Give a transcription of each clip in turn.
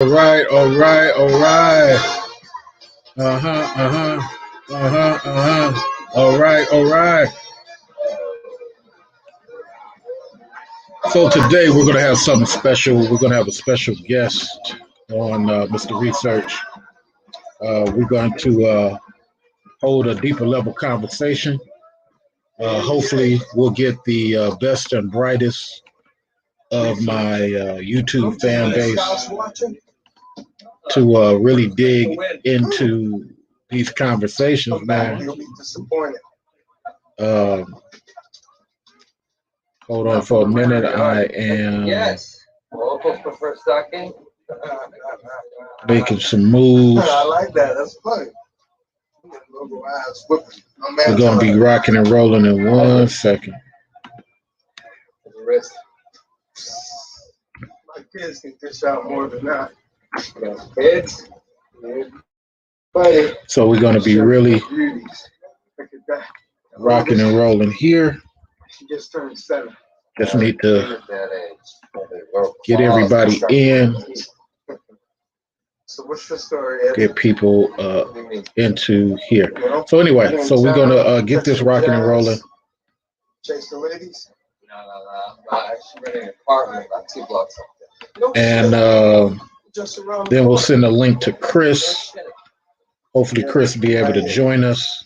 All right, all right, all right. All right, all right. So today we're going to have something special. We're going to have a special guest on Mr. Research. We're going to hold a deeper level conversation. Hopefully, we'll get the best and brightest of my YouTube fan base to really dig into these conversations, man. Hold on for a minute. I am making some moves. I like that. That's funny. We're going to be rocking and rolling in 1 second. My kids can dish out more than that. Kids? So we're going to be really rocking and rolling here. She just turned 7. Just need to get everybody in. So what's your story, Eddie? Get people into here. So anyway, so we're going to get this rocking and rolling. Chase the ladies? No. I actually rented an apartment about 2 blocks up And then we'll send a link to Chris. Hopefully Chris will be able to join us.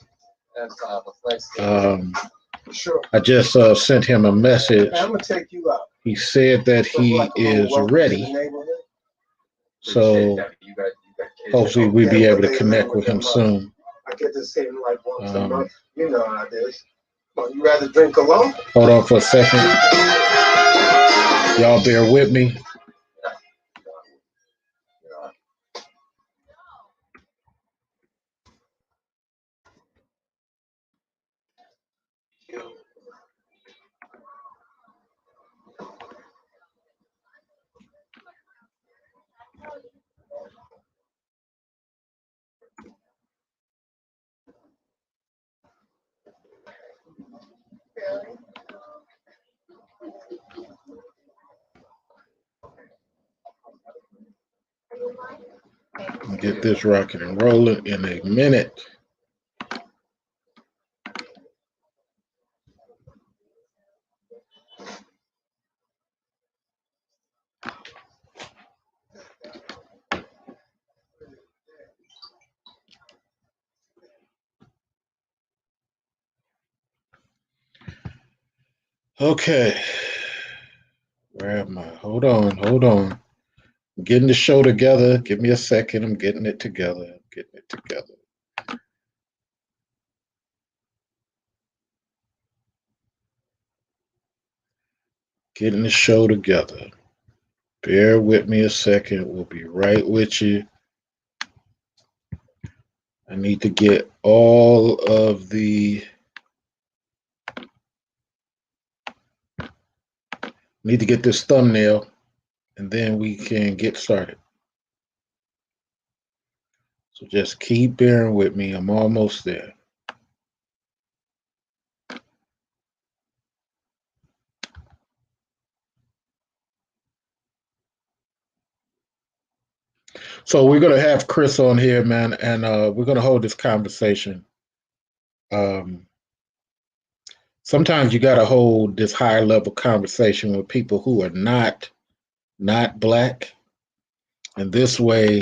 I just sent him a message. I'm gonna take you out. He said that he is ready. So hopefully we'll be able to connect with him soon. I get to see him like once a month. You know how it is. Well, you rather drink alone? Hold on for a second. Y'all bear with me. Get this rocking and rolling in a minute. Okay. Where am I? Hold on. I'm getting the show together. Give me a second. I'm getting it together. Getting the show together. Bear with me a second. We'll be right with you. I need to get all of the... Need to get this thumbnail, and then we can get started. So just keep bearing with me. I'm almost there. So we're going to have Chris on here, man, and we're going to hold this conversation. Sometimes you got to hold this higher level conversation with people who are not Black. And this way,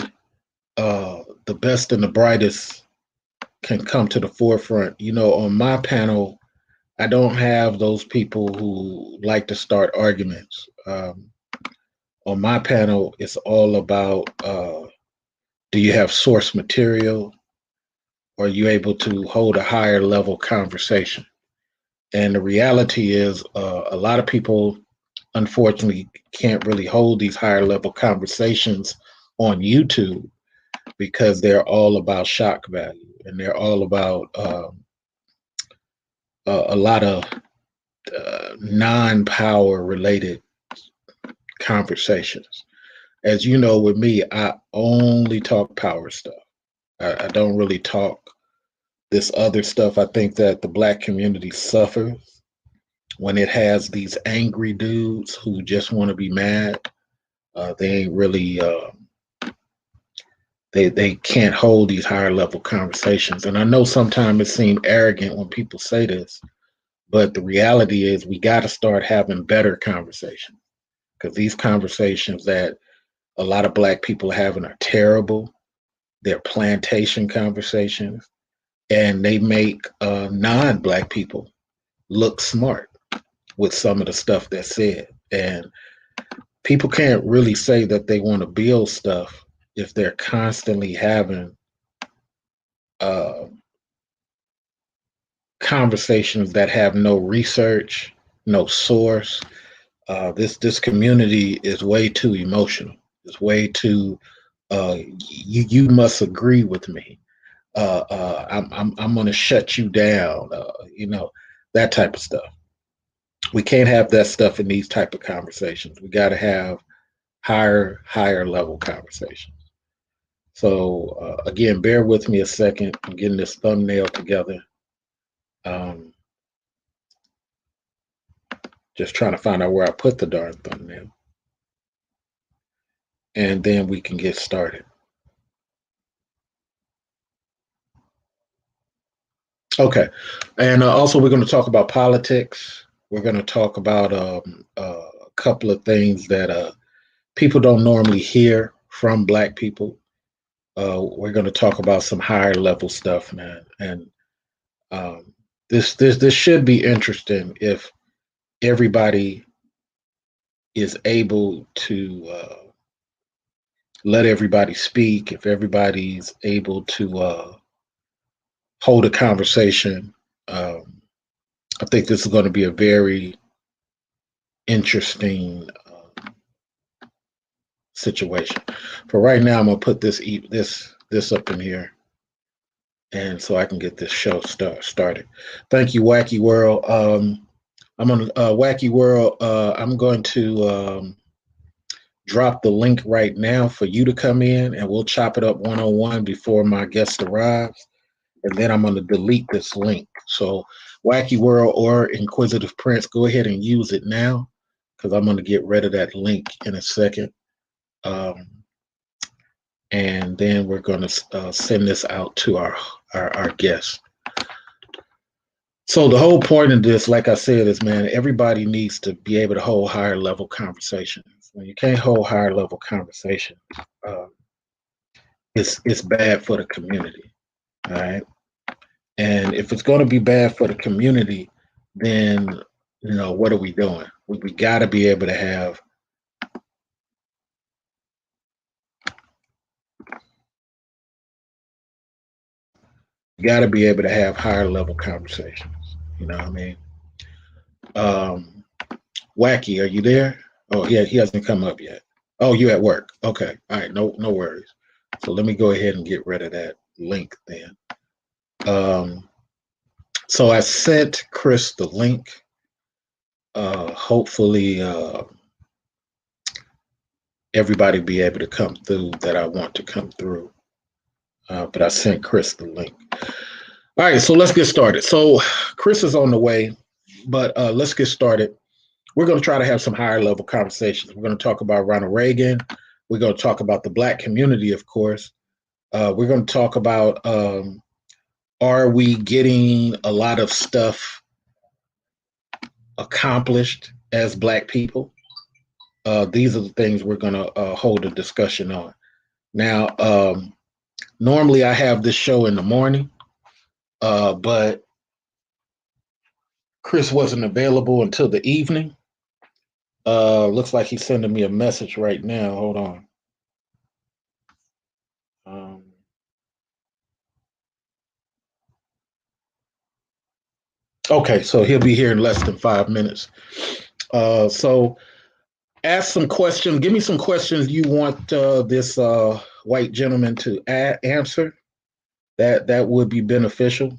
the best and the brightest can come to the forefront. You know, on my panel, I don't have those people who like to start arguments. On my panel, it's all about, do you have source material? Or are you able to hold a higher level conversation? And the reality is a lot of people, unfortunately, can't really hold these higher level conversations on YouTube because they're all about shock value and they're all about a lot of non-power related conversations. As you know, with me, I only talk power stuff. I don't really talk this other stuff. I think that the Black community suffers when it has these angry dudes who just want to be mad. They ain't really they can't hold these higher level conversations. And I know sometimes it seems arrogant when people say this, but the reality is we got to start having better conversations, because these conversations that a lot of Black people are having are terrible. They're plantation conversations, and they make non-Black people look smart with some of the stuff that's said. And people can't really say that they want to build stuff if they're constantly having uh, conversations that have no research, no source. This community is way too emotional. It's way too. You must agree with me. I'm going to shut you down. That type of stuff. We can't have that stuff in these type of conversations. We got to have higher level conversations. So again, bear with me a second. I'm getting this thumbnail together. Um, just trying to find out where I put the darn thumbnail, and then we can get started. Okay, and also we're going to talk about politics. We're going to talk about a couple of things that people don't normally hear from Black people. We're going to talk about some higher level stuff, man, and this should be interesting if everybody is able to let everybody speak, if everybody's able to hold a conversation. I think this is going to be a very interesting situation. For right now, I'm gonna put this up in here, and so I can get this show started. Thank you, Wacky World. I'm on Wacky World. I'm going to drop the link right now for you to come in, and we'll chop it up one-on-one before my guest arrives, and then I'm going to delete this link. So Wacky World or Inquisitive Prince, go ahead and use it now, because I'm going to get rid of that link in a second. And then we're going to send this out to our guests. So the whole point of this, like I said, is, man, everybody needs to be able to hold higher level conversations. When you can't hold higher level conversations, it's bad for the community. All right. And if it's going to be bad for the community, then what are we doing? We got to be able to have higher level conversations. You know what I mean? Wacky, are you there? Oh, he hasn't come up yet. Oh, you at work? Okay, all right, no worries. So let me go ahead and get rid of that link then. So I sent Chris the link. Hopefully, everybody be able to come through that I want to come through. But I sent Chris the link. All right, so let's get started. So Chris is on the way, but let's get started. We're going to try to have some higher level conversations. We're going to talk about Ronald Reagan. We're going to talk about the Black community, of course. We're going to talk about are we getting a lot of stuff accomplished as Black people? These are the things we're going to hold a discussion on. Now, normally I have this show in the morning, but Chris wasn't available until the evening. Looks like he's sending me a message right now. Hold on. Okay, so he'll be here in less than 5 minutes. So ask some questions. Give me some questions you want this white gentleman to answer. That would be beneficial.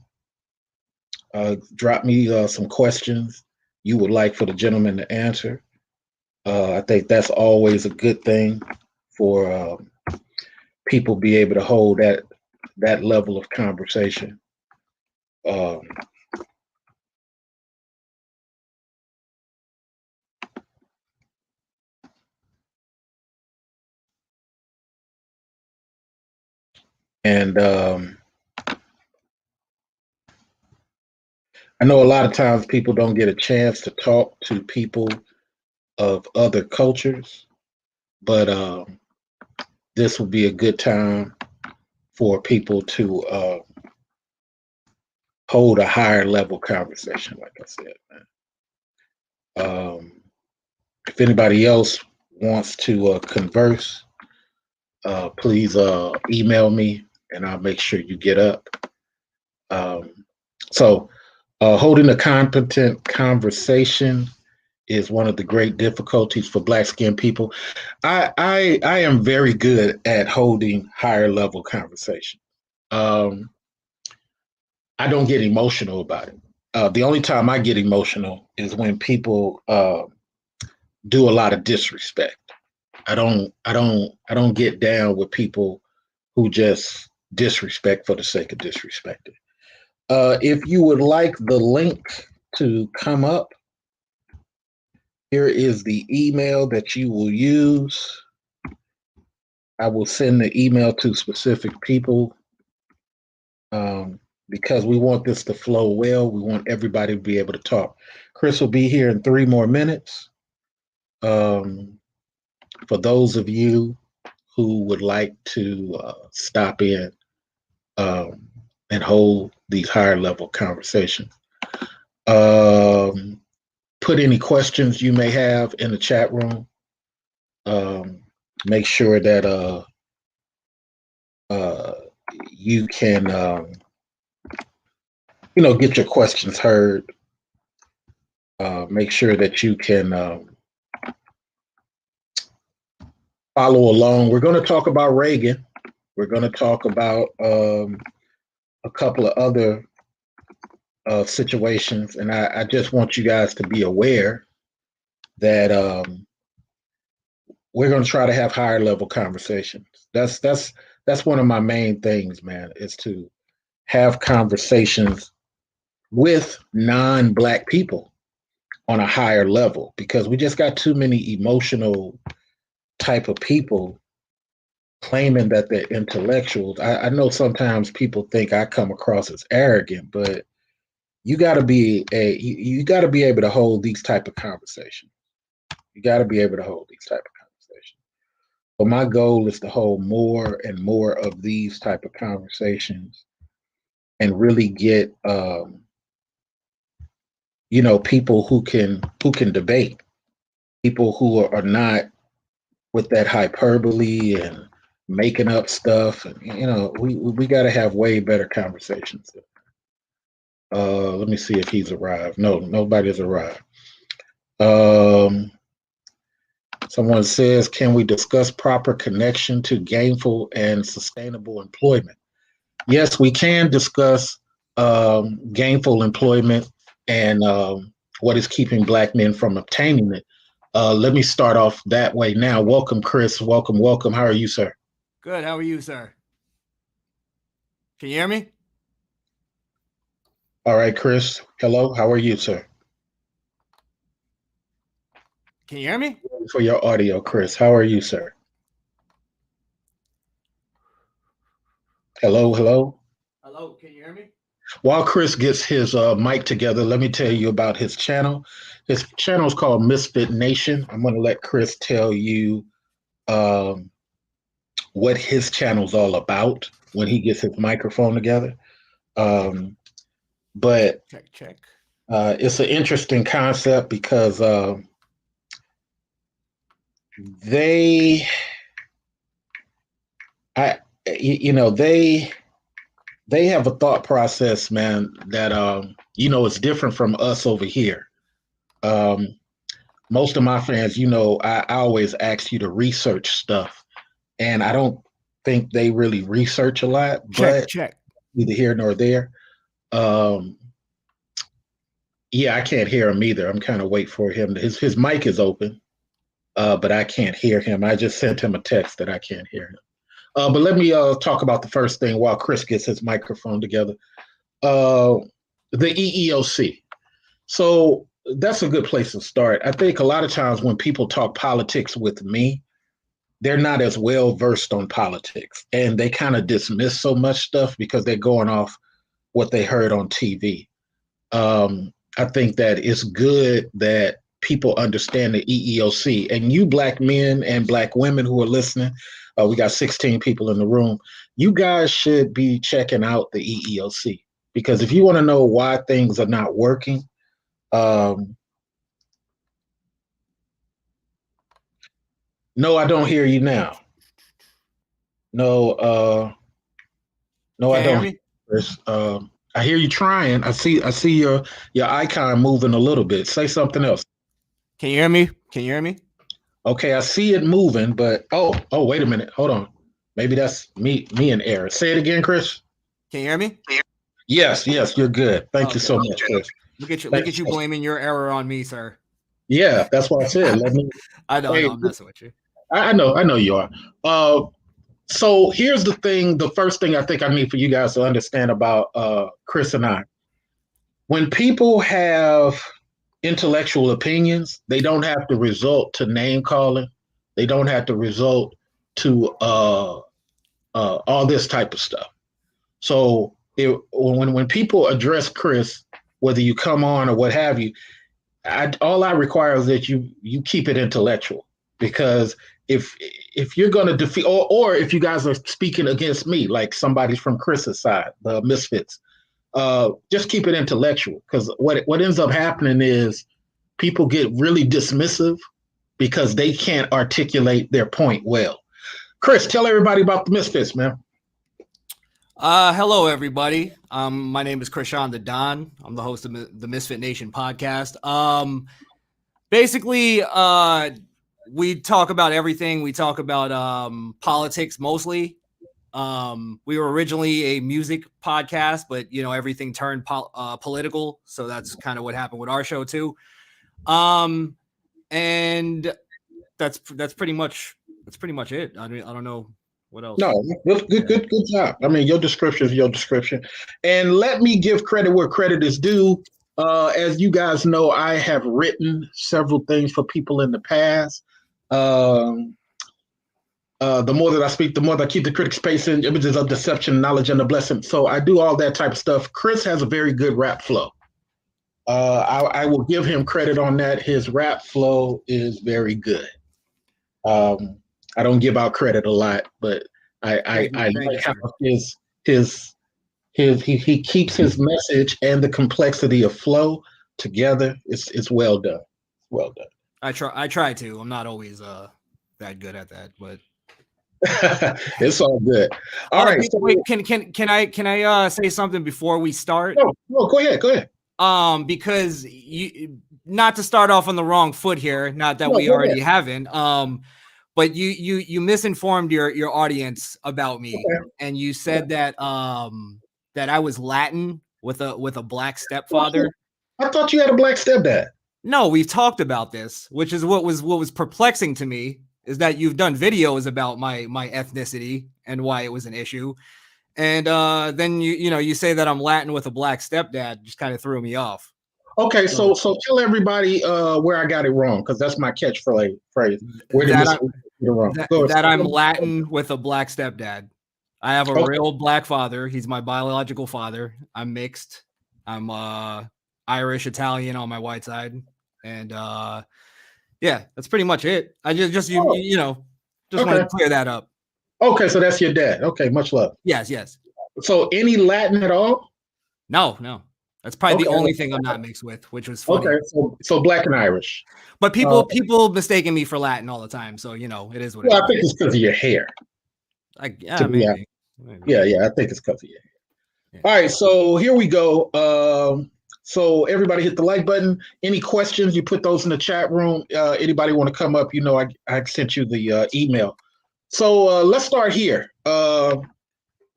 Drop me some questions you would like for the gentleman to answer. I think that's always a good thing for people be able to hold that level of conversation. And I know a lot of times people don't get a chance to talk to people of other cultures, but this would be a good time for people to hold a higher level conversation, like I said, man. If anybody else wants to converse, please email me and I'll make sure you get up. So, holding a competent conversation is one of the great difficulties for Black skinned people. I am very good at holding higher level conversation. I don't get emotional about it. The only time I get emotional is when people do a lot of disrespect. I don't get down with people who just disrespect for the sake of disrespecting. If you would like the link to come up, here is the email that you will use. I will send the email to specific people because we want this to flow well. We want everybody to be able to talk. Chris will be here in 3 more minutes. For those of you who would like to stop in and hold these higher level conversations. Put any questions you may have in the chat room. Make sure that you can, get your questions heard. Make sure that you can follow along. We're going to talk about Reagan. We're going to talk about a couple of other situations, and I just want you guys to be aware that we're going to try to have higher level conversations. That's one of my main things, man, is to have conversations with non-Black people on a higher level, because we just got too many emotional type of people claiming that they're intellectuals. I know sometimes people think I come across as arrogant, but you got to be able to hold these type of conversations. You got to be able to hold these type of conversations. But my goal is to hold more and more of these type of conversations and really get people who can debate, people who are not with that hyperbole and making up stuff. And we got to have way better conversations. Let me see if he's arrived. No, nobody's arrived. Someone says, can we discuss proper connection to gainful and sustainable employment? Yes, we can discuss gainful employment and what is keeping Black men from obtaining it. Let me start off that way now. Welcome, Chris. Welcome. How are you, sir? Good. How are you, sir? Can you hear me? All right, Chris. Hello. How are you, sir? Can you hear me? For your audio, Chris. How are you, sir? Hello. Hello. Can you hear me? While Chris gets his mic together, let me tell you about his channel. His channel is called Misfit Nation. I'm going to let Chris tell you what his channel's all about when he gets his microphone together. But check. It's an interesting concept because they have a thought process, man, that is different from us over here. Most of my fans, I always ask you to research stuff, and I don't think they really research a lot. Check. Neither here nor there. Yeah, I can't hear him either. I'm kind of waiting for him. His mic is open, but I can't hear him. I just sent him a text that I can't hear him. But let me talk about the first thing while Chris gets his microphone together. The EEOC. So that's a good place to start. I think a lot of times when people talk politics with me, they're not as well versed on politics, and they kind of dismiss so much stuff because they're going off what they heard on TV. I think that it's good that people understand the EEOC, and you black men and black women who are listening, we got 16 people in the room. You guys should be checking out the EEOC, because if you want to know why things are not working, no, I don't hear you now. No, no, I Can't hear don't. me? Chris. I hear you trying. I see your icon moving a little bit. Say something else. Can you hear me? Can you hear me? Okay, I see it moving, but oh, wait a minute. Hold on. Maybe that's me in error. Say it again, Chris. Can you hear me? Yes, you're good. Thank you so much, Chris. Look at you blaming your error on me, sir. Yeah, that's what I said. I know, I'm messing with you. I know you are. So here's the thing. The first thing I think I need for you guys to understand about Chris and I. When people have intellectual opinions, they don't have to resort to name calling. They don't have to resort to all this type of stuff. So when people address Chris, whether you come on or what have you, all I require is that you keep it intellectual, because if you're going to defeat, or if you guys are speaking against me, like somebody's from Chris's side, the misfits, just keep it intellectual, because what ends up happening is people get really dismissive because they can't articulate their point well. Chris, tell everybody about the misfits, man. Hello, everybody. My name is Krishan the Don. I'm the host of the Misfit Nation podcast. Basically, we talk about everything. We talk about politics mostly. We were originally a music podcast, but everything turned political, so that's kind of what happened with our show too. And that's pretty much it. I mean, I don't know what else. No, good job. I mean, your description is your description. And let me give credit where credit is due. As you guys know, I have written several things for people in the past. The more that I speak, the more that I keep the critic space in images of deception, knowledge, and a blessing. So I do all that type of stuff. Chris has a very good rap flow. I will give him credit on that. His rap flow is very good. I don't give out credit a lot, but I like how he keeps his message and the complexity of flow together. It's well done. Well done. I try to. I'm not always that good at that, but it's all good. All right. So, wait, can I say something before we start? No, go ahead. Because you, not to start off on the wrong foot here, not that we already haven't. But you misinformed your audience about me, and you said that that I was Latin with a black stepfather. I thought you had a black stepdad. No, we've talked about this, which is what was perplexing to me, is that you've done videos about my ethnicity and why it was an issue, and then you say that I'm Latin with a black stepdad. Just kind of threw me off. Okay, so tell everybody where I got it wrong, because that's my catchphrase. Where did I get it wrong? That I'm Latin with a black stepdad. I have a real black father. He's my biological father. I'm mixed. I'm Irish, Italian on my white side, and yeah, that's pretty much it. I just want to clear that up. Okay, so that's your dad. Okay, much love. Yes. So any Latin at all? No. That's probably the only thing I'm not mixed with, which was funny. Okay, so black and Irish. But people mistaking me for Latin all the time, so it is what it is. I think it's because of your hair. Maybe. Yeah, I think it's because of your hair. Yeah. All right, so here we go. So everybody hit the like button. Any questions, you put those in the chat room. Anybody want to come up, I sent you the email. So let's start here. What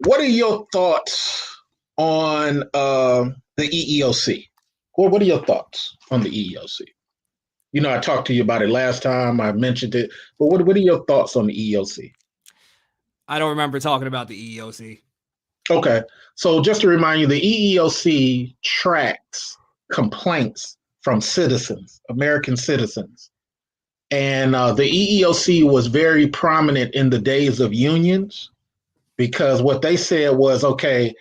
are your thoughts on the EEOC? What are your thoughts on the EEOC? I talked to you about it last time. I mentioned it, but what are your thoughts on the EEOC? I don't remember talking about the EEOC. Okay, so just to remind you, the EEOC tracks complaints from citizens, American citizens, And the EEOC was very prominent in the days of unions because what they said was, okay,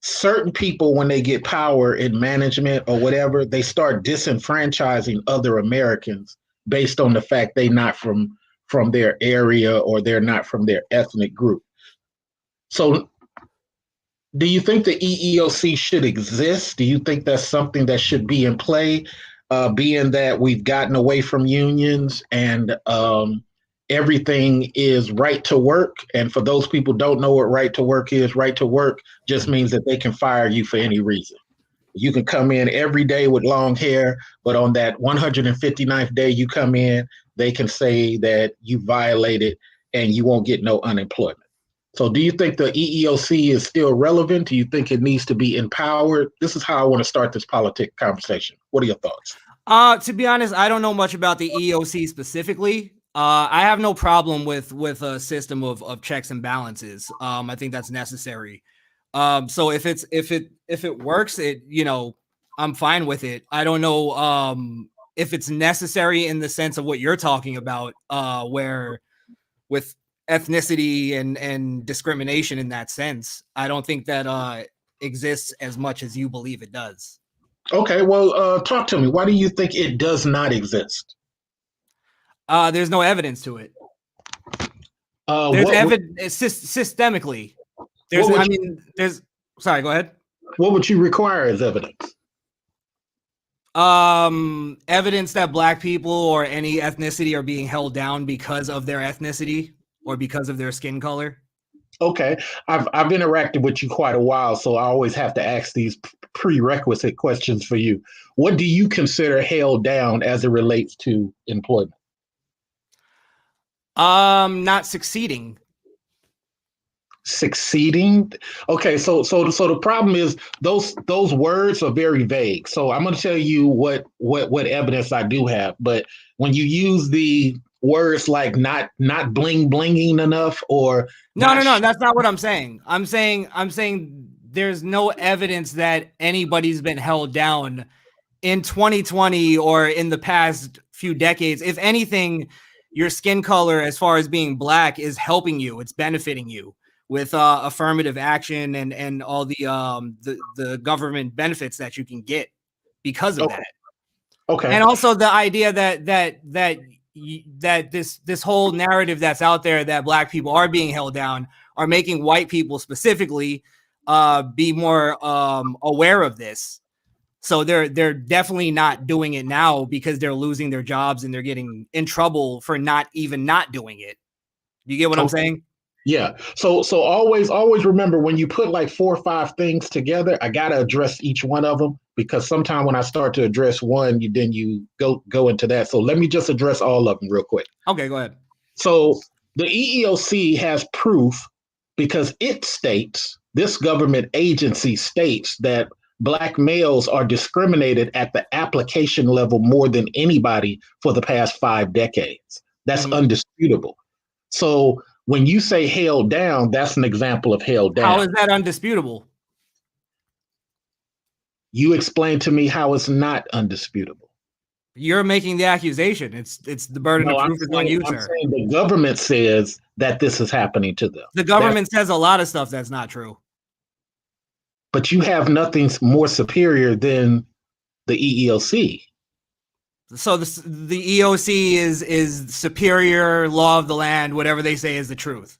certain people, when they get power in management or whatever, they start disenfranchising other Americans based on the fact they're not from their area or they're not from their ethnic group. So do you think the EEOC should exist? Do you think that's something that should be in play, being that we've gotten away from unions and everything is right to work? And for those people who don't know what right to work is, right to work just means that they can fire you for any reason. You can come in every day with long hair, but on that 159th day you come in, they can say that you violated and you won't get no unemployment. So do you think the EEOC is still relevant? Do you think it needs to be empowered? This is how I want to start this politic conversation. What are your thoughts? To be honest, I don't know much about the EEOC specifically. I have no problem with a system of checks and balances. I think that's necessary. So if it works, I'm fine with it. I don't know if it's necessary in the sense of what you're talking about, where with ethnicity and discrimination in that sense. I don't think that exists as much as you believe it does. Okay, well, talk to me. Why do you think it does not exist? There's no evidence to it. There's evidence systemically. Sorry, go ahead. What would you require as evidence? Evidence that Black people or any ethnicity are being held down because of their ethnicity or because of their skin color. Okay, I've interacted with you quite a while, so I always have to ask these prerequisite questions for you. What do you consider held down as it relates to employment? Not succeeding. Succeeding? Okay, so the problem is those words are very vague. So I'm going to tell you what evidence I do have. But when you use the words like not bling blinging enough or no, that's not what I'm saying. I'm saying there's no evidence that anybody's been held down in 2020 or in the past few decades. If anything, your skin color, as far as being Black, is helping you. It's benefiting you with affirmative action and all the government benefits that you can get because of that. Okay. And also the idea that this whole narrative that's out there that Black people are being held down are making white people specifically be more aware of this. So they're definitely not doing it now because they're losing their jobs and they're getting in trouble for not doing it. Do you get what I'm saying? Yeah. So always remember, when you put like 4 or 5 things together, I got to address each one of them, because sometimes when I start to address one, you go into that. So let me just address all of them real quick. Okay, go ahead. So the EEOC has proof because this government agency states that Black males are discriminated at the application level more than anybody for the past 5 decades. That's undisputable. So when you say held down, that's an example of held down. How is that undisputable? You explain to me how it's not undisputable. You're making the accusation. It's the burden of proof is on you, sir. I'm saying the government says that this is happening to them. The government says a lot of stuff that's not true. But you have nothing more superior than the EEOC. So the EOC is superior, law of the land, whatever they say is the truth.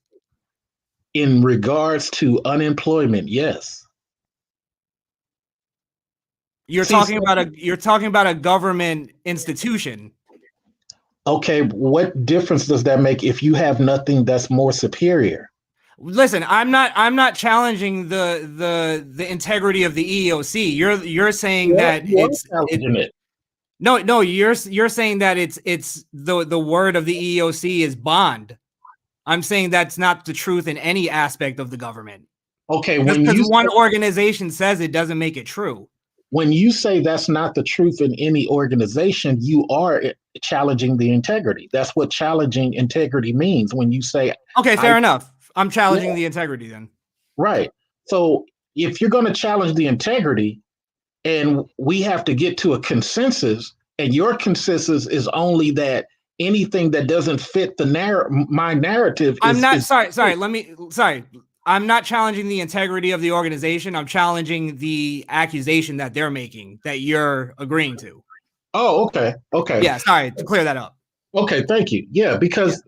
In regards to unemployment, yes. You're talking about a government institution. Okay, what difference does that make if you have nothing that's more superior? Listen, I'm not challenging the integrity of the EEOC. You're saying that it's No, you're saying that it's the word of the EEOC is bond. I'm saying that's not the truth in any aspect of the government. Okay, because one organization says it doesn't make it true. When you say that's not the truth in any organization, you are challenging the integrity. That's what challenging integrity means. When you say, okay, fair enough. I'm challenging the integrity then. Right. So if you're going to challenge the integrity, and we have to get to a consensus, and your consensus is only that anything that doesn't fit the my narrative. I'm not sorry. I'm not challenging the integrity of the organization. I'm challenging the accusation that they're making that you're agreeing to. Oh, okay. Yeah, sorry to clear that up. Okay, thank you. Yeah, because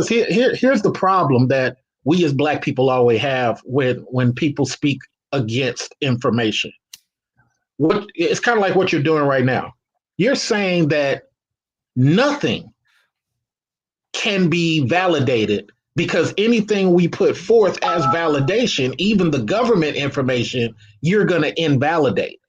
here's the problem that we as Black people always have when people speak against information. It's kind of like what you're doing right now. You're saying that nothing can be validated because anything we put forth as validation, even the government information, you're going to invalidate.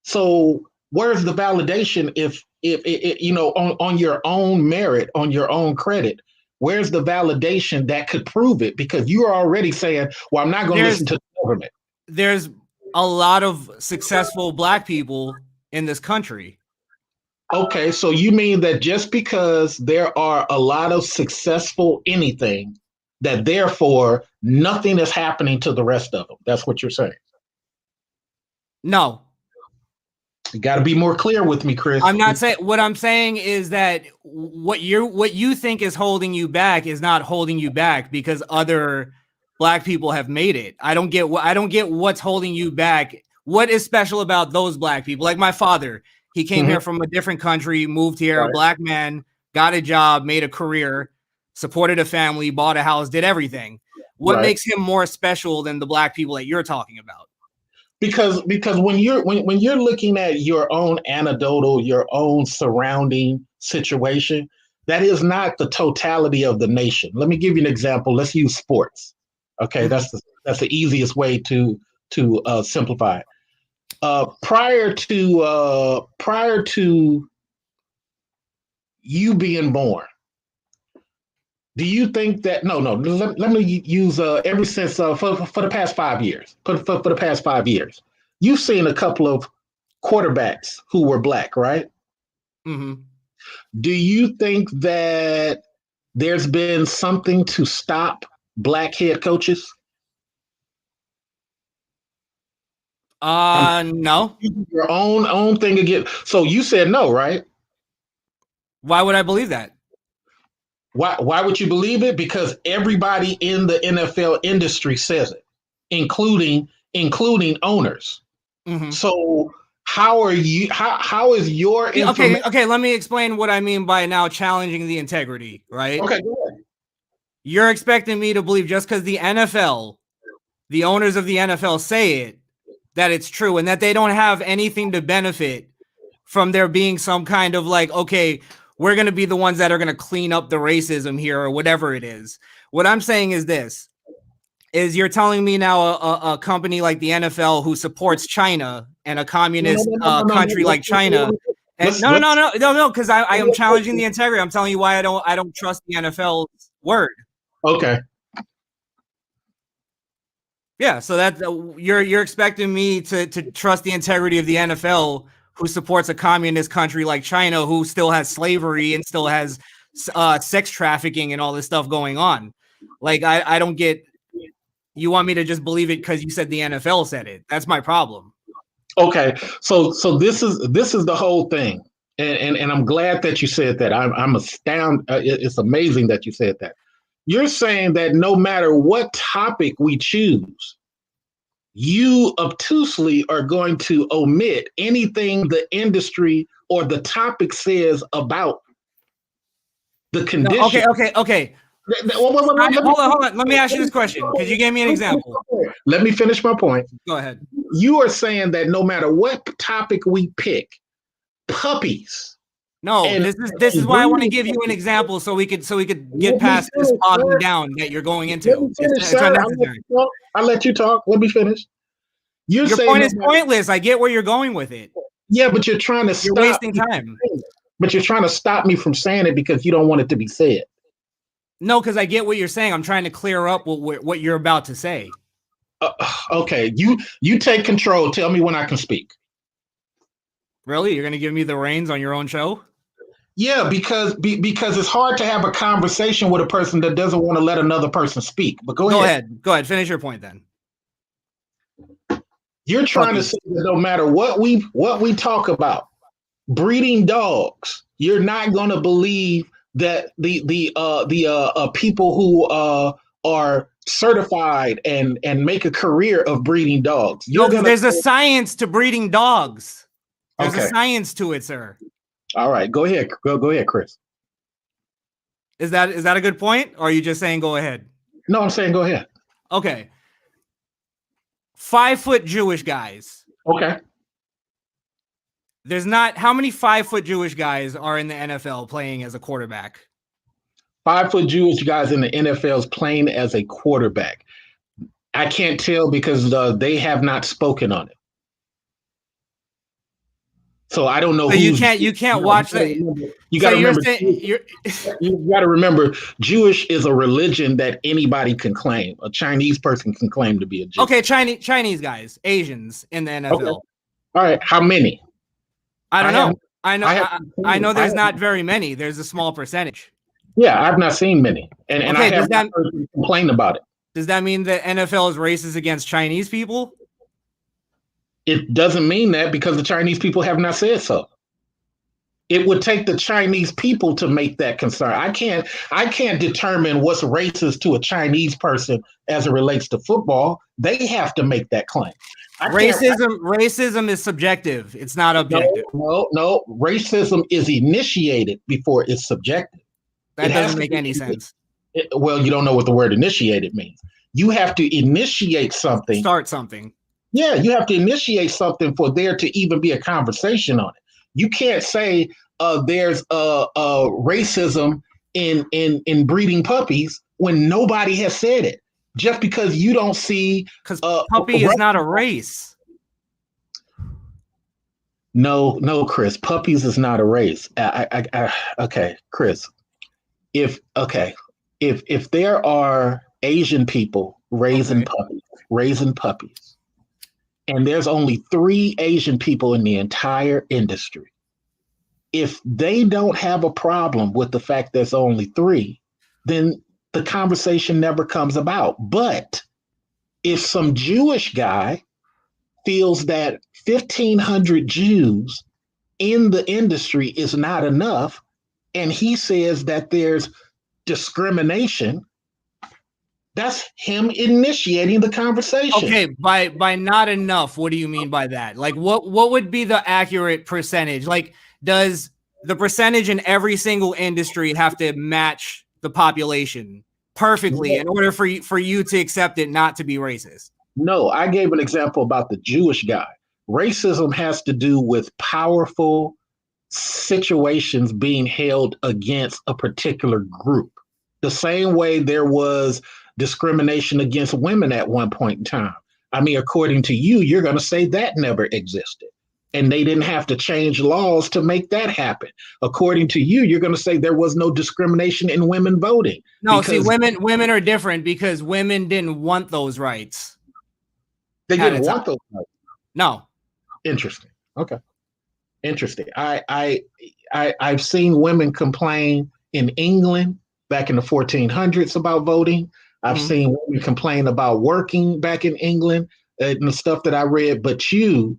So where's the validation if on your own merit, on your own credit? Where's the validation that could prove it? Because you are already saying, well, I'm not going to listen to the government. There's a lot of successful Black people in this country. Okay, so you mean that just because there are a lot of successful anything, that therefore nothing is happening to the rest of them? That's what you're saying? No. You got to be more clear with me, Chris. I'm not saying. What I'm saying is that what you think is holding you back is not holding you back because other Black people have made it. I don't get what's holding you back. What is special about those Black people? Like my father. He came here from a different country, moved here, right. A Black man, got a job, made a career, supported a family, bought a house, did everything. What makes him more special than the Black people that you're talking about? Because when you're looking at your own anecdotal, your own surrounding situation, that is not the totality of the nation. Let me give you an example. Let's use sports. Okay, that's the easiest way to simplify it. Prior to you being born, do you think that let me use ever since for the past 5 years, for the past 5 years, you've seen a couple of quarterbacks who were Black, right? Mm-hmm. Do you think that there's been something to stop Black head coaches? No. Your own thing again. So you said no, right? Why would I believe that? Why would you believe it? Because everybody in the NFL industry says it, including owners. Mm-hmm. So how is your information? Okay, let me explain what I mean by now challenging the integrity, right? Okay, go ahead. You're expecting me to believe just because the NFL, the owners of the NFL say it, that it's true and that they don't have anything to benefit from there being some kind of like, okay, we're going to be the ones that are going to clean up the racism here or whatever it is. What I'm saying is this, is you're telling me now a company like the NFL who supports China and a communist country like China. And no, because I am challenging the integrity. I'm telling you why I don't trust the NFL's word. Okay. Yeah, so that you're expecting me to trust the integrity of the NFL, who supports a communist country like China, who still has slavery and still has sex trafficking and all this stuff going on. Like I don't get. You want me to just believe it because you said the NFL said it? That's my problem. Okay, so this is the whole thing, and I'm glad that you said that. I'm astounded. It's amazing that you said that. You're saying that no matter what topic we choose, you obtusely are going to omit anything the industry or the topic says about the condition. No, okay. Hold on. Let me ask you this question because you gave me an example. Let me finish my point. Go ahead. You are saying that no matter what topic we pick, puppies. No, this is why I want to give you an example so we could get past this bogging down that you're going into. It's unnecessary. I'll let you talk. Let me finish. Your point is pointless. I get where you're going with it. Yeah, but you're trying to You're wasting time. But you're trying to stop me from saying it because you don't want it to be said. No, because I get what you're saying. I'm trying to clear up what you're about to say. Okay, you take control. Tell me when I can speak. Really? You're going to give me the reins on your own show? Yeah, because it's hard to have a conversation with a person that doesn't want to let another person speak. But go ahead. Go ahead. Finish your point then. You're trying to say that no matter what we talk about, breeding dogs, you're not going to believe that the people who are certified and make a career of breeding dogs. No, because there's a science to breeding dogs. There's a science to it, sir. All right, go ahead. Go ahead, Chris. Is that a good point? Or are you just saying go ahead? No, I'm saying go ahead. Okay. 5-foot Jewish guys. Okay. There's not how many 5-foot Jewish guys are in the NFL playing as a quarterback? 5-foot Jewish guys in the NFL is playing as a quarterback. I can't tell because they have not spoken on it. So I don't know. So you can't watch that. You got to remember. You got to remember, Jewish is a religion that anybody can claim. A Chinese person can claim to be a Jew. Okay, Chinese guys, Asians in the NFL. Okay. All right, how many? I don't know. I know there's not very many. There's a small percentage. Yeah, I've not seen many, and I have not heard people complain about it. Does that mean the NFL is racist against Chinese people? It doesn't mean that because the Chinese people have not said so. It would take the Chinese people to make that concern. I can't determine what's racist to a Chinese person as it relates to football. They have to make that claim. Racism is subjective. It's not objective. No. Racism is initiated before it's subjective. That doesn't make any sense. Well, you don't know what the word initiated means. You have to initiate something. Start something. Yeah, you have to initiate something for there to even be a conversation on it. You can't say there's racism in breeding puppies when nobody has said it. Just because you don't see, because puppy is not a race. No, Chris. Puppies is not a race. Okay, Chris. If there are Asian people raising puppies, and there's only 3 Asian people in the entire industry, if they don't have a problem with the fact there's only 3, then the conversation never comes about. But if some Jewish guy feels that 1,500 Jews in the industry is not enough, and he says that there's discrimination, that's him initiating the conversation. Okay, by not enough, what do you mean by that? Like, what would be the accurate percentage? Like, does the percentage in every single industry have to match the population perfectly in order for you to accept it not to be racist? No, I gave an example about the Jewish guy. Racism has to do with powerful situations being held against a particular group. The same way there was discrimination against women at one point in time. I mean, according to you, you're going to say that never existed. And they didn't have to change laws to make that happen. According to you, you're going to say there was no discrimination in women voting. No, see, women are different because women didn't want those rights. They didn't want those rights. No. Interesting. Okay. Interesting. I've seen women complain in England back in the 1400s about voting. I've seen women complain about working back in England and the stuff that I read, but you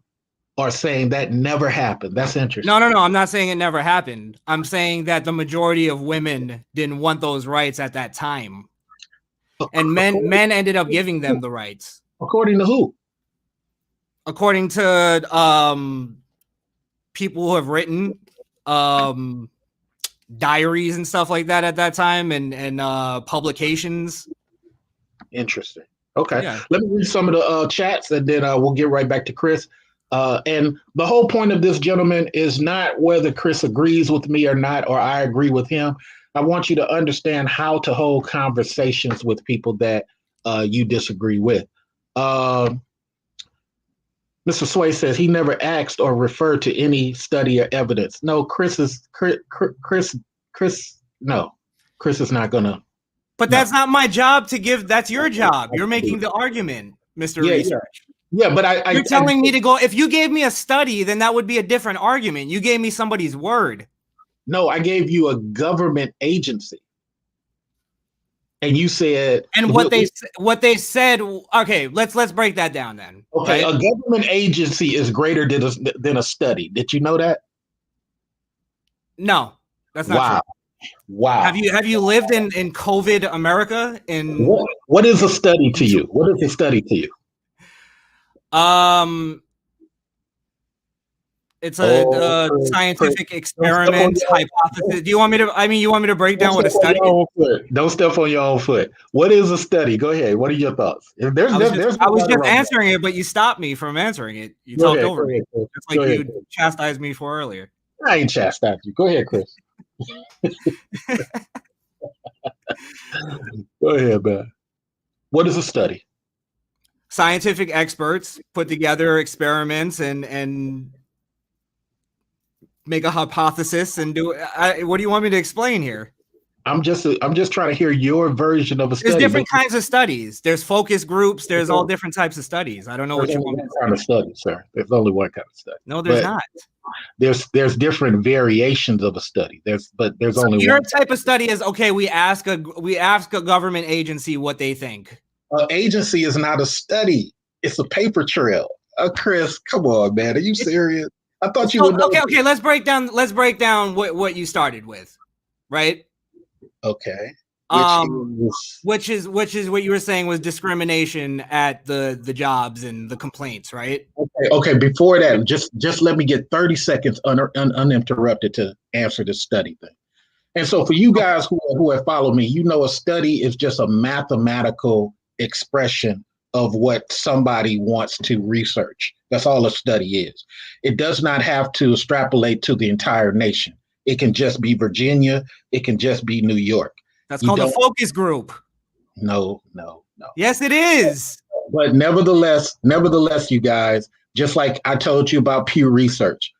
are saying that never happened. That's interesting. No. I'm not saying it never happened. I'm saying that the majority of women didn't want those rights at that time. And men ended up giving them the rights. According to who? According to people who have written diaries and stuff like that at that time and publications. Interesting. Okay. Yeah. Let me read some of the chats and then we'll get right back to Chris. And the whole point of this, gentleman, is not whether Chris agrees with me or not, or I agree with him. I want you to understand how to hold conversations with people that you disagree with. Mr. Sway says he never asked or referred to any study or evidence. No, Chris is not gonna. But that's not my job to give. That's your job. You're making the argument, Mr. Research. Yeah, but you're telling me to go. If you gave me a study, then that would be a different argument. You gave me somebody's word. No, I gave you a government agency. And you said, and what they said. Okay, let's break that down then. Okay, right? A government agency is greater than a study. Did you know that? No, that's not true. Wow. Have you lived in COVID America? What is a study to you? What is a study to you? It's a scientific experiment hypothesis. Do you want me to? I mean, you want me to break down what a study is? Don't step on your own foot. What is a study? Go ahead. What are your thoughts? I was just answering it, but you stopped me from answering it. You talked over me, just like you chastised me for earlier. I ain't chastised you. Go ahead, Chris. Go ahead, man. What is a study? Scientific experts put together experiments and make a hypothesis and do. What do you want me to explain here? I'm just trying to hear your version of a study. There's different kinds of studies. There's focus groups. There's all different types of studies. I don't know what you want me to say. Kind of study, sir. There's only one kind of study. No, there's not. There's different variations of a study. There's only your one type of study is okay. We ask a government agency what they think. An agency is not a study. It's a paper trail. Chris, come on, man. Are you serious? I thought you would know. Okay. Let's break down what you started with, right? Okay. Which is what you were saying was discrimination at the jobs and the complaints, right? Okay. Before that, just let me get 30 seconds uninterrupted to answer this study thing. And so for you guys who have followed me, you know a study is just a mathematical expression of what somebody wants to research. That's all a study is. It does not have to extrapolate to the entire nation. It can just be Virginia. It can just be New York. That's called a focus group. No. Yes, it is. But nevertheless, you guys, just like I told you about Pew Research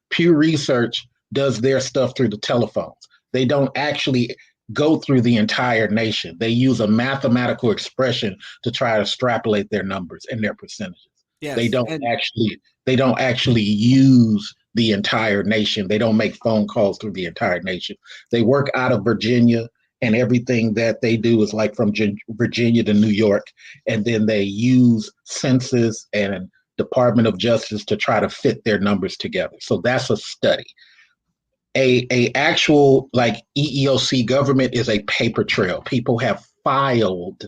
does their stuff through the telephones. They don't actually go through the entire nation. They use a mathematical expression to try to extrapolate their numbers and their percentages. Yes, they don't actually use the entire nation. They don't make phone calls through the entire nation. They work out of Virginia, and everything that they do is like from Virginia to New York, and then they use census and Department of Justice to try to fit their numbers together. So that's a study. A actual like EEOC government is a paper trail. People have filed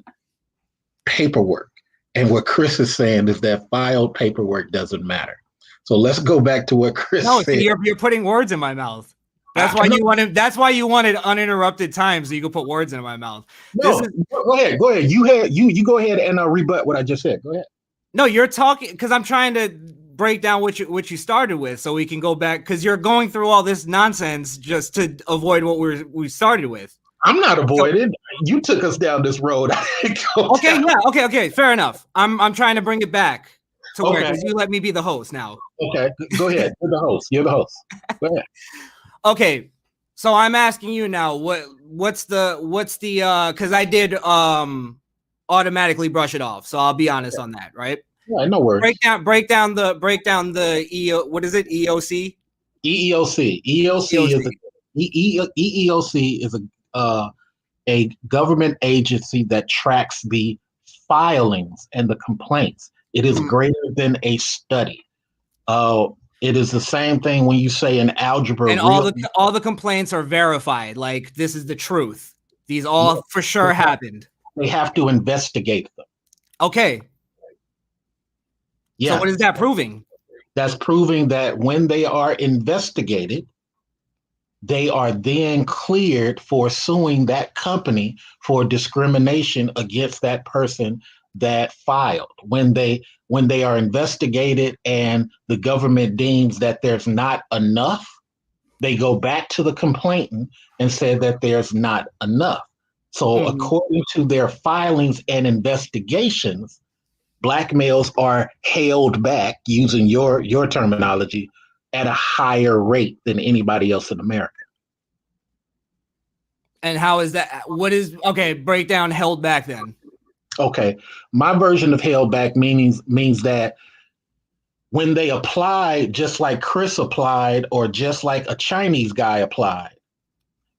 paperwork. And what Chris is saying is that filed paperwork doesn't matter. So let's go back to what Chris said. No, you're putting words in my mouth. That's why you wanted uninterrupted time so you could put words in my mouth. No, go ahead. You go ahead and rebut what I just said. Go ahead. No, you're talking because I'm trying to break down what you started with so we can go back because you're going through all this nonsense just to avoid what we started with. I'm not avoiding. You took us down this road. Okay. Fair enough. I'm trying to bring it back to where because you let me be the host now. Okay, go ahead. You're the host. Go ahead. Okay, so I'm asking you now. What's the because I did automatically brush it off. So I'll be honest on that, right? Yeah, no worries. Break down the EO. What is it? EOC. EEOC. EEOC is a government agency that tracks the filings and the complaints. It is greater than a study. It is the same thing when you say in algebra. And all the complaints are verified. Like this is the truth. These all for sure happened. They have to investigate them. Okay. Yeah. So what is that proving? That's proving that when they are investigated, they are then cleared for suing that company for discrimination against that person that filed. When they are investigated and the government deems that there's not enough, they go back to the complainant and say that there's not enough. So according to their filings and investigations, Black males are held back, using your terminology, at a higher rate than anybody else in America. And how is that? Break down held back then. Okay. My version of held back means that when they apply, just like Chris applied, or just like a Chinese guy applied,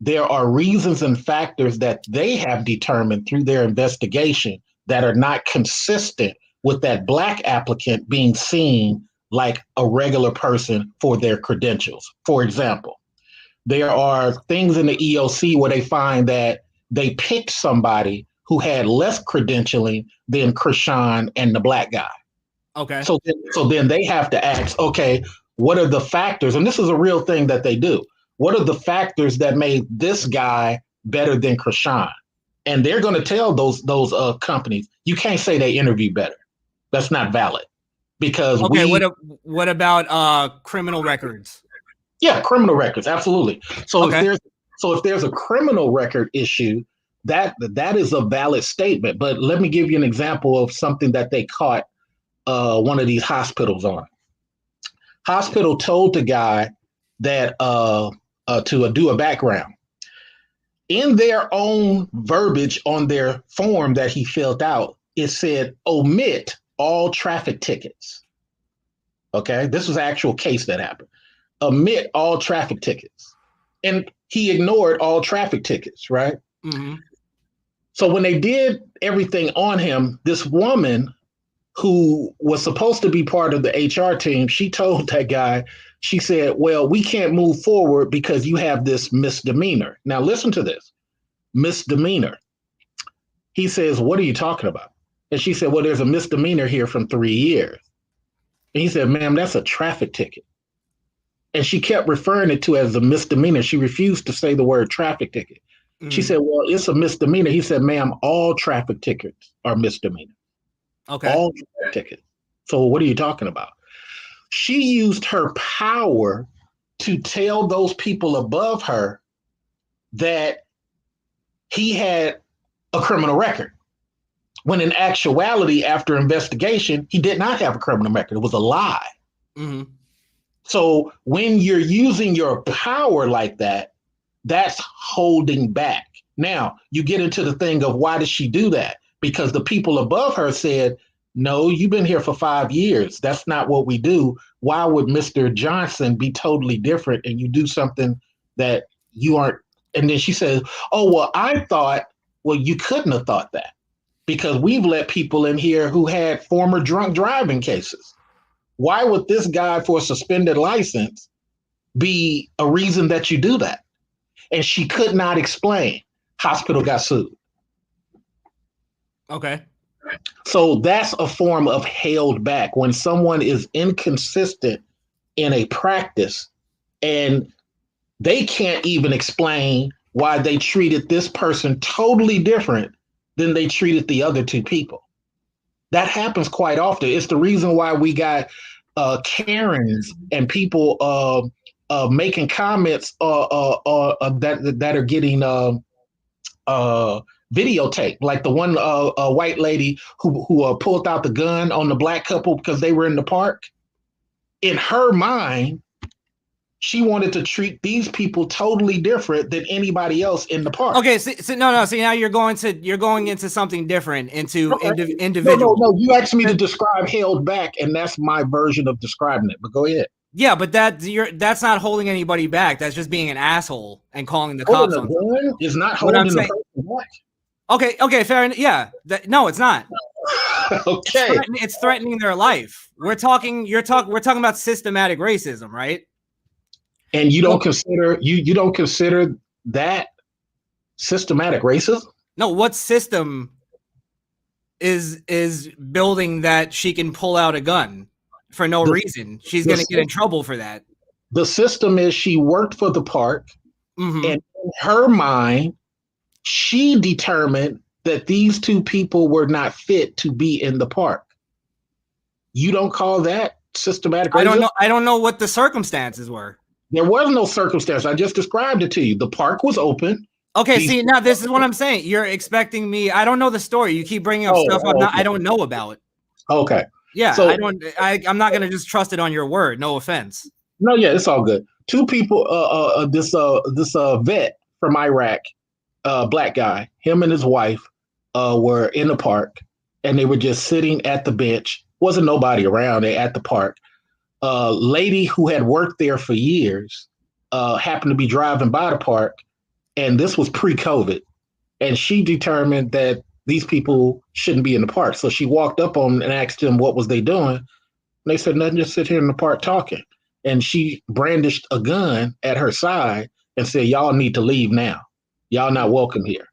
there are reasons and factors that they have determined through their investigation that are not consistent with that Black applicant being seen like a regular person for their credentials. For example, there are things in the EOC where they find that they picked somebody who had less credentialing than Krishan and the black guy. Okay. So then they have to ask, okay, what are the factors? And this is a real thing that they do. What are the factors that made this guy better than Krishan? And they're going to tell those companies, you can't say they interview better. That's not valid because okay. What about criminal records? Yeah, criminal records, absolutely. So Okay. if there's a criminal record issue, that is a valid statement. But let me give you an example of something that they caught one of these hospitals on. Hospital told the guy that to do a background. In their own verbiage on their form that he filled out, it said omit all traffic tickets. Okay, this was an actual case that happened. Omit all traffic tickets. And he ignored all traffic tickets, right? Mm-hmm. So when they did everything on him, this woman who was supposed to be part of the HR team, she told that guy, she said, well, we can't move forward because you have this misdemeanor. Now, listen to this. Misdemeanor. He says, what are you talking about? And she said, well, there's a misdemeanor here from 3 years. And he said, ma'am, that's a traffic ticket. And she kept referring it to as a misdemeanor. She refused to say the word traffic ticket. Mm-hmm. She said, well, it's a misdemeanor. He said, ma'am, all traffic tickets are misdemeanors. Okay. All traffic tickets. So what are you talking about? She used her power to tell those people above her that he had a criminal record. When in actuality, after investigation, he did not have a criminal record. It was a lie. Mm-hmm. So when you're using your power like that, that's holding back. Now, you get into the thing of why did she do that? Because the people above her said, no, you've been here for 5 years. That's not what we do. Why would Mr. Johnson be totally different and you do something that you aren't? And then she says, oh, well, I thought, well, you couldn't have thought that because we've let people in here who had former drunk driving cases. Why would this guy for a suspended license be a reason that you do that? And she could not explain. Hospital got sued. Okay. So that's a form of held back when someone is inconsistent in a practice and they can't even explain why they treated this person totally different than they treated the other two people. That happens quite often. It's the reason why we got Karens and people making comments that are getting videotape, like the one white lady who pulled out the gun on the black couple because they were in the park. In her mind, she wanted to treat these people totally different than anybody else in the park. Okay, so no. See, now you're going into something different, into individual. No. You asked me to describe held back, and that's my version of describing it. But go ahead. Yeah, but that's not holding anybody back. That's just being an asshole and calling the cops on them. Is not holding the person back. Okay, fair enough. Yeah, no, it's not. Okay, it's threatening their life. We're talking about systematic racism, right? And you don't consider you don't consider that systematic racism? No, what system is building that she can pull out a gun for no reason? She's going to get in trouble for that. The system is she worked for the park, mm-hmm. and in her mind, she determined that these two people were not fit to be in the park. You don't call that systematic racism? I don't know what the circumstances were. There was no circumstance. I just described it to you. The park was open. Okay, see, now this is what I'm saying. You're expecting me. I don't know the story. You keep bringing up stuff I don't know about. Okay. Yeah, so, I'm not going to just trust it on your word. No offense. No, yeah, it's all good. Two people, this vet from Iraq, black guy, him and his wife were in the park, and they were just sitting at the bench. Wasn't nobody around. They at the park. Lady who had worked there for years happened to be driving by the park, and this was pre-COVID, and she determined that these people shouldn't be in the park. So she walked up on them and asked them what was they doing. And they said, nothing, just sit here in the park talking. And she brandished a gun at her side and said, y'all need to leave now. Y'all not welcome here.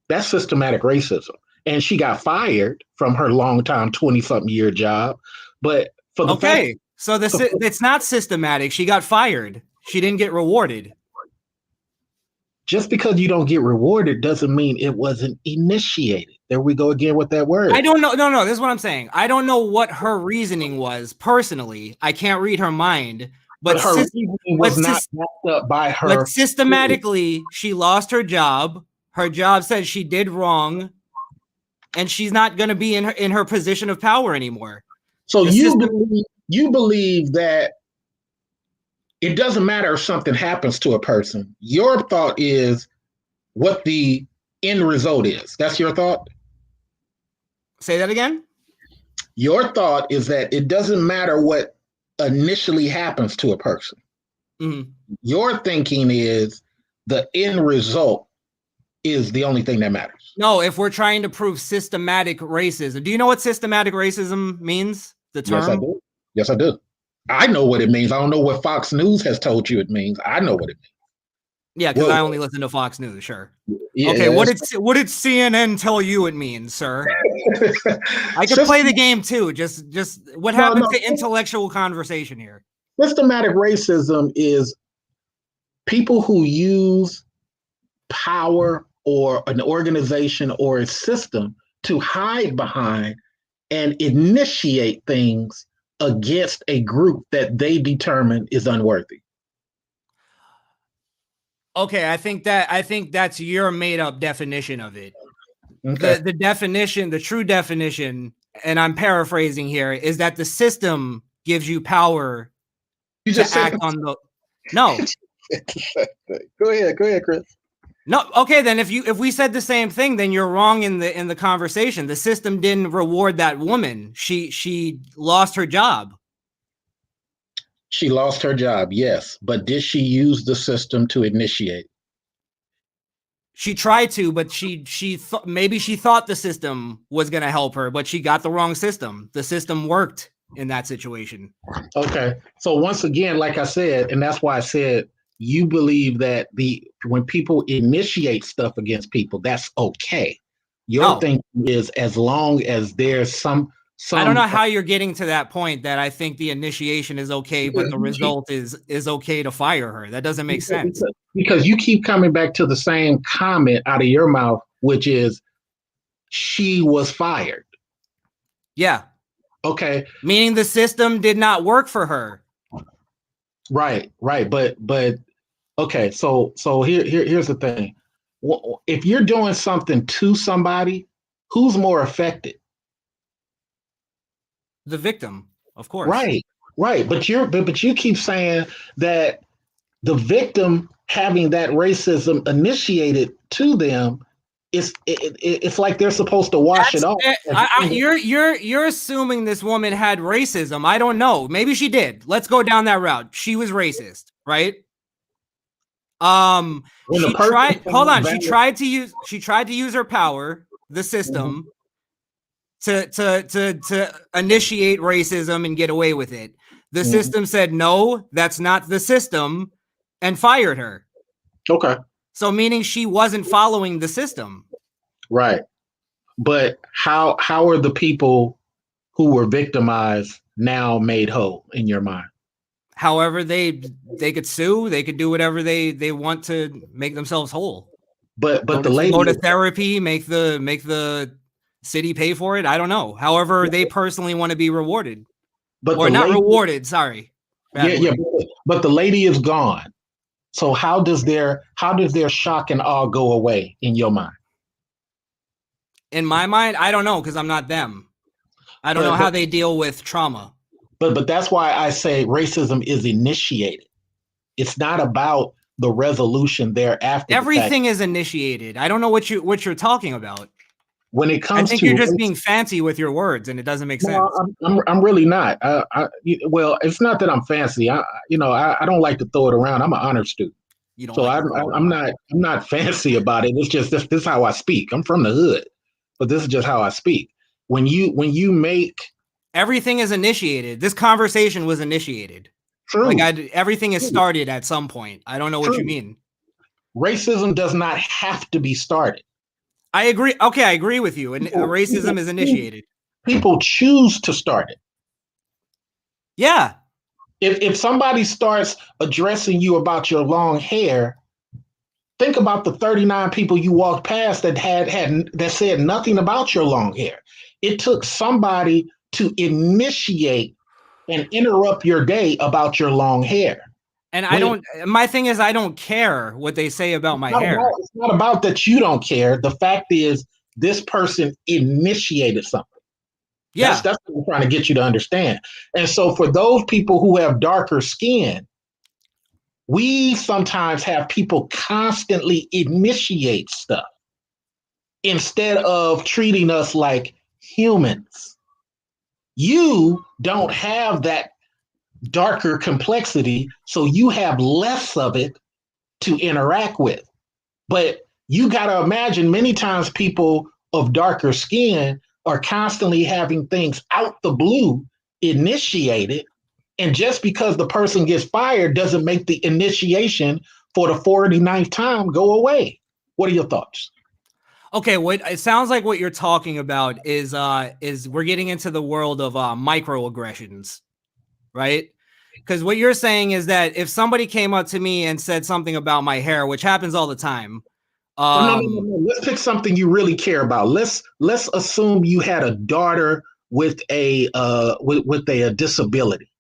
That's systematic racism. And she got fired from her long-time 20-something year job. But for the fact, so it's not systematic. She got fired. She didn't get rewarded. Just because you don't get rewarded doesn't mean it wasn't initiated. There we go again with that word. I don't know. No, this is what I'm saying. I don't know what her reasoning was personally. I can't read her mind. But her reasoning was not backed up by her. But systematically, she lost her job. Her job said she did wrong, and she's not going to be in her position of power anymore. So you believe that it doesn't matter if something happens to a person. Your thought is what the end result is. That's your thought? Say that again? Your thought is that it doesn't matter what initially happens to a person. Mm-hmm. Your thinking is the end result is the only thing that matters. No, if we're trying to prove systematic racism. Do you know what systematic racism means? The term? Yes, I do. Yes, I do. I know what it means. I don't know what Fox News has told you it means. I know what it means. Yeah, because I only listen to Fox News, sure. Yeah, okay, what did CNN tell you it means, sir? I could play the game too. Just what happened to intellectual conversation here? Systematic racism is people who use power or an organization or a system to hide behind and initiate things against a group that they determine is unworthy. Okay, I think that's your made up definition of it. Okay. The definition, the true definition, and I'm paraphrasing here, is that the system gives you power to act on the. No. Go ahead, Chris. No, okay, then if we said the same thing, then you're wrong in the conversation. The system didn't reward that woman. She lost her job. She lost her job, yes, but did she use the system to initiate? She tried to, but maybe she thought the system was going to help her, but she got the wrong system. The system worked in that situation. Okay, so once again, like I said, and that's why I said you believe that when people initiate stuff against people, that's okay. Your thing is as long as there's some. I don't know how you're getting to that point that I think the initiation is okay, but the result is okay to fire her. That doesn't make sense. Because you keep coming back to the same comment out of your mouth, which is she was fired. Yeah. Okay. Meaning the system did not work for her. Right. But okay. So here's the thing. If you're doing something to somebody, who's more affected? The victim, of course. Right. But you keep saying that the victim having that racism initiated to them, it's like they're supposed to wash it off. You're assuming this woman had racism. I don't know. Maybe she did. Let's go down that route. She was racist, right? She tried to use her power, the system, to initiate racism and get away with it. The system said, no, that's not the system, and fired her. Okay. So meaning she wasn't following the system. Right. But how are the people who were victimized now made whole in your mind? However, they could sue, they could do whatever they want to make themselves whole. But the lady go to therapy, make the city pay for it. I don't know. However, they personally want to be rewarded, or not rewarded. Sorry. But the lady is gone. So how does their shock and awe go away in your mind? In my mind, I don't know, because I'm not them. I don't know how they deal with trauma. But that's why I say racism is initiated. It's not about the resolution thereafter. Everything is initiated. I don't know what you're talking about. When it comes I think you're just being fancy with your words, and it doesn't make sense. I'm really not. Well, it's not that I'm fancy. I don't like to throw it around. I'm an honor student, I'm not fancy about it. It's just this is how I speak. I'm from the hood, but this is just how I speak. When you make everything is initiated. This conversation was initiated. True. Like everything is started at some point. I don't know what you mean. Racism does not have to be started. I agree. Okay, I agree with you. And racism is initiated. People choose to start it. Yeah. If somebody starts addressing you about your long hair, think about the 39 people you walked past that that said nothing about your long hair. It took somebody to initiate and interrupt your day about your long hair. And my thing is, I don't care what they say about my hair. It's not about that you don't care. The fact is, this person initiated something. Yeah. That's what I'm trying to get you to understand. And so for those people who have darker skin, we sometimes have people constantly initiate stuff instead of treating us like humans. You don't have that darker complexity, so you have less of it to interact with. But you got to imagine many times people of darker skin are constantly having things out the blue initiated. And just because the person gets fired doesn't make the initiation for the 49th time go away. What are your thoughts? Okay, what it sounds like what you're talking about is we're getting into the world of microaggressions, right? Because what you're saying is that if somebody came up to me and said something about my hair, which happens all the time. No. Let's pick something you really care about. Let's assume you had a daughter with a disability,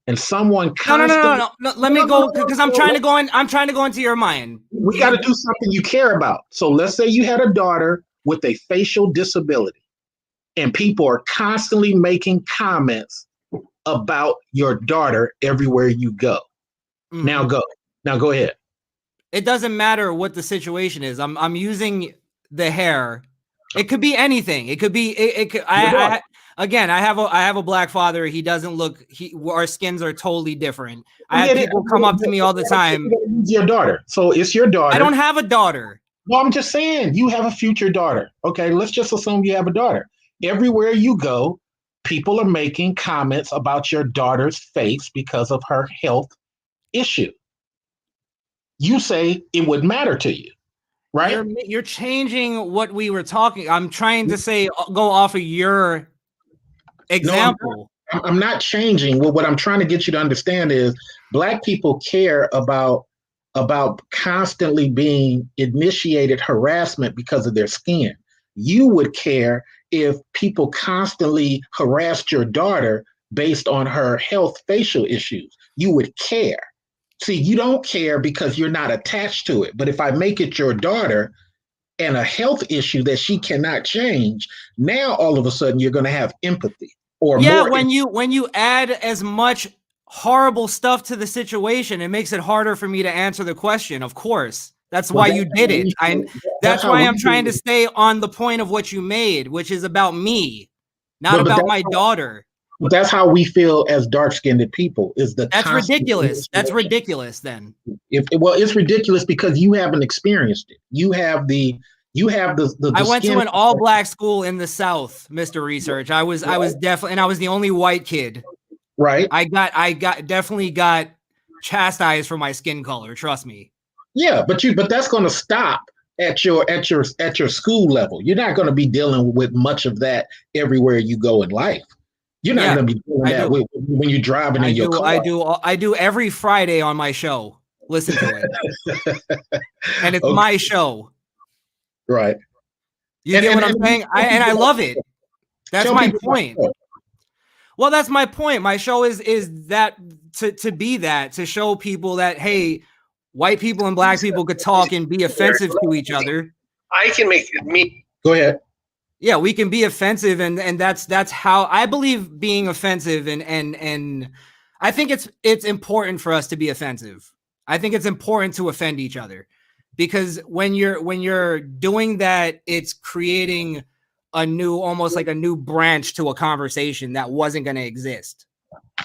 and someone No. Let me go because I'm trying to go in. I'm trying to go into your mind. We got to do something you care about. So let's say you had a daughter with a facial disability, and people are constantly making comments about your daughter everywhere you go. Mm-hmm. Now go ahead. It doesn't matter what the situation is. I'm using the hair. It could be anything. It could be. It could. I have a black father. He doesn't look. Our skins are totally different. I have people come up to me all the time. It's your daughter. So it's your daughter. I don't have a daughter. Well, I'm just saying you have a future daughter. Okay, let's just assume you have a daughter. Everywhere you go, people are making comments about your daughter's face because of her health issue. You say it would matter to you, right? You're changing what we were talking. I'm trying to say, go off of your example. No, I'm not changing. Well, what I'm trying to get you to understand is Black people care about constantly being initiated harassment because of their skin. You would care if people constantly harassed your daughter based on her health facial issues. You would care. See, you don't care because you're not attached to it. But if I make it your daughter and a health issue that she cannot change, now all of a sudden you're going to have empathy. Or more when you add as much horrible stuff to the situation, it makes it harder for me to answer the question. Of course, that's why you did it. That's why I'm trying to stay on the point of what you made, which is about me, not about my daughter. That's how we feel as dark-skinned people. That's ridiculous. That's ridiculous. Then, it's ridiculous because you haven't experienced it. You have the. I went to an all-black school in the South, Mr. Research. I was definitely, and I was the only white kid. Right. I definitely got chastised for my skin color. Trust me. Yeah, but that's going to stop at your school level. You're not going to be dealing with much of that everywhere you go in life. You're not going to be doing that when you're driving in your car. I do every Friday on my show. Listen to it. And it's my show. Right. You get what I'm saying? I love it. That's my point. Well, that's my point. My show is that to be that, to show people that, hey, white people and black people could talk and be offensive to each other. I can make me. Go ahead. Yeah, we can be offensive, and that's how I believe being offensive, and I think it's important for us to be offensive. I think it's important to offend each other, because when you're doing that, it's creating almost like a new branch to a conversation that wasn't going to exist.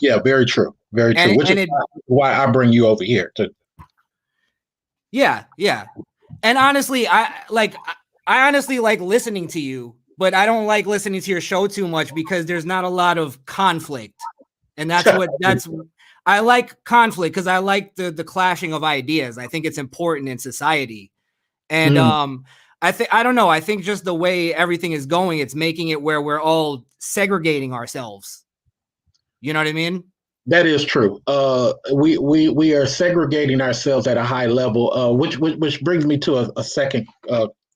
Yeah, very true. Very true. Which is why I bring you over here to. Yeah. And honestly, I honestly like listening to you, but I don't like listening to your show too much because there's not a lot of conflict. And I like conflict because I like the clashing of ideas. I think it's important in society. And I don't know. I think just the way everything is going, it's making it where we're all segregating ourselves. You know what I mean? That is true. We are segregating ourselves at a high level, which brings me to a second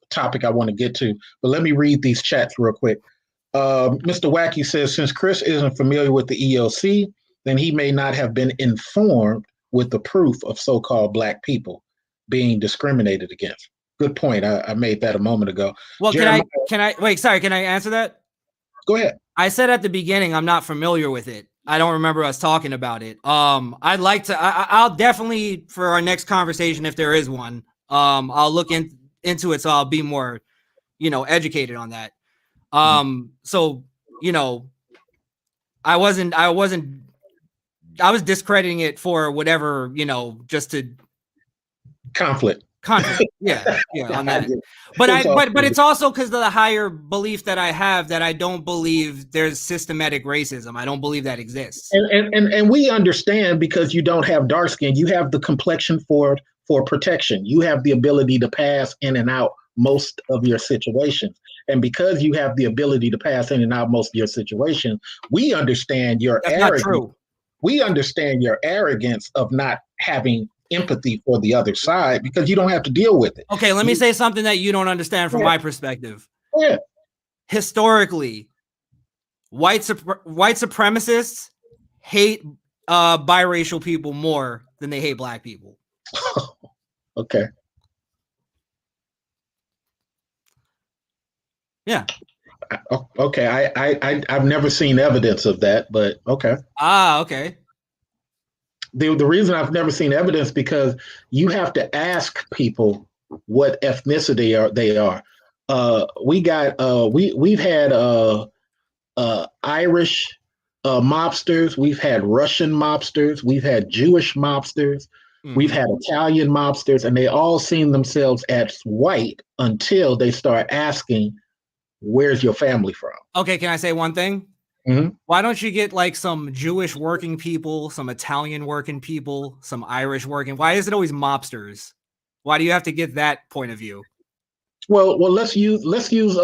topic I want to get to. But let me read these chats real quick. Mr. Wacky says, since Chris isn't familiar with the EOC, then he may not have been informed with the proof of so-called Black people being discriminated against. Good point. I made that a moment ago. Well, Jeremiah, can I wait? Sorry, can I answer that? Go ahead. I said at the beginning I'm not familiar with it. I don't remember us talking about it. I'd like to. I'll definitely, for our next conversation, if there is one, I'll look into it, so I'll be more, educated on that. So I was discrediting it for whatever, just to conflict. Yeah, on that. But it's also because of the higher belief that I have that I don't believe there's systematic racism. I don't believe that exists. And we understand, because you don't have dark skin, you have the complexion for protection. You have the ability to pass in and out most of your situations. And because you have the ability to pass in and out most of your situations, we understand your arrogance. Not true. We understand your arrogance of not having empathy for the other side, because you don't have to deal with it. Okay, let me say something that you don't understand from my perspective. Yeah. Historically, white supremacists hate biracial people more than they hate Black people. Okay. Yeah. Okay. I've never seen evidence of that, but okay. Okay. The reason I've never seen evidence, because you have to ask people what ethnicity they are. We've had Irish mobsters, we've had Russian mobsters, we've had Jewish mobsters, we've had Italian mobsters, and they all seen themselves as white until they start asking, where's your family from? Okay, can I say one thing? Mm-hmm. Why don't you get like some Jewish working people, some Italian working people, some Irish working? Why is it always mobsters? Why do you have to get that point of view? Well, let's use because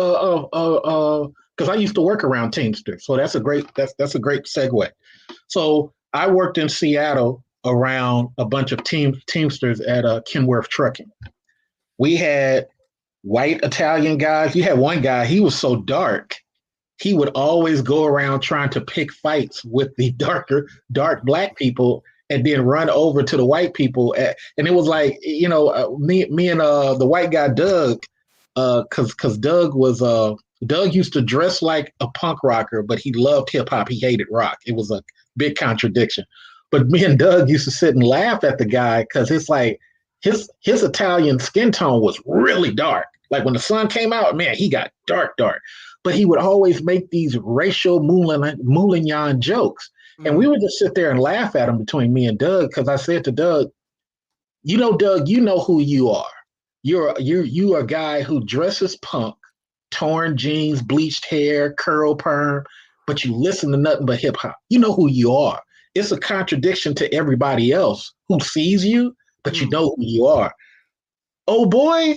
I used to work around Teamsters, so that's a great segue. So I worked in Seattle around a bunch of Teamsters at Kenworth Trucking. We had white Italian guys. You had one guy, he was so dark, he would always go around trying to pick fights with the dark Black people, and then run over to the white people. And it was like, me and the white guy, Doug, because Doug used to dress like a punk rocker, but he loved hip hop. He hated rock. It was a big contradiction. But me and Doug used to sit and laugh at the guy, because it's like his Italian skin tone was really dark. Like when the sun came out, man, he got dark. But he would always make these racial Moulignon jokes. And we would just sit there and laugh at him between me and Doug, because I said to Doug, Doug, you know who you are. You are a guy who dresses punk, torn jeans, bleached hair, curl perm, but you listen to nothing but hip hop. You know who you are. It's a contradiction to everybody else who sees you, but you know who you are. Oh boy,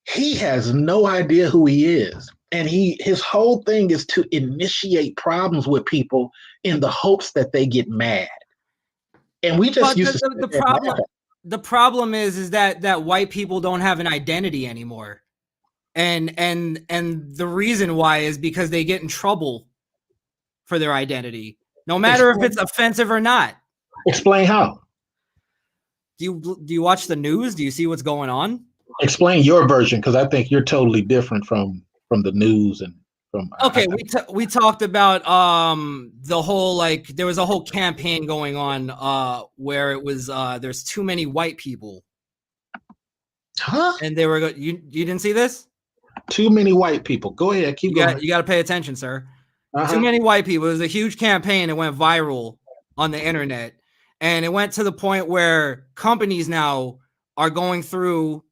he has no idea who he is. And his whole thing is to initiate problems with people in the hopes that they get mad. And we just used to the problem is that white people don't have an identity anymore. And the reason why is because they get in trouble for their identity, no matter if it's offensive or not. Explain how. Do you watch the news? Do you see what's going on? Explain your version, because I think you're totally different from the news and from. Okay, we talked about the whole, like, there was a whole campaign going on where it was there's too many white people. Huh? And they were you didn't see this? Too many white people. Go ahead, keep going. You got to pay attention, sir. Too many white people. It was a huge campaign. It went viral on the internet, and it went to the point where companies now are going through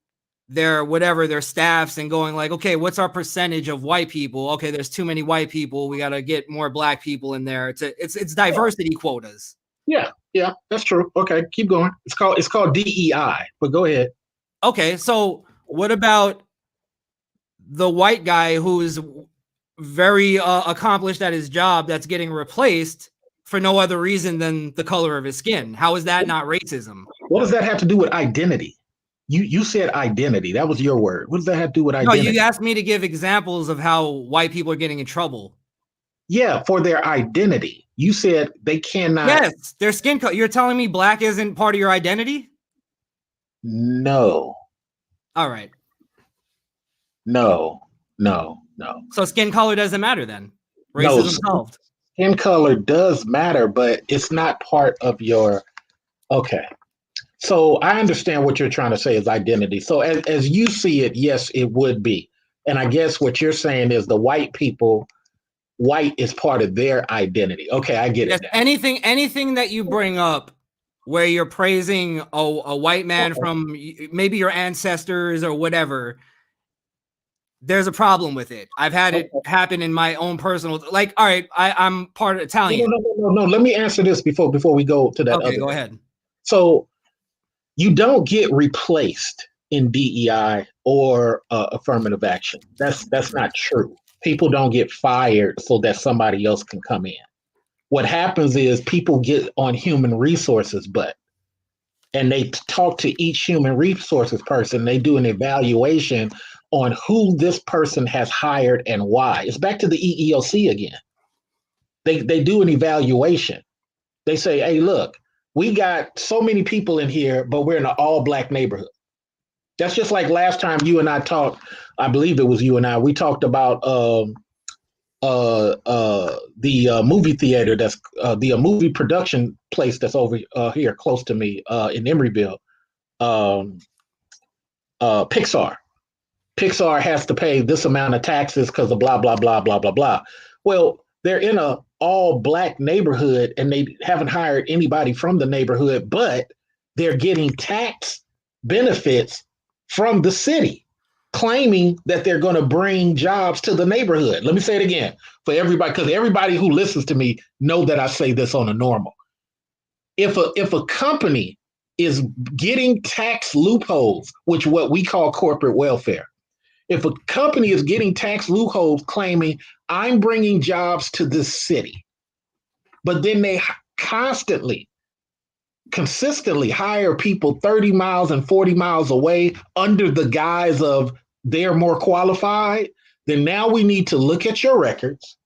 their staffs and going like, okay, what's our percentage of white people? Okay, there's too many white people. We got to get more Black people in there. It's diversity quotas. Yeah, that's true. Okay, keep going. It's called DEI, but go ahead. Okay, so what about the white guy who's very accomplished at his job that's getting replaced for no other reason than the color of his skin? How is that not racism? What does that have to do with identity? You said identity. That was your word. What does that have to do with No, identity? you asked me to give examples of how white people are getting in trouble. Yeah, for their identity. You said they cannot. Yes, their skin color. You're telling me black isn't part of your identity? No, All right. no. So skin color doesn't matter then. No, Racism solved. skin color does matter, but it's not part of your. Okay. So I understand what you're trying to say is identity. So as you see it, yes, it would be. And I guess what you're saying is the white people, white is part of their identity. Okay, I get it now. Anything that you bring up where you're praising a white man from maybe your ancestors or whatever, there's a problem with it. I've had it happen in my own personal, like, all right, I'm part of Italian. No. Let me answer this before we go to that. Okay, go ahead. So you don't get replaced in DEI or affirmative action. That's not true. People don't get fired so that somebody else can come in. What happens is people get on human resources, and they talk to each human resources person. They do an evaluation on who this person has hired and why. It's back to the EEOC again. They do an evaluation. They say, hey, look, we got so many people in here, but we're in an all-black neighborhood. That's just like last time you and I talked. I believe it was you and I. We talked about the movie theater that's the movie production place that's over here close to me in Emeryville. Pixar. Pixar has to pay this amount of taxes because of blah blah blah blah blah blah. Well, they're in a all black neighborhood and they haven't hired anybody from the neighborhood, but they're getting tax benefits from the city, claiming that they're going to bring jobs to the neighborhood. Let me say it again for everybody, because everybody who listens to me know that I say this on a normal. If a company is getting tax loopholes, which what we call corporate welfare, if a company is getting tax loopholes claiming I'm bringing jobs to this city, but then they consistently hire people 30 miles and 40 miles away under the guise of they're more qualified, then now we need to look at your records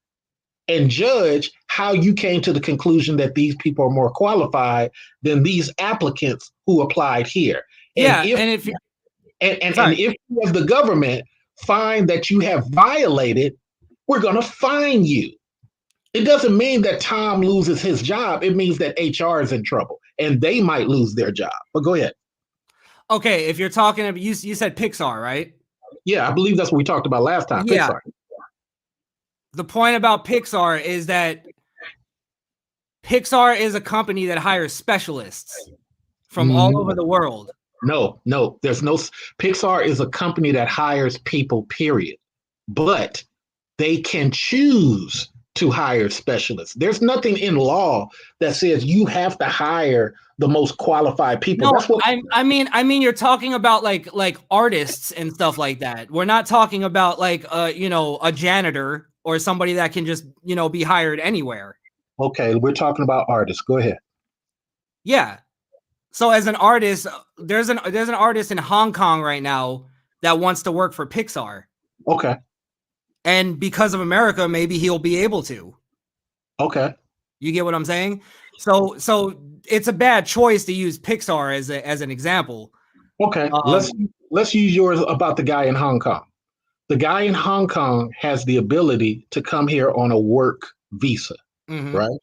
and judge how you came to the conclusion that these people are more qualified than these applicants who applied here. And if you as the government find that you have violated, we're going to fine you. It doesn't mean that Tom loses his job. It means that HR is in trouble and they might lose their job. But go ahead. Okay, if you're talking about, you said Pixar, right? Yeah, I believe that's what we talked about last time. Yeah. Pixar. The point about Pixar is that Pixar is a company that hires specialists from all over the world. No, there's no. Pixar is a company that hires people, period. But they can choose to hire specialists. There's nothing in law that says you have to hire the most qualified people. No, That's what I mean, you're talking about like artists and stuff like that. We're not talking about like a janitor or somebody that can just be hired anywhere. Okay, we're talking about artists. Go ahead. Yeah. So as an artist, there's an artist in Hong Kong right now that wants to work for Pixar. Okay. And because of America, maybe he'll be able to. Okay. You get what I'm saying? So it's a bad choice to use Pixar as an example. Okay. Let's use yours about the guy in Hong Kong. The guy in Hong Kong has the ability to come here on a work visa, right?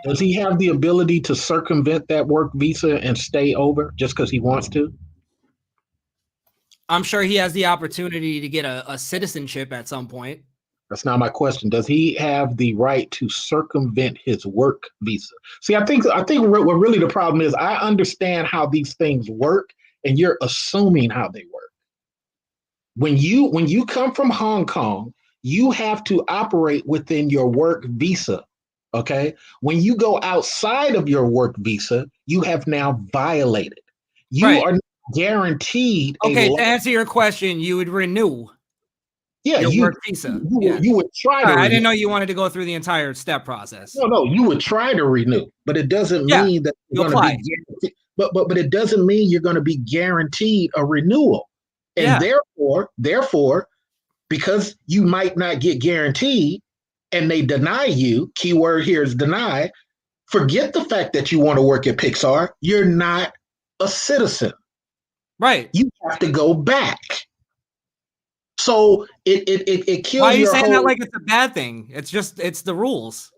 Does he have the ability to circumvent that work visa and stay over just because he wants to? I'm sure he has the opportunity to get a citizenship at some point. That's not my question. Does he have the right to circumvent his work visa? See, I think what really the problem is, I understand how these things work, and you're assuming how they work. When you come from Hong Kong, you have to operate within your work visa. Okay. When you go outside of your work visa, you have now violated. You Right. are not guaranteed Okay, to answer your question, you would renew your work visa. You would try to I renew. didn't know you wanted to go through the entire step process. No, you would try to renew, but it doesn't mean that you're going to be guaranteed. But it doesn't mean you're going to be guaranteed a renewal. And therefore, because you might not get guaranteed and they deny you, keyword here is deny, forget the fact that you want to work at Pixar. You're not a citizen. Right. You have to go back. So it kills. Why are you saying that like it's a bad thing? It's the rules.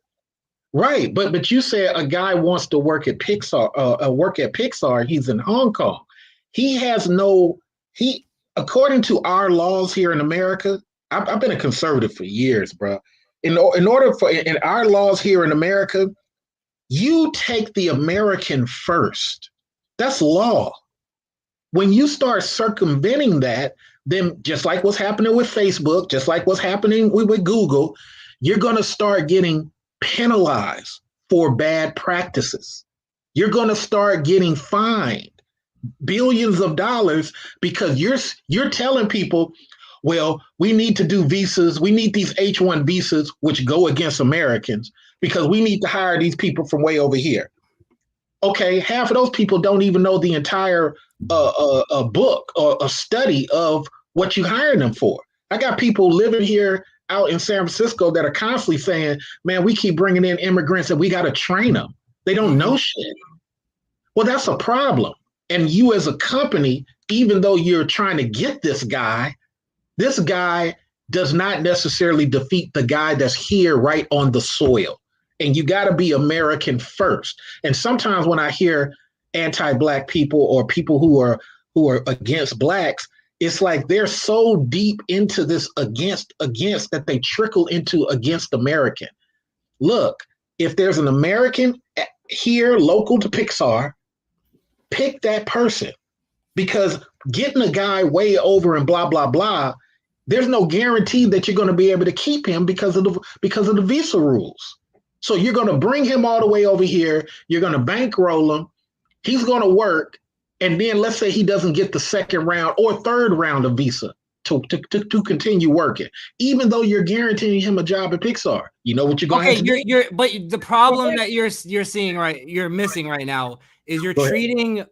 Right, but you said a guy wants to work at Pixar. He's in Hong Kong. He has according to our laws here in America. I've been a conservative for years, bro. In our laws here in America, you take the American first. That's law. When you start circumventing that, then just like what's happening with Facebook, just like what's happening with Google, you're going to start getting penalized for bad practices. You're going to start getting fined billions of dollars because you're telling people, well, we need to do visas. We need these H-1 visas, which go against Americans, because we need to hire these people from way over here. Okay, half of those people don't even know the entire a book or a study of what you hiring them for. I got people living here out in San Francisco that are constantly saying, man, we keep bringing in immigrants and we got to train them. They don't know shit. Well, that's a problem. And you as a company, even though you're trying to get this guy does not necessarily defeat the guy that's here right on the soil. And you got to be American first. And sometimes when I hear anti-Black people or people who are against Blacks, it's like they're so deep into this against that they trickle into against American. Look, if there's an American here local to Pixar, pick that person, because getting a guy way over and blah, blah, blah, there's no guarantee that you're going to be able to keep him because of the visa rules. So you're going to bring him all the way over here. You're going to bankroll him. He's going to work. And then let's say he doesn't get the second round or third round of visa to continue working, even though you're guaranteeing him a job at Pixar. You know what you're going to have to do? But the problem that you're seeing you're missing right now is you're treating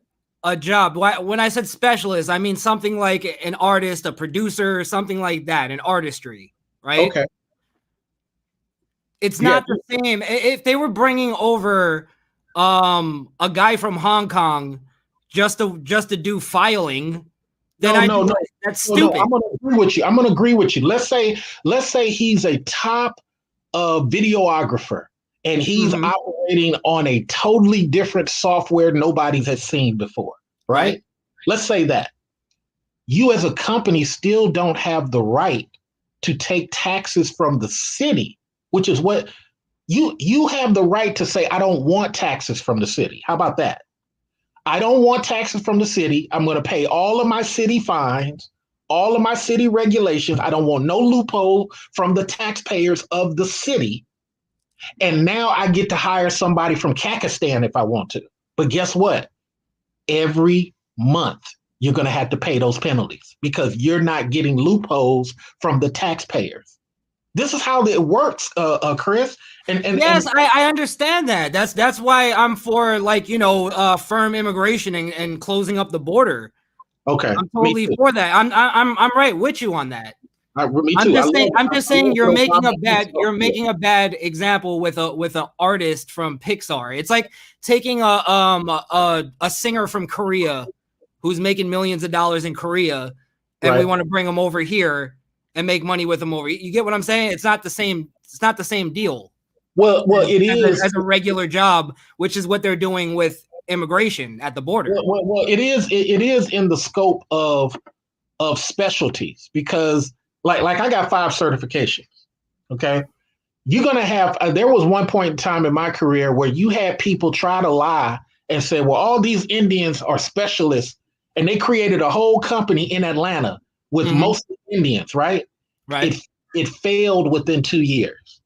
a job. When I said specialist, I mean something like an artist, a producer, something like that, an artistry, right? Okay. It's not the same. If they were bringing over a guy from Hong Kong just to do filing, then that's stupid. No, I'm going to agree with you. Let's say he's a top videographer and he's operating on a totally different software nobody has seen before, right? Let's say that. You as a company still don't have the right to take taxes from the city, which is what you have the right to say, I don't want taxes from the city. How about that? I don't want taxes from the city. I'm going to pay all of my city fines, all of my city regulations. I don't want no loophole from the taxpayers of the city. And now I get to hire somebody from Kakistan if I want to. But guess what? Every month, you're going to have to pay those penalties because you're not getting loopholes from the taxpayers. This is how it works, Chris. Yes, I understand that. That's why I'm for firm immigration and closing up the border. Okay, I'm totally for that. I'm right with you on that. Me too. I'm just saying you're making a bad example with an artist from Pixar. It's like taking a singer from Korea who's making millions of dollars in Korea, and we want to bring him over here and make money with him over. You get what I'm saying? It's not the same. It's not the same deal. Well, it is as a regular job, which is what they're doing with immigration at the border. Well, it is in the scope of specialties, because like I got 5 certifications. Okay, you're gonna have. There was one point in time in my career where you had people try to lie and say, well, all these Indians are specialists, and they created a whole company in Atlanta with mostly Indians, right? Right. It failed within 2 years.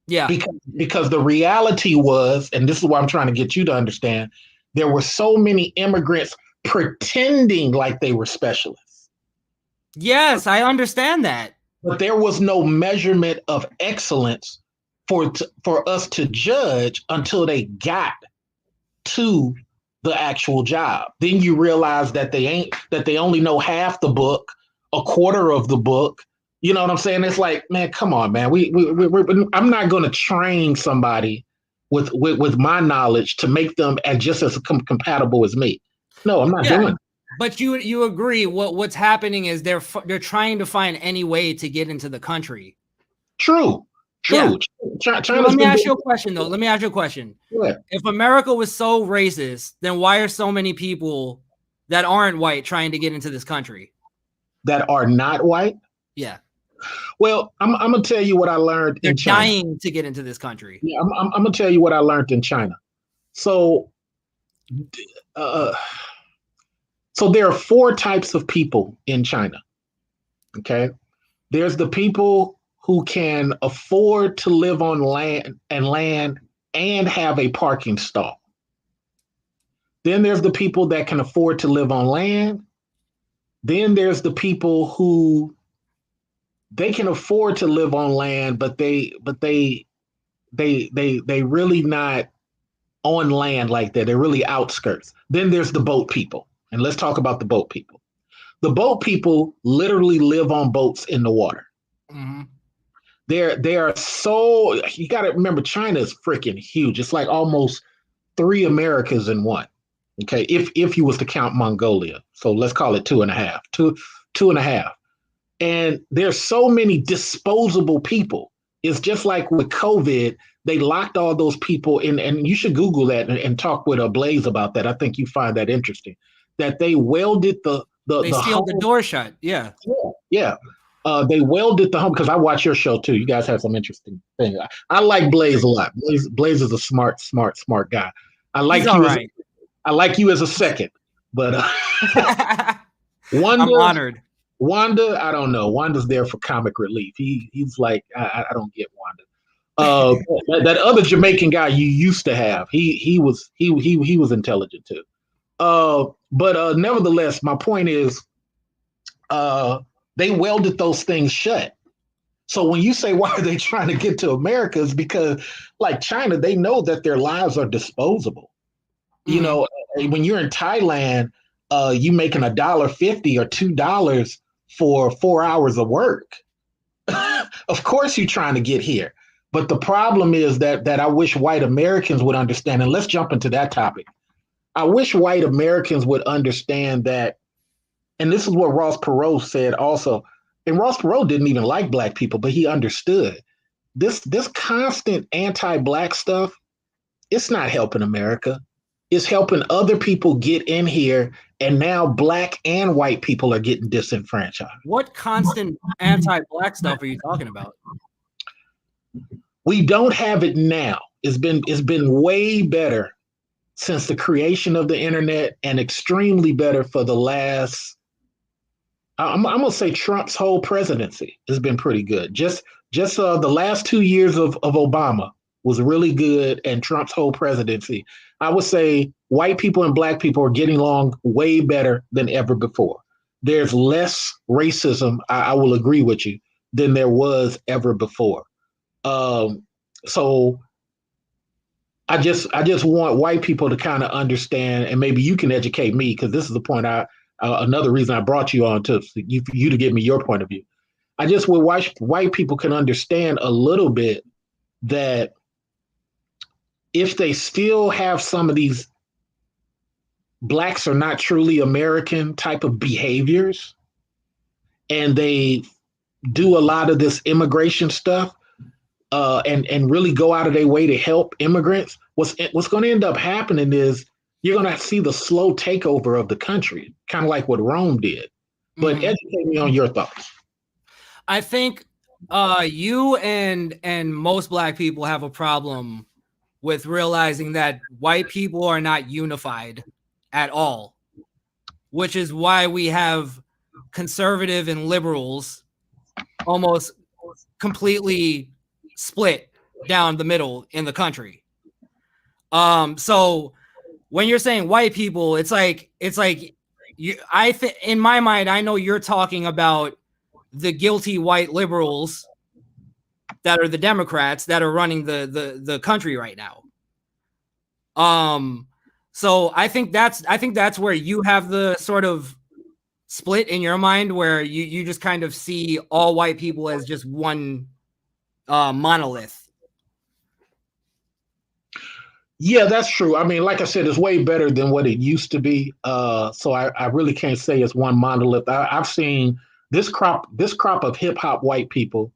Yeah. Because the reality was, and this is what I'm trying to get you to understand, there were so many immigrants pretending like they were specialists. Yes, I understand that. But there was no measurement of excellence for us to judge until they got to the actual job. Then you realize that they only know half the book, a quarter of the book. You know what I'm saying? It's like, man, come on, man. I'm not going to train somebody with my knowledge to make them as compatible as me. No, I'm not doing it. But you agree what's happening is they're trying to find any way to get into the country. True. So let me ask you a question, though. Let me ask you a question. If America was so racist, then why are so many people that aren't white trying to get into this country? That are not white? Yeah. Well, I'm gonna tell you what I learned in China. They're dying to get into this country. Yeah, I'm gonna tell you what I learned in China. So there are 4 types of people in China. Okay. There's the people who can afford to live on land and have a parking stall. Then there's the people that can afford to live on land. Then there's the people who they can afford to live on land, but they really not on land like that. They're really outskirts. Then there's the boat people. And let's talk about the boat people. The boat people literally live on boats in the water. Mm-hmm. They are so, you got to remember, China is freaking huge. It's like almost 3 Americas in one. Okay, if you was to count Mongolia, so let's call it 2.5, two and a half. And there's so many disposable people. It's just like with COVID, they locked all those people in, and you should Google that and talk with Blaze about that. I think you find that interesting. That they welded they sealed the door shut. Yeah. They welded the home, because I watch your show too. You guys have some interesting things. I like Blaze a lot. Blaze is a smart guy. I like you as a second, but I'm honored. Wanda, I don't know. Wanda's there for comic relief. He's like, I don't get Wanda. That other Jamaican guy you used to have, he was intelligent too. But nevertheless, my point is, they welded those things shut. So when you say, why are they trying to get to America, is because, like China, they know that their lives are disposable. Mm-hmm. You know, when you're in Thailand, you making $1.50 or $2 for 4 hours of work. Of course you're trying to get here. But the problem is that I wish white Americans would understand, and let's jump into that topic. I wish white Americans would understand that, and this is what Ross Perot said also, and Ross Perot didn't even like black people, but he understood this constant anti-black stuff. It's not helping America. It's helping other people get in here, and now black and white people are getting disenfranchised. What constant anti-black stuff are you talking about? We don't have it now. It's been way better since the creation of the internet, and extremely better for the last, I'm gonna say Trump's whole presidency has been pretty good. Just the last 2 years of Obama was really good, and Trump's whole presidency, I would say white people and black people are getting along way better than ever before. There's less racism, I will agree with you, than there was ever before. So I just want white people to kind of understand, and maybe you can educate me, because this is the point another reason I brought you on, to you to give me your point of view. I just wish white people can understand a little bit that if they still have some of these blacks are not truly American type of behaviors, and they do a lot of this immigration stuff, and really go out of their way to help immigrants, what's going to end up happening is you're going to see the slow takeover of the country, kind of like what Rome did. But educate me on your thoughts. I think you and most black people have a problem with realizing that white people are not unified at all, which is why we have conservative and liberals almost completely split down the middle in the country. So when you're saying white people, it's like you. In my mind, I know you're talking about the guilty white liberals that are the Democrats that are running the country right now. So I think that's where you have the sort of split in your mind, where you just kind of see all white people as just one monolith. Yeah, that's true. I mean, like I said, it's way better than what it used to be. So I really can't say it's one monolith. I've seen this crop of hip hop white people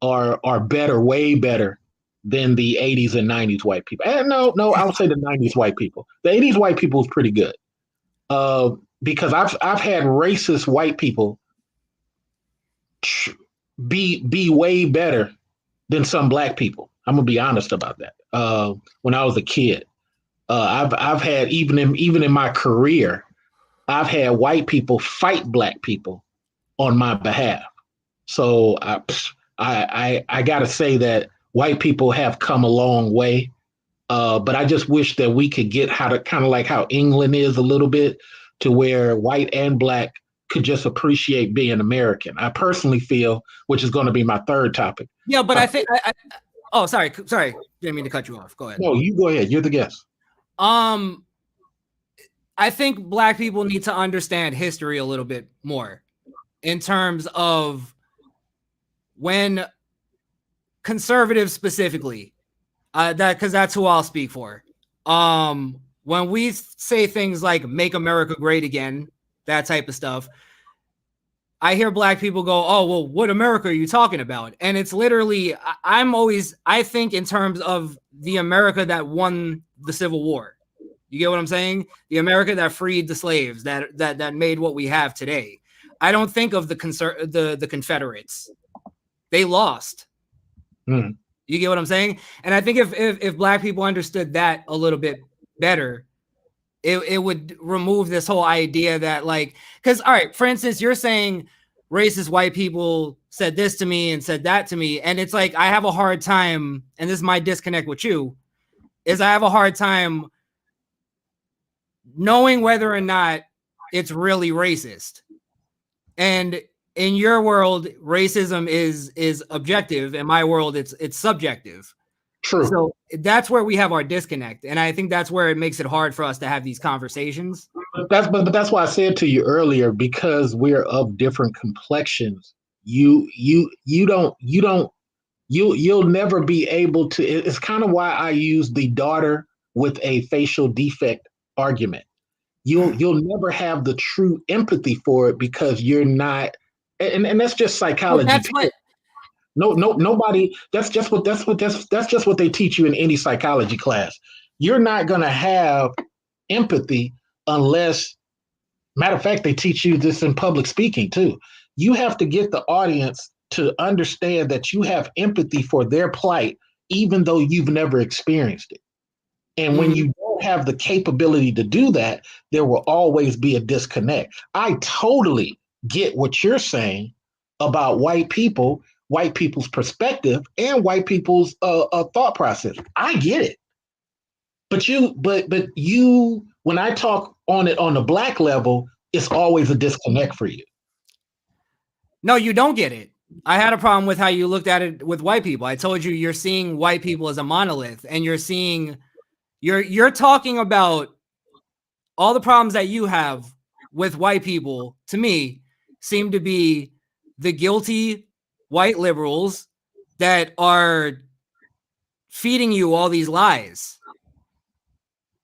are better, way better than the 80s and 90s white people. And no, I would say the 90s white people. The 80s white people is pretty good. Because I've had racist white people be way better than some black people. I'm gonna be honest about that. When I was a kid, I've had even in my career, I've had white people fight black people on my behalf. So I gotta say that white people have come a long way. But I just wish that we could get how to kind of like how England is a little bit, to where white and black could just appreciate being American. I personally feel, which is going to be my third topic. Yeah, but I think oh, sorry, didn't mean to cut you off. Go ahead. No, you go ahead. You're the guest. I think black people need to understand history a little bit more in terms of when conservatives specifically, because that's who I'll speak for. When we say things like "Make America Great Again," that type of stuff, I hear black people go, "Oh, well, what America are you talking about?" And it's literally, I think in terms of the America that won the Civil War. You get what I'm saying? The America that freed the slaves, that made what we have today. I don't think of the Confederates. They lost. Mm. You get what I'm saying? And I think if black people understood that a little bit better, it would remove this whole idea that, like, because, all right, for instance, you're saying racist white people said this to me and said that to me. And it's like, I have a hard time, and this is my disconnect with you, is I have a hard time knowing whether or not it's really racist. And in your world, racism is objective. In my world, it's subjective. True. So that's where we have our disconnect, and I think that's where it makes it hard for us to have these conversations. But that's why I said to you earlier, because we're of different complexions. You'll never be able to. It's kind of why I use the daughter with a facial defect argument. You'll never have the true empathy for it, because you're not, and that's just psychology. Well, that's what. Nobody. That's just what they teach you in any psychology class. You're not gonna have empathy unless, matter of fact, they teach you this in public speaking too. You have to get the audience to understand that you have empathy for their plight, even though you've never experienced it. And when you don't have the capability to do that, there will always be a disconnect. I totally get what you're saying about white people's perspective and white people's thought process. I get it. But you, when I talk on it on the black level, it's always a disconnect for you. No, you don't get it. I had a problem with how you looked at it with white people. I told you you're seeing white people as a monolith, and you're talking about all the problems that you have with white people, to me, seem to be the guilty white liberals that are feeding you all these lies.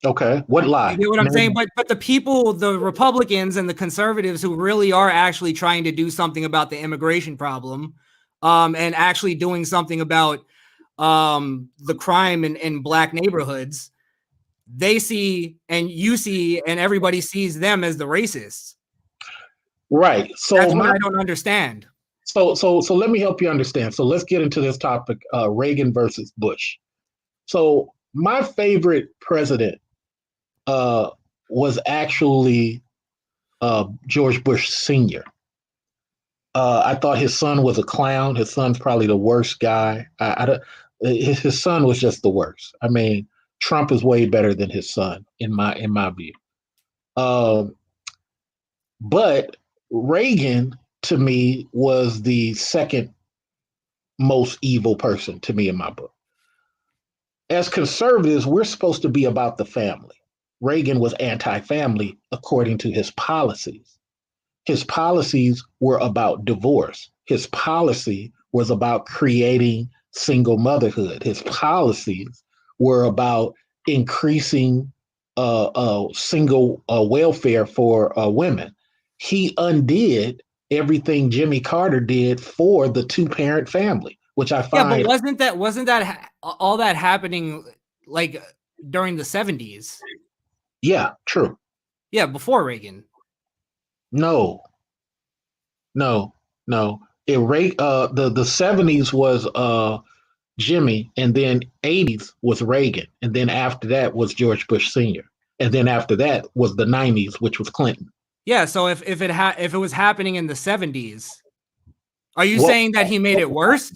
Okay, what lie? You get what I'm saying? But the people, the Republicans and the conservatives who really are actually trying to do something about the immigration problem, and actually doing something about the crime in black neighborhoods, they see, and you see, and everybody sees them as the racists. Right. So that's what I don't understand. So let me help you understand. So let's get into this topic, Reagan versus Bush. So my favorite president was actually George Bush Sr. I thought his son was a clown. His son's probably the worst guy. His son was just the worst. I mean, Trump is way better than his son in my view. But Reagan to me was the second most evil person to me in my book. As conservatives, we're supposed to be about the family. Reagan was anti-family according to his policies. His policies were about divorce. His policy was about creating single motherhood. His policies were about increasing single welfare for women. He undid everything Jimmy Carter did for the two-parent family, which I find. Yeah, but wasn't that all that happening like during the 70s? Yeah, true. Yeah, before Reagan. No. The 70s was Jimmy, and then 80s was Reagan, and then after that was George Bush Sr., and then after that was the 90s, which was Clinton. Yeah, so if it was happening in the 70s, are you saying that he made it worse?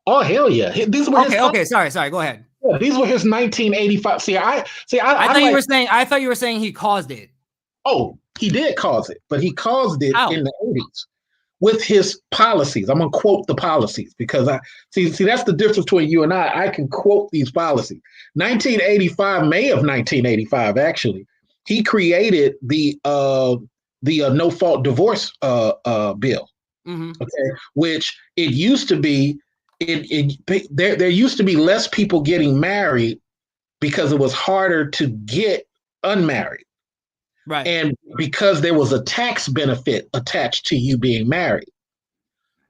Oh hell yeah! These were okay. Sorry. Go ahead. Yeah, these were his 1985. I thought you were saying he caused it. Oh, he did cause it, but he caused it How? in the 80s with his policies. I'm gonna quote the policies because I see that's the difference between you and I. I can quote these policies. 1985, May of 1985, actually, he created the no fault divorce bill. Mm-hmm. Okay, which it used to be. There used to be less people getting married because it was harder to get unmarried. Right. And because there was a tax benefit attached to you being married.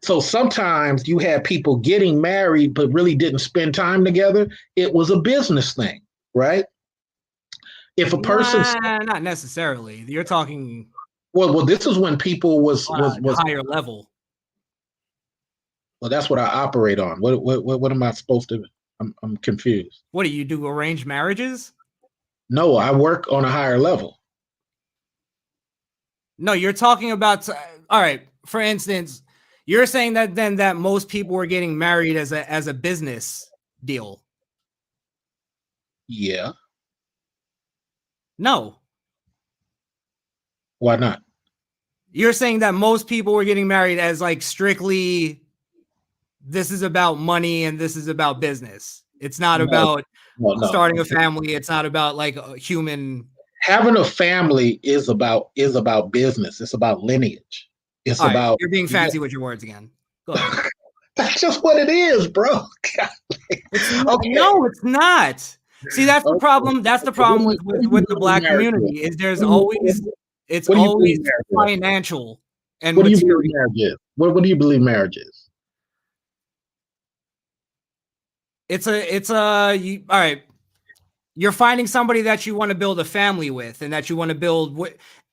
So sometimes you had people getting married but really didn't spend time together. It was a business thing, right? If a person not necessarily. You're talking well, this is when people was higher level. Well, that's what I operate on. What am I supposed to? I'm confused. What do you do? Arranged marriages? No, I work on a higher level. No, you're talking about. All right. For instance, you're saying that most people were getting married as a business deal. Yeah. No. Why not? You're saying that most people were getting married as like strictly. This is about money and this is about business. It's not about starting a family. It's not about like a human. Having a family is about business. It's about lineage. It's All about. Right, you're being fancy with your words again. Go ahead. That's just what it is, bro. Okay. No, it's not. See, that's the problem. That's the problem with the Black community is there's always always financial and what do you material. believe marriage is? What do you believe marriage is? All right. You're finding somebody that you want to build a family with, and that you want to build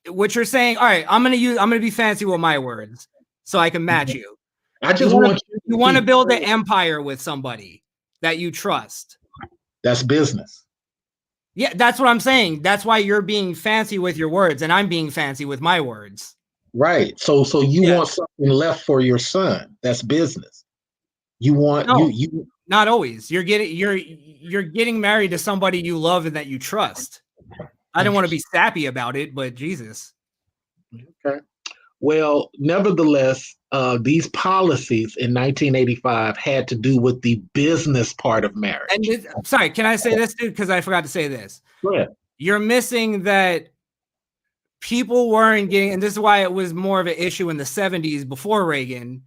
what you're saying. All right, I'm gonna be fancy with my words so I can match you. I just you want to build an empire with somebody that you trust. That's business. Yeah, that's what I'm saying. That's why you're being fancy with your words, and I'm being fancy with my words. Right. So you want something left for your son. That's business. You want you. Not always. You're getting married to somebody you love and that you trust. I don't want to be sappy about it, but Jesus. Okay. Well, nevertheless, these policies in 1985 had to do with the business part of marriage. And sorry, can I say this, dude? Because I forgot to say this. Go ahead. You're missing that people weren't getting, and this is why it was more of an issue in the 70s before Reagan,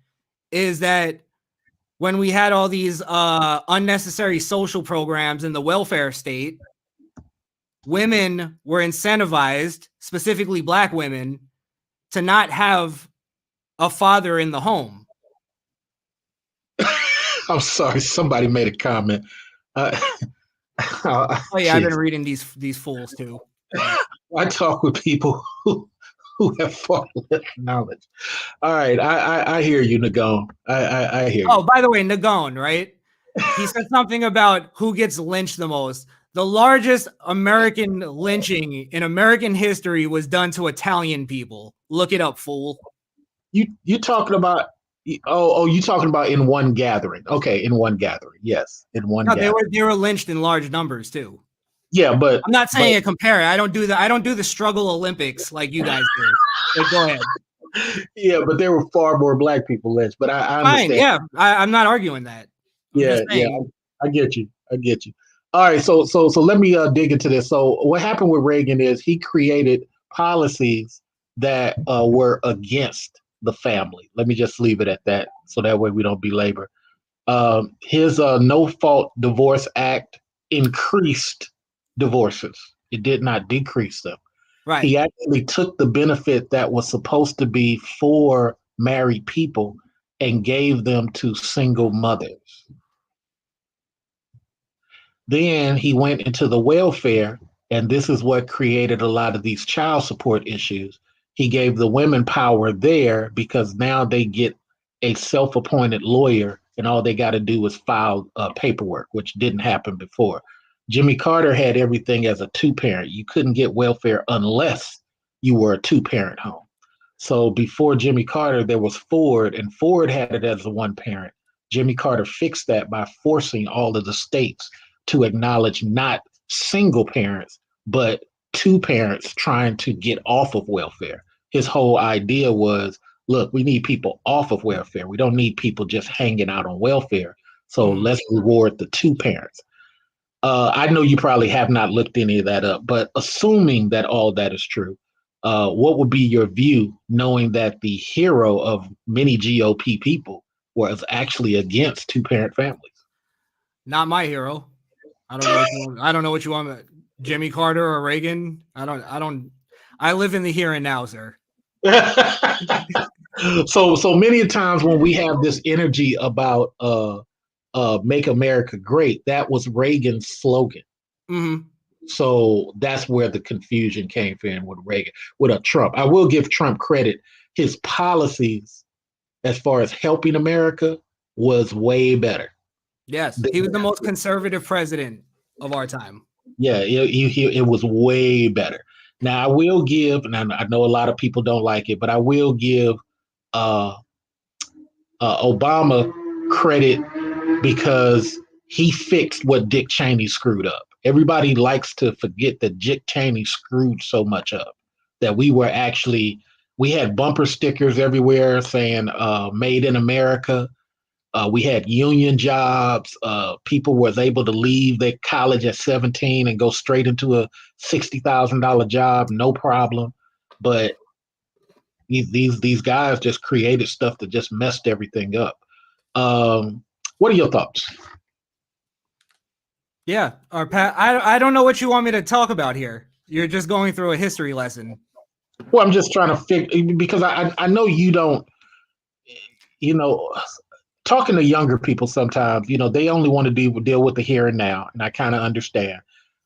is that when we had all these unnecessary social programs in the welfare state, women were incentivized, specifically Black women, to not have a father in the home. I'm sorry, somebody made a comment. I've been reading these fools too. I talk with people who have far less knowledge. All right, I hear you, Nagone. I hear you. Oh, by the way, Nagone, right? He said something about who gets lynched the most. The largest American lynching in American history was done to Italian people. Look it up, fool. You talking about Oh, you talking about in one gathering? Okay, in one gathering. Yes, in one No, gathering. they were lynched in large numbers too. Yeah, but I'm not saying it compare. I don't do the struggle Olympics like you guys do. But go ahead. Yeah, but there were far more black people lynched. But I Fine. understand. Yeah, I'm not arguing that. I'm just saying. I get you. I get you. All right, so let me dig into this. So what happened with Reagan is he created policies that were against the family. Let me just leave it at that, so that way we don't belabor. His No Fault Divorce Act increased divorces. It did not decrease them. Right. He actually took the benefit that was supposed to be for married people and gave them to single mothers. Then he went into the welfare, and this is what created a lot of these child support issues. He gave the women power there because now they get a self-appointed lawyer, and all they got to do is file paperwork, which didn't happen before. Jimmy Carter had everything as a two-parent. You couldn't get welfare unless you were a two-parent home. So before Jimmy Carter, there was Ford, and Ford had it as a one-parent. Jimmy Carter fixed that by forcing all of the states to acknowledge not single parents, but two parents trying to get off of welfare. His whole idea was, look, we need people off of welfare. We don't need people just hanging out on welfare. So let's reward the two parents. I know you probably have not looked any of that up, but assuming that all that is true, what would be your view knowing that the hero of many GOP people was actually against two-parent families? Not my hero. I don't know what you want. Jimmy Carter or Reagan. I live in the here and now, sir. So many times when we have this energy about make America great, that was Reagan's slogan. Mm-hmm. So that's where the confusion came in with Reagan. With Trump, I will give Trump credit. His policies as far as helping America was way better. Yes, he was the most conservative president of our time. Yeah, it was way better. Now, I will give, and I know a lot of people don't like it, but I will give Obama credit because he fixed what Dick Cheney screwed up. Everybody likes to forget that Dick Cheney screwed so much up that we had bumper stickers everywhere saying "Made in America." We had union jobs. People was able to leave their college at 17 and go straight into a $60,000 job, no problem. But these guys just created stuff that just messed everything up. What are your thoughts? Yeah, Pat, I don't know what you want me to talk about here. You're just going through a history lesson. Well, I'm just trying to figure, because I know you don't, talking to younger people sometimes, they only want to deal with the here and now, and I kind of understand,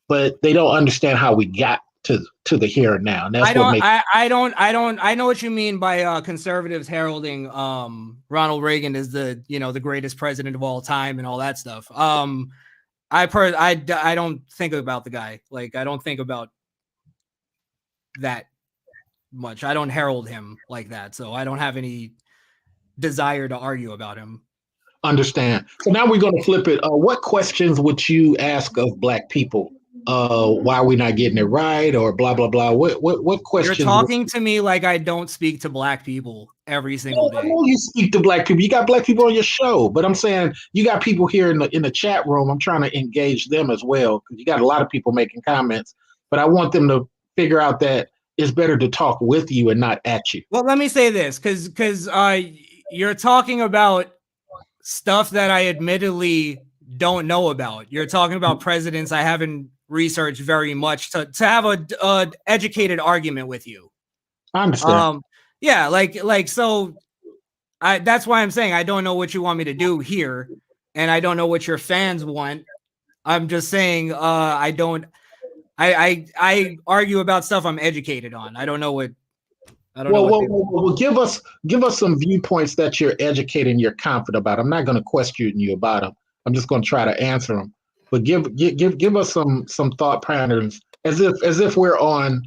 but they don't understand how we got to the here and now. And that's I know what you mean by conservatives heralding Ronald Reagan as the greatest president of all time and all that stuff. I don't think about the guy. Like, I don't think about that much. I don't herald him like that, so I don't have any desire to argue about him. Understand. So now we're going to flip it. What questions would you ask of Black people? Why are we not getting it right, or blah blah blah? What questions? You're talking to me like I don't speak to Black people every single day. I know you speak to Black people. You got Black people on your show, but I'm saying you got people here in the chat room. I'm trying to engage them as well, because you got a lot of people making comments. But I want them to figure out that it's better to talk with you and not at you. Well, let me say this, because you're talking about stuff that I admittedly don't know about. You're talking about presidents I haven't researched very much to have a educated argument with you. I understand. Yeah, so that's why I'm saying I don't know what you want me to do here, and I don't know what your fans want. I'm just saying I argue about stuff I'm educated on. I don't know what. Well, give us some viewpoints that you're educated and you're confident about. I'm not going to question you about them. I'm just going to try to answer them. But give us some thought patterns as if we're on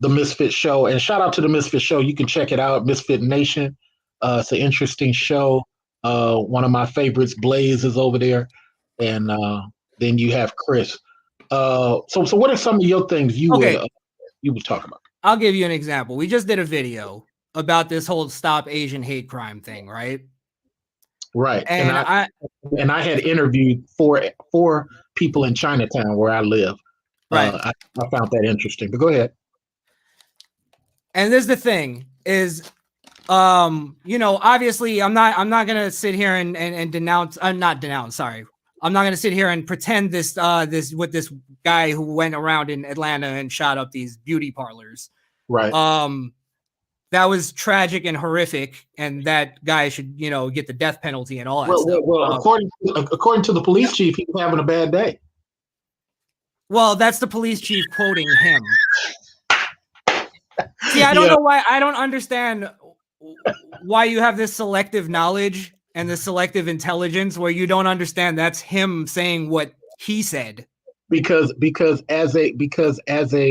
the Misfit Show. And shout out to the Misfit Show. You can check it out, Misfit Nation. It's an interesting show. One of my favorites, Blaze, is over there, and then you have Chris. So what are some of your things you would talk about? I'll give you an example. We just did a video about this whole Stop Asian Hate Crime thing, right? Right. And I had interviewed four people in Chinatown where I live. Right. I found that interesting. But go ahead. And this is the thing is, obviously I'm not gonna sit here and denounce. Not denounce. Sorry, I'm not gonna sit here and pretend this guy who went around in Atlanta and shot up these beauty parlors. Right. That was tragic and horrific, and that guy should, get the death penalty and all that stuff. Well, according to the police chief, he was having a bad day. Well, that's the police chief quoting him. See, I don't know why. I don't understand why you have this selective knowledge and the selective intelligence where you don't understand that's him saying what he said. Because as a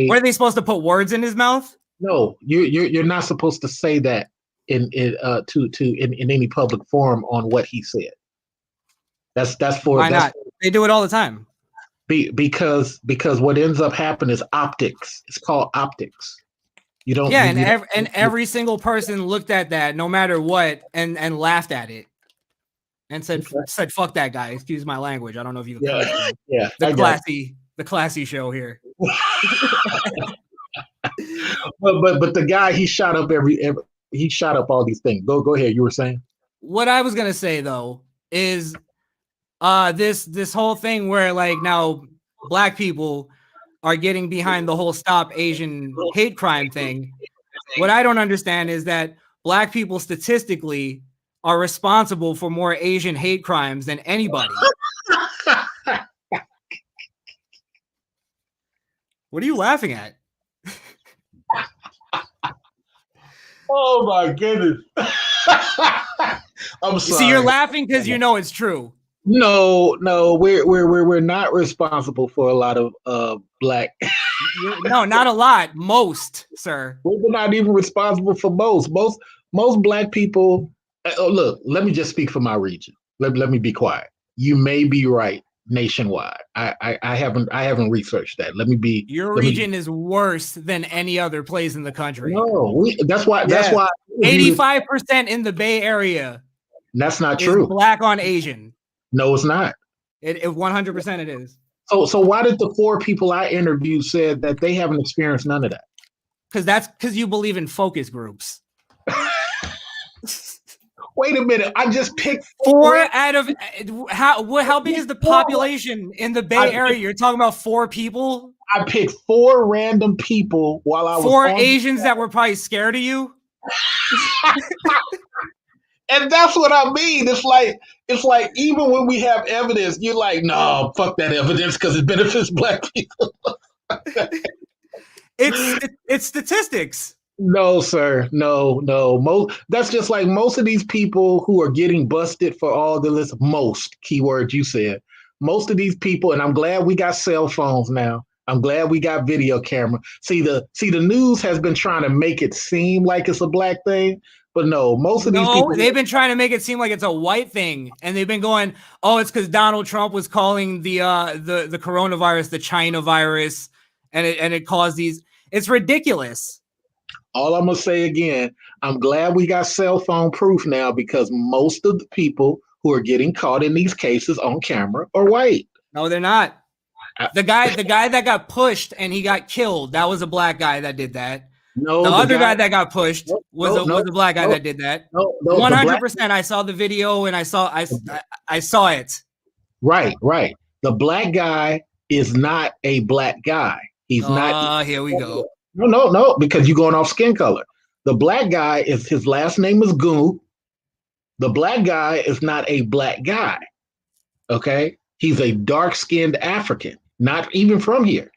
were they supposed to put words in his mouth? No, you're not supposed to say that in any public forum on what he said. That's for why not? They do it all the time. Because what ends up happening is optics. It's called optics. You don't. Yeah, every single person looked at that, no matter what, and laughed at it, and said "fuck that guy." Excuse my language. I don't know if you. Yeah. The classy show here. But the guy, he shot up he shot up all these things. Go ahead. You were saying. What I was gonna say though is, this whole thing where now Black people are getting behind the whole Stop Asian Hate Crime thing. What I don't understand is that Black people statistically are responsible for more Asian hate crimes than anybody. What are you laughing at? Oh my goodness. I'm sorry. See, you're laughing because you know it's true. No, we're not responsible for a lot of Black. No, not a lot. Most, sir. We're not even responsible for most. Most Black people. Look, let me just speak for my region. Let me be quiet. You may be right nationwide. I haven't researched that. Your region is worse than any other place in the country. No, that's why 85% in the Bay Area. That's not true. Black on Asian. No, it's not. It 100% it is. So why did the 4 people I interviewed said that they haven't experienced none of that? Because you believe in focus groups. Wait a minute! I just picked 4 out of how big is the population in the Bay Area? You're talking about 4 people. I picked 4 random people while I was 4 Asians that were probably scared of you. And that's what I mean. It's like even when we have evidence, you're like, no, fuck that evidence because it benefits Black people. It's statistics. No, sir. No. That's just like most of these people who are getting busted for all the list. Most keyword you said. Most of these people, and I'm glad we got cell phones now. I'm glad we got video camera. See the news has been trying to make it seem like it's a Black thing, but no, most of these people. They've been trying to make it seem like it's a white thing, and they've been going, "Oh, it's because Donald Trump was calling the coronavirus the China virus, and it caused these." It's ridiculous. All I'm gonna say again, I'm glad we got cell phone proof now because most of the people who are getting caught in these cases on camera are white. No, they're not. The guy that got pushed and he got killed, that was a Black guy that did that. No, the other guy that got pushed was a Black guy that did that. 100%. I saw the video and I saw it. Right. The Black guy is not a Black guy. He's not. Here we go. No, because you're going off skin color. The Black guy his last name is Goon. The Black guy is not a Black guy. Okay? He's a dark-skinned African, not even from here.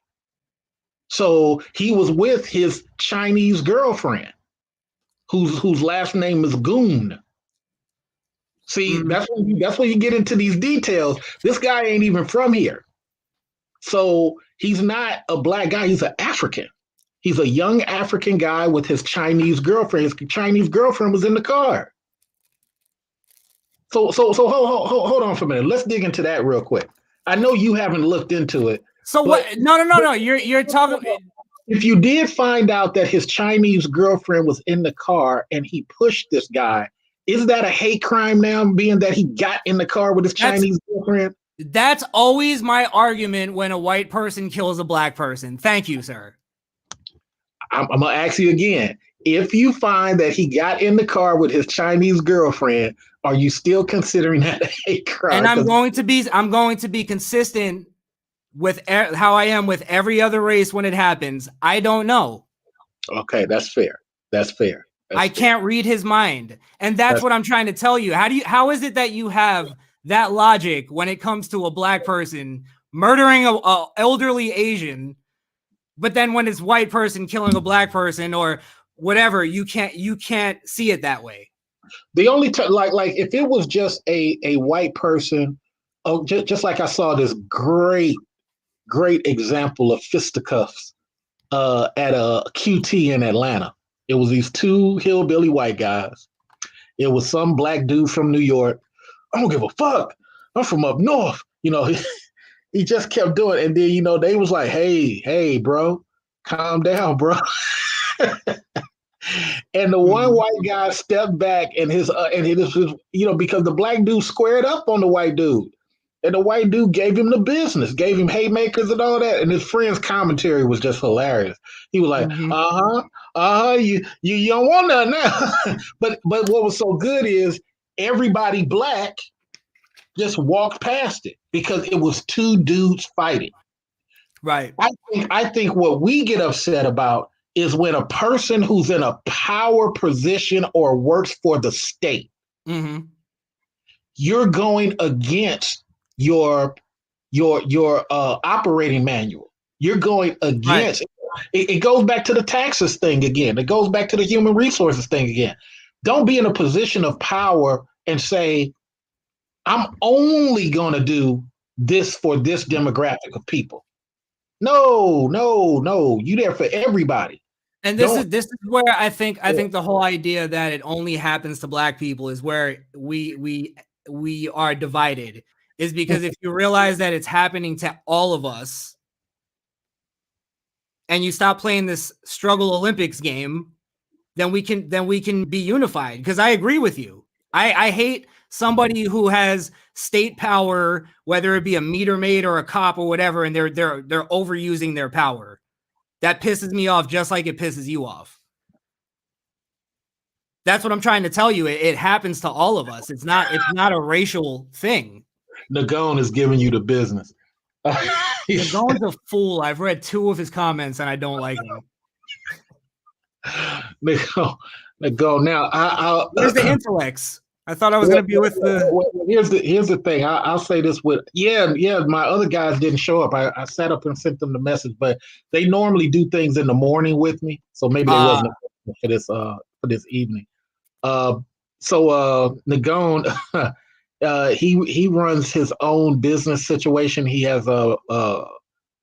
So he was with his Chinese girlfriend, whose last name is Goon. See, that's when you get into these details. This guy ain't even from here. So he's not a Black guy, he's an African. He's a young African guy with his Chinese girlfriend. His Chinese girlfriend was in the car. hold on for a minute. Let's dig into that real quick. I know you haven't looked into it. So what? No. You're talking. If you did find out that his Chinese girlfriend was in the car and he pushed this guy, is that a hate crime now, being that he got in the car with his Chinese girlfriend? That's always my argument when a white person kills a black person. Thank you, sir. I'm gonna ask you again. If you find that he got in the car with his Chinese girlfriend, are you still considering that a hate crime? And I'm going to be consistent with how I am with every other race when it happens. I don't know. Okay, that's fair. I can't read his mind, and that's what I'm trying to tell you. How is it that you have that logic when it comes to a black person murdering a elderly Asian, but then when it's white person killing a black person or whatever, you can't see it that way? The only like if it was just a white person, just like I saw this great example of fisticuffs at a QT in Atlanta. It was these two hillbilly white guys. It was some black dude from New York. I don't give a fuck. I'm from up north. He just kept doing it. And then, they was like, hey, bro, calm down, bro. And the one white guy stepped back and his because the black dude squared up on the white dude. And the white dude gave him the business, gave him haymakers and all that. And his friend's commentary was just hilarious. He was like, you don't want nothing now. But what was so good is everybody black just walked past it because it was two dudes fighting. Right. I think what we get upset about is when a person who's in a power position or works for the state, you're going against your operating manual. You're going against it goes back to the taxes thing again. It goes back to the human resources thing again. Don't be in a position of power and say, I'm only going to do this for this demographic of people. No. You there for everybody. And this is where I think the whole idea that it only happens to black people is where we are divided. Is because if you realize that it's happening to all of us and you stop playing this struggle Olympics game, then we can be unified. Because I agree with you. I hate somebody who has state power, whether it be a meter maid or a cop or whatever, and they're overusing their power. That pisses me off just like it pisses you off. That's what I'm trying to tell you. It happens to all of us. It's not a racial thing. Nagone is giving you the business. Nagone's a fool. I've read 2 of his comments and I don't like him. Nagone. Now, where's the intellects? I thought I was going to be with the. Here's the thing. I'll say this with my other guys didn't show up. I sat up and sent them the message, but they normally do things in the morning with me, so maybe they wasn't for this evening. So Nagone. He runs his own business situation. He has a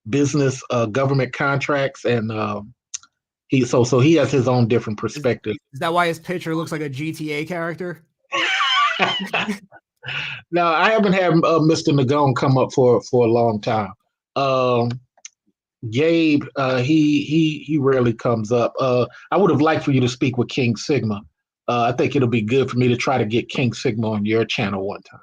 business government contracts, and he has his own different perspective. Is that why his picture looks like a GTA character? No, I haven't had Mr. Nagone come up for a long time. Gabe, he rarely comes up. I would have liked for you to speak with King Sigma. I think it'll be good for me to try to get King Sigma on your channel one time.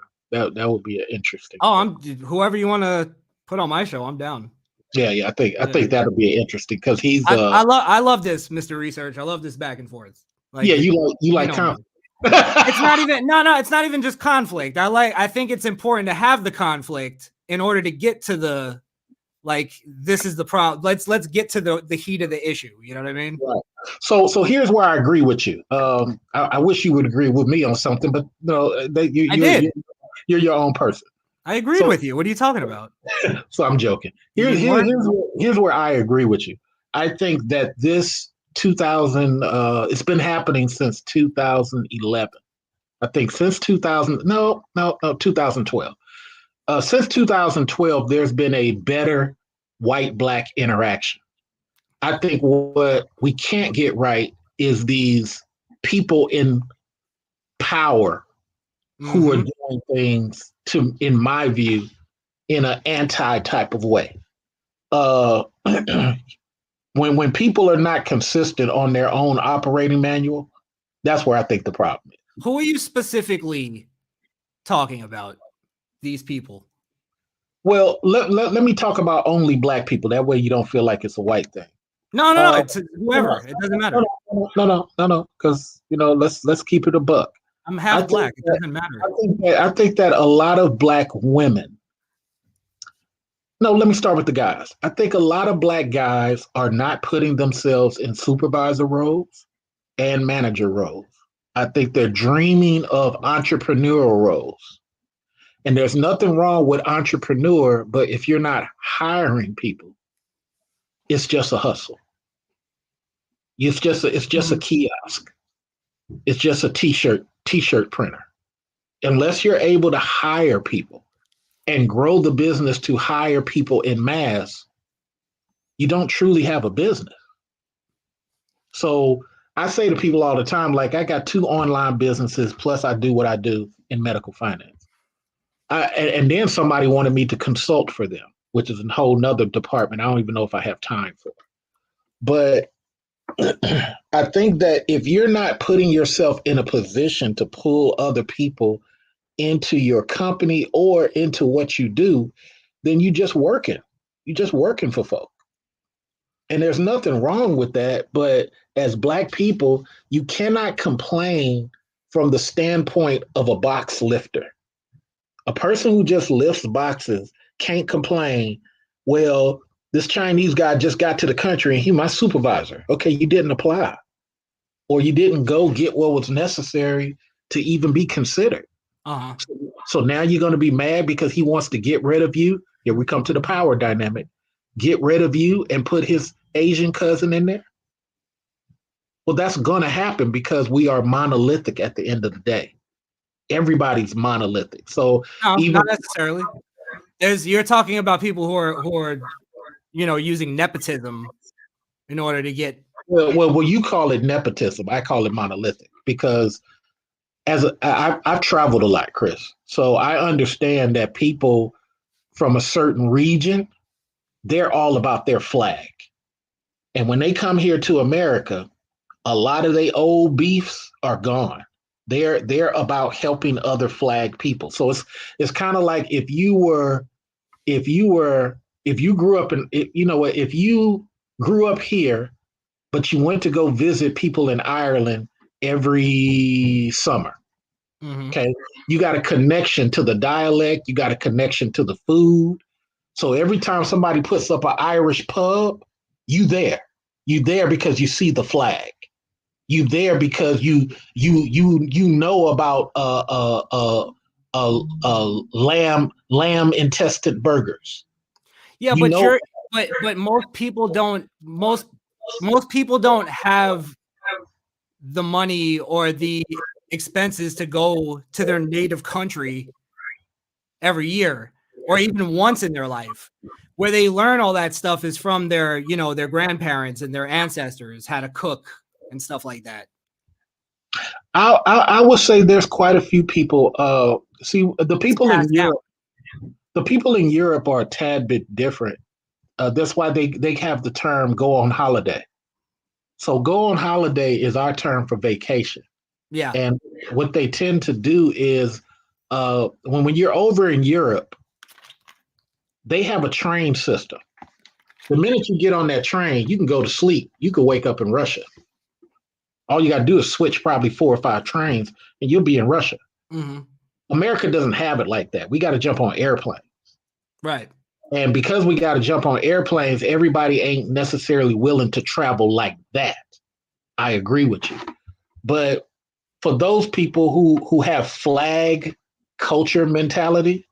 That would be interesting. Oh, whoever you want to put on my show, I'm down. Yeah. I think that'll be interesting because he's. I love this, Mr. Research. I love this back and forth. Like, yeah, you like conflict. It's not even it's not even just conflict. I think it's important to have the conflict in order to get to the this is the problem. Let's get to the heat of the issue. You know what I mean? Right. So here's where I agree with you. I wish you would agree with me on something, but no, you're your own person. I agreed with you. What are you talking about? So I'm joking. Here's where I agree with you. I think that this 2000, it's been happening since 2011. I think since 2012. Since 2012, there's been a better white-black interaction. I think what we can't get right is these people in power who are doing things in my view, in an anti type of way. When people are not consistent on their own operating manual, that's where I think the problem is. Who are you specifically talking about? These people? Well, let me talk about only Black people. That way you don't feel like it's a white thing. No, it's whoever. It doesn't matter. No, because let's keep it a buck. I'm half Black. It doesn't matter. I think that a lot of Black women. No, let me start with the guys. I think a lot of Black guys are not putting themselves in supervisor roles and manager roles. I think they're dreaming of entrepreneurial roles. And there's nothing wrong with entrepreneur, but if you're not hiring people, it's just a hustle. It's just a kiosk. It's just a t-shirt printer. Unless you're able to hire people and grow the business to hire people in mass, you don't truly have a business. So I say to people all the time, like, I got 2 online businesses, plus I do what I do in medical finance. And then somebody wanted me to consult for them, which is a whole nother department. I don't even know if I have time for it. But I think that if you're not putting yourself in a position to pull other people into your company or into what you do, then you're just working. You're just working for folk. And there's nothing wrong with that. But as Black people, you cannot complain from the standpoint of a box lifter. A person who just lifts boxes can't complain, well, this Chinese guy just got to the country and he's my supervisor. Okay, you didn't apply. Or you didn't go get what was necessary to even be considered. Uh-huh. So now you're going to be mad because he wants to get rid of you. Here we come to the power dynamic. Get rid of you and put his Asian cousin in there. Well, that's going to happen because we are monolithic at the end of the day. Everybody's monolithic. So no, not necessarily. You're talking about people who are using nepotism in order to get. Well, you call it nepotism. I call it monolithic because I've traveled a lot, Chris. So I understand that people from a certain region, they're all about their flag. And when they come here to America, a lot of their old beefs are gone. They're about helping other flag people. So it's kind of like if you grew up if you grew up here, but you went to go visit people in Ireland every summer. Mm-hmm. Okay. You got a connection to the dialect, you got a connection to the food. So every time somebody puts up an Irish pub, you there because you see the flag. You there because you know about lamb intestine burgers. Yeah, but most people don't have the money or the expenses to go to their native country every year or even once in their life. Where they learn all that stuff is from their grandparents and their ancestors, how to cook and stuff like that. I would say there's quite a few people. The people in Europe. The people in Europe are a tad bit different. That's why they have the term "go on holiday." So "go on holiday" is our term for vacation. Yeah. And what they tend to do is when you're over in Europe, they have a train system. The minute you get on that train, you can go to sleep. You can wake up in Russia. All you got to do is switch probably 4 or 5 trains and you'll be in Russia. Mm-hmm. America doesn't have it like that. We got to jump on airplanes. Right. And because we got to jump on airplanes, everybody ain't necessarily willing to travel like that. I agree with you. But for those people who have flag culture mentality,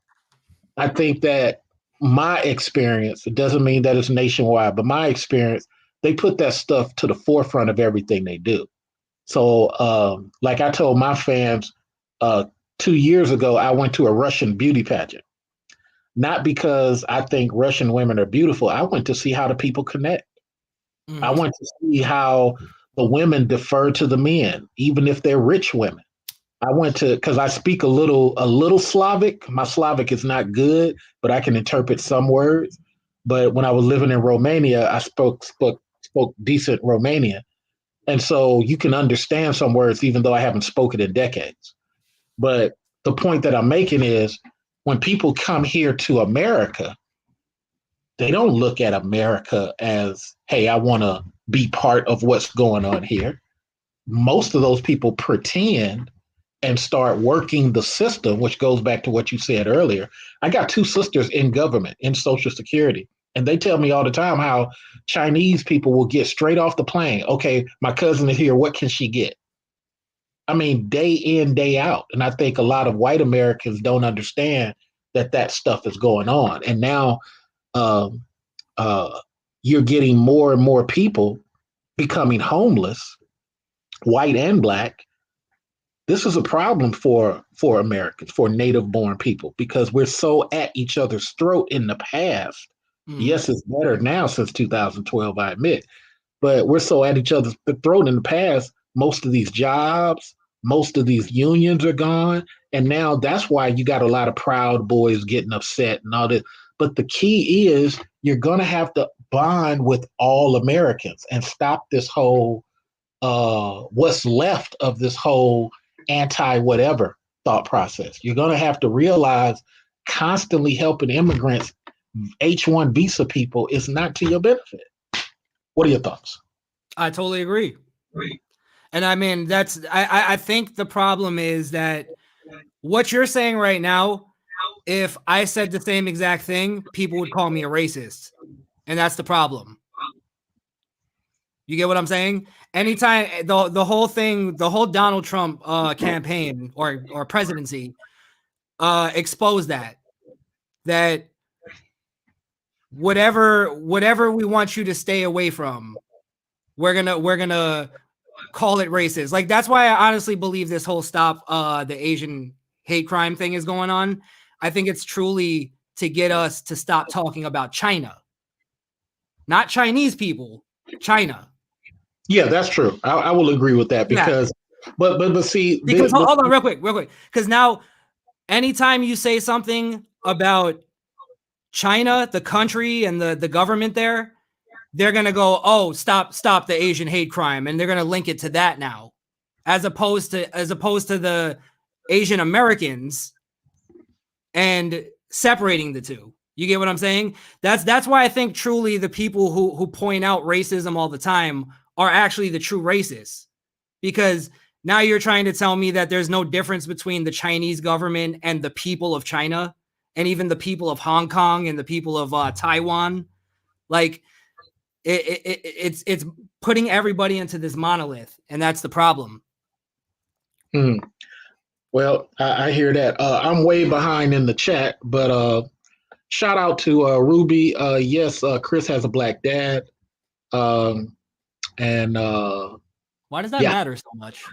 I think that my experience, it doesn't mean that it's nationwide, but my experience, they put that stuff to the forefront of everything they do. So like I told my fans 2 years ago, I went to a Russian beauty pageant. Not because I think Russian women are beautiful. I went to see how the people connect. Mm-hmm. I went to see how the women defer to the men, even if they're rich women. I went to because I speak a little Slavic. My Slavic is not good, but I can interpret some words. But when I was living in Romania, I spoke decent Romanian, and so you can understand some words even though I haven't spoken in decades. But the point that I'm making is when people come here to America, they don't look at America as, hey, I want to be part of what's going on here. Most of those people pretend and start working the system, which goes back to what you said earlier. I got two sisters in government, in Social Security, and they tell me all the time how Chinese people will get straight off the plane. Okay, my cousin is here. What can she get? I mean, day in, day out. And I think a lot of white Americans don't understand that that stuff is going on. And now um, you're getting more and more people becoming homeless, white and black. This is a problem for Americans, for native born people, because we're so at each other's throat in the past. Yes, it's better now since 2012, I admit, but we're so at each other's throat in the past. Most of these jobs, most of these unions are gone. And now that's why you got a lot of Proud Boys getting upset and all this. But the key is you're going to have to bond with all Americans and stop this whole what's left of this whole anti-whatever thought process. You're going to have to realize constantly helping immigrants, H-1 visa people, is not to your benefit. What are your thoughts? I totally agree. And I mean, I think the problem is that what you're saying right now, if I said the same exact thing, people would call me a racist. And that's the problem. You get what I'm saying? Anytime the whole thing, the whole Donald Trump campaign or presidency exposed that whatever we want you to stay away from, we're gonna call it racist. Like, that's why I honestly believe this whole stop the Asian hate crime thing is going on. I think it's truly to get us to stop talking about China, not Chinese people, China. Yeah, that's true. I will agree with that because, but see, because hold on, real quick, because now, anytime you say something about China, the country and the government there, they're gonna go, oh, stop the Asian hate crime, and they're gonna link it to that now, as opposed to the Asian Americans and separating the two. You get what I'm saying? That's why I think truly the people who point out racism all the time are actually the true racists, because now you're trying to tell me that there's no difference between the Chinese government and the people of China, and even the people of Hong Kong and the people of Taiwan. Like, it's putting everybody into this monolith, and that's the problem. Well, I hear that. I'm way behind in the chat, but shout out to Ruby. Yes, Chris has a black dad. And why does that matter so much?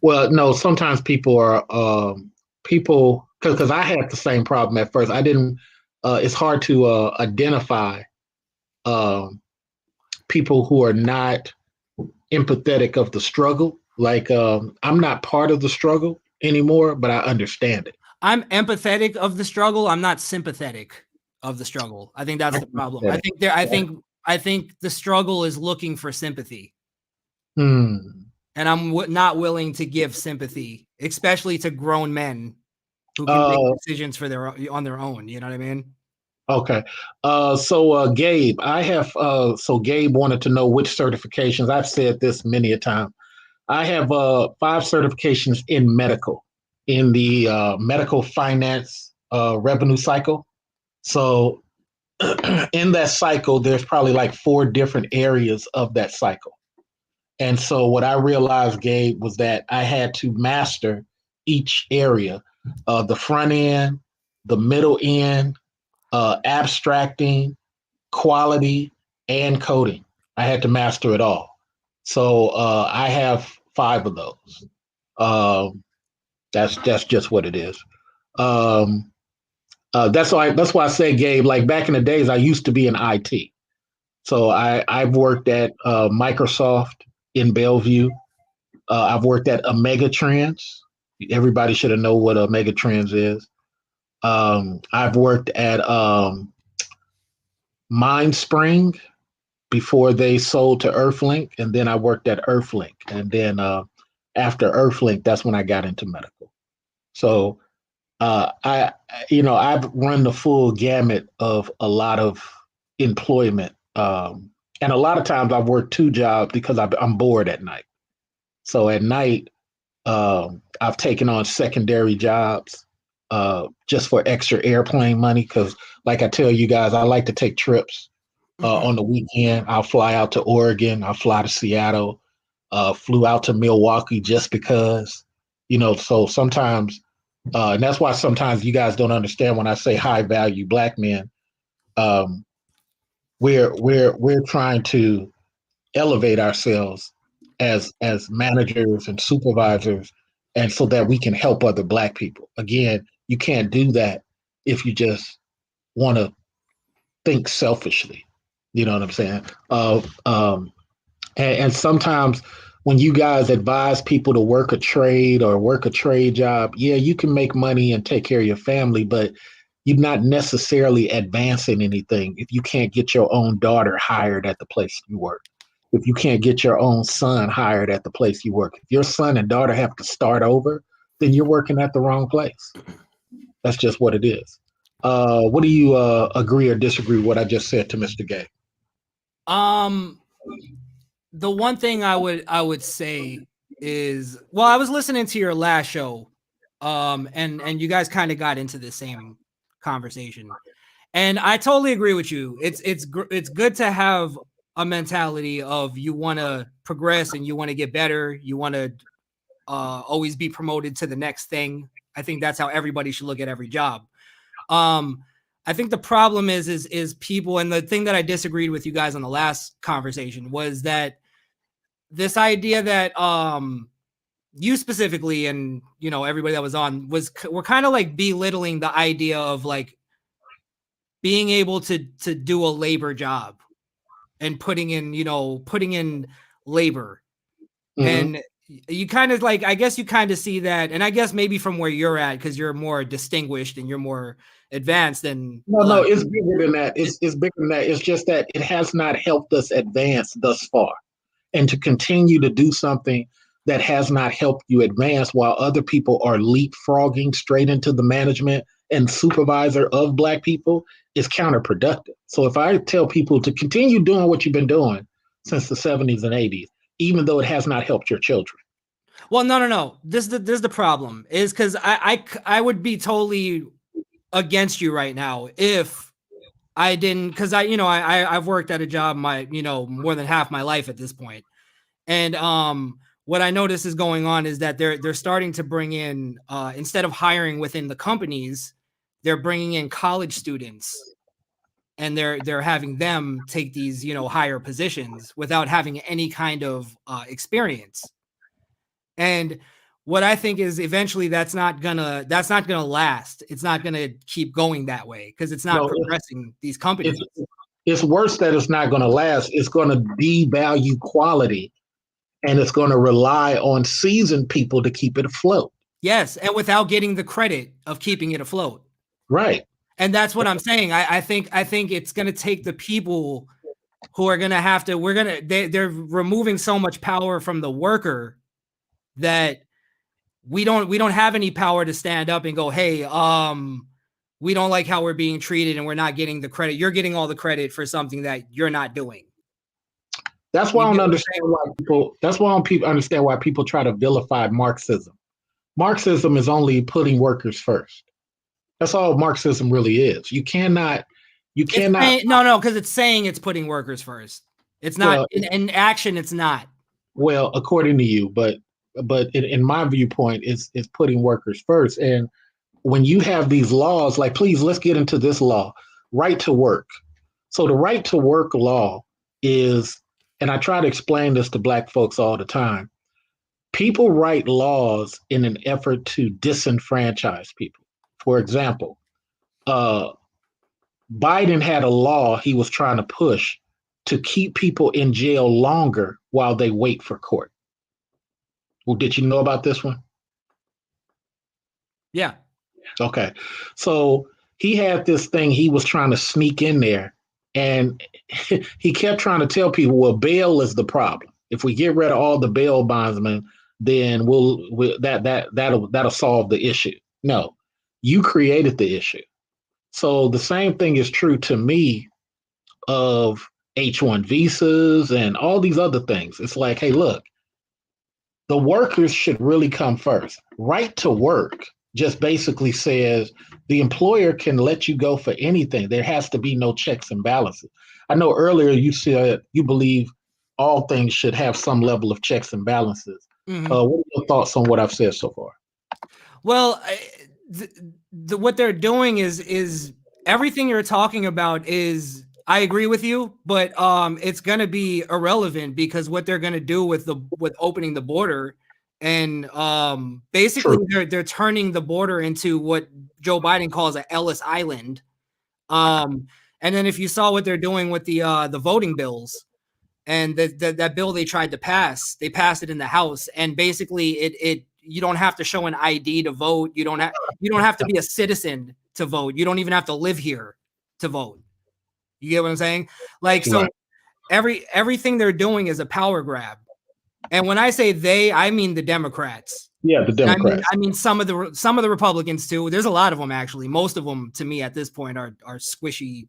Well, no, sometimes people are because I had the same problem at first. I didn't. It's hard to identify people who are not empathetic of the struggle. Like, I'm not part of the struggle anymore, but I understand it. I'm empathetic of the struggle. I'm not sympathetic of the struggle. I think that's the problem. I think the struggle is looking for sympathy. And I'm not willing to give sympathy, especially to grown men who can make decisions on their own. You know what I mean? Okay. So Gabe, I have so Gabe wanted to know which certifications. I've said this many a time. I have 5 certifications in medical, in the medical finance revenue cycle. So in that cycle, there's probably like 4 different areas of that cycle. And so what I realized, Gabe, was that I had to master each area, the front end, the middle end, abstracting, quality, and coding. I had to master it all. So I have 5 of those. That's just what it is. That's why I say, Gabe, like back in the days, I used to be in IT. So I've worked at Microsoft in Bellevue. I've worked at Omega Trends. Everybody should have know what a Megatrends is. I've worked at MindSpring before they sold to Earthlink, and then I worked at Earthlink, and then after Earthlink, that's when I got into medical. So I've run the full gamut of a lot of employment, and a lot of times I've worked two jobs because I'm bored at night. So at night, I've taken on secondary jobs just for extra airplane money because, like I tell you guys, I like to take trips. On the weekend, I'll fly out to Oregon. I'll fly to Seattle. Flew out to Milwaukee just because, so sometimes, and that's why sometimes you guys don't understand when I say high value Black men. We're trying to elevate ourselves as managers and supervisors, and so that we can help other Black people. Again, you can't do that if you just want to think selfishly. You know what I'm saying? And sometimes when you guys advise people to work a trade or work a trade job, yeah, you can make money and take care of your family, but you're not necessarily advancing anything if you can't get your own daughter hired at the place you work. If you can't get your own son hired at the place you work. If your son and daughter have to start over, then you're working at the wrong place. That's just what it is. What do you agree or disagree with what I just said to Mr. Gay? The one thing I would say is, well, I was listening to your last show, and you guys kind of got into the same conversation, and I totally agree with you. It's good to have a mentality of you want to progress and you want to get better. You want to always be promoted to the next thing. I think that's how everybody should look at every job. I think the problem is people, and the thing that I disagreed with you guys on the last conversation was that this idea that you specifically and everybody that was on we're kind of like belittling the idea of like being able to do a labor job and putting in labor. Mm-hmm. And you kind of like, I guess you kind of see that, and I guess maybe from where you're at, because you're more distinguished and you're more advanced than no, it's bigger than that. It's bigger than that. It's just that it has not helped us advance thus far. And to continue to do something that has not helped you advance while other people are leapfrogging straight into the management and supervisor of Black people is counterproductive. So if I tell people to continue doing what you've been doing since the 70s and 80s, even though it has not helped your children. Well, no. This is the problem, is because I would be totally against you right now if I didn't, because I've worked at a job more than half my life at this point. And what I notice is going on is that they're starting to bring in, instead of hiring within the companies, they're bringing in college students, and they're having them take these higher positions without having any kind of experience. And what I think is eventually that's not gonna last. It's not gonna keep going that way because it's not progressing these companies. It's worse that it's not gonna last. It's gonna devalue quality, and it's gonna rely on seasoned people to keep it afloat. Yes, and without getting the credit of keeping it afloat. Right. And that's what I'm saying. I think it's gonna take the people who are gonna have to. They're removing so much power from the worker that we don't have any power to stand up and go, hey, we don't like how we're being treated and we're not getting the credit. You're getting all the credit for something that you're not doing. That's why I don't understand why people. That's why I don't understand why people try to vilify Marxism. Marxism is only putting workers first. That's all Marxism really is. You cannot. No, because it's saying it's putting workers first. It's not, well, in action. It's not. Well, according to you, but in my viewpoint, it's putting workers first. And when you have these laws, like, please, let's get into this law, right to work. So the right to work law is, and I try to explain this to Black folks all the time, people write laws in an effort to disenfranchise people. For example, Biden had a law he was trying to push to keep people in jail longer while they wait for court. Well, did you know about this one? Yeah. Okay. So he had this thing he was trying to sneak in there, and he kept trying to tell people, well, bail is the problem. If we get rid of all the bail bondsmen, then that'll solve the issue. No, you created the issue. So the same thing is true to me of H-1 visas and all these other things. It's like, hey, look, the workers should really come first. Right to work just basically says the employer can let you go for anything. There has to be no checks and balances. I know earlier you said you believe all things should have some level of checks and balances. Mhm. What are your thoughts on what I've said so far? Well, what they're doing is everything you're talking about is, I agree with you, but it's going to be irrelevant because what they're going to do with opening the border and basically they're turning the border into what Joe Biden calls an Ellis Island. And then if you saw what they're doing with the voting bills and that bill they tried to pass, they passed it in the House, and basically it you don't have to show an ID to vote. You don't have to be a citizen to vote. You don't even have to live here to vote. You get what I'm saying? Like, so everything they're doing is a power grab. And when I say they, I mean the Democrats. Yeah, the Democrats. I mean some of the Republicans too. There's a lot of them actually. Most of them, to me, at this point, are squishy.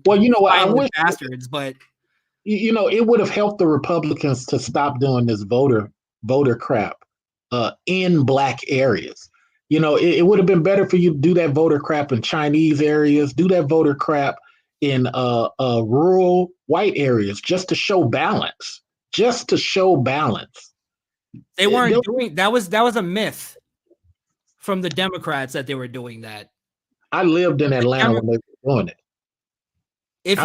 Well, you know what? I wish bastards, but it would have helped the Republicans to stop doing this voter crap in black areas. It would have been better for you to do that voter crap in Chinese areas, do that voter crap in rural white areas, just to show balance. They weren't doing that. Was a myth from the Democrats that they were doing that. I lived in Atlanta when they were doing it. What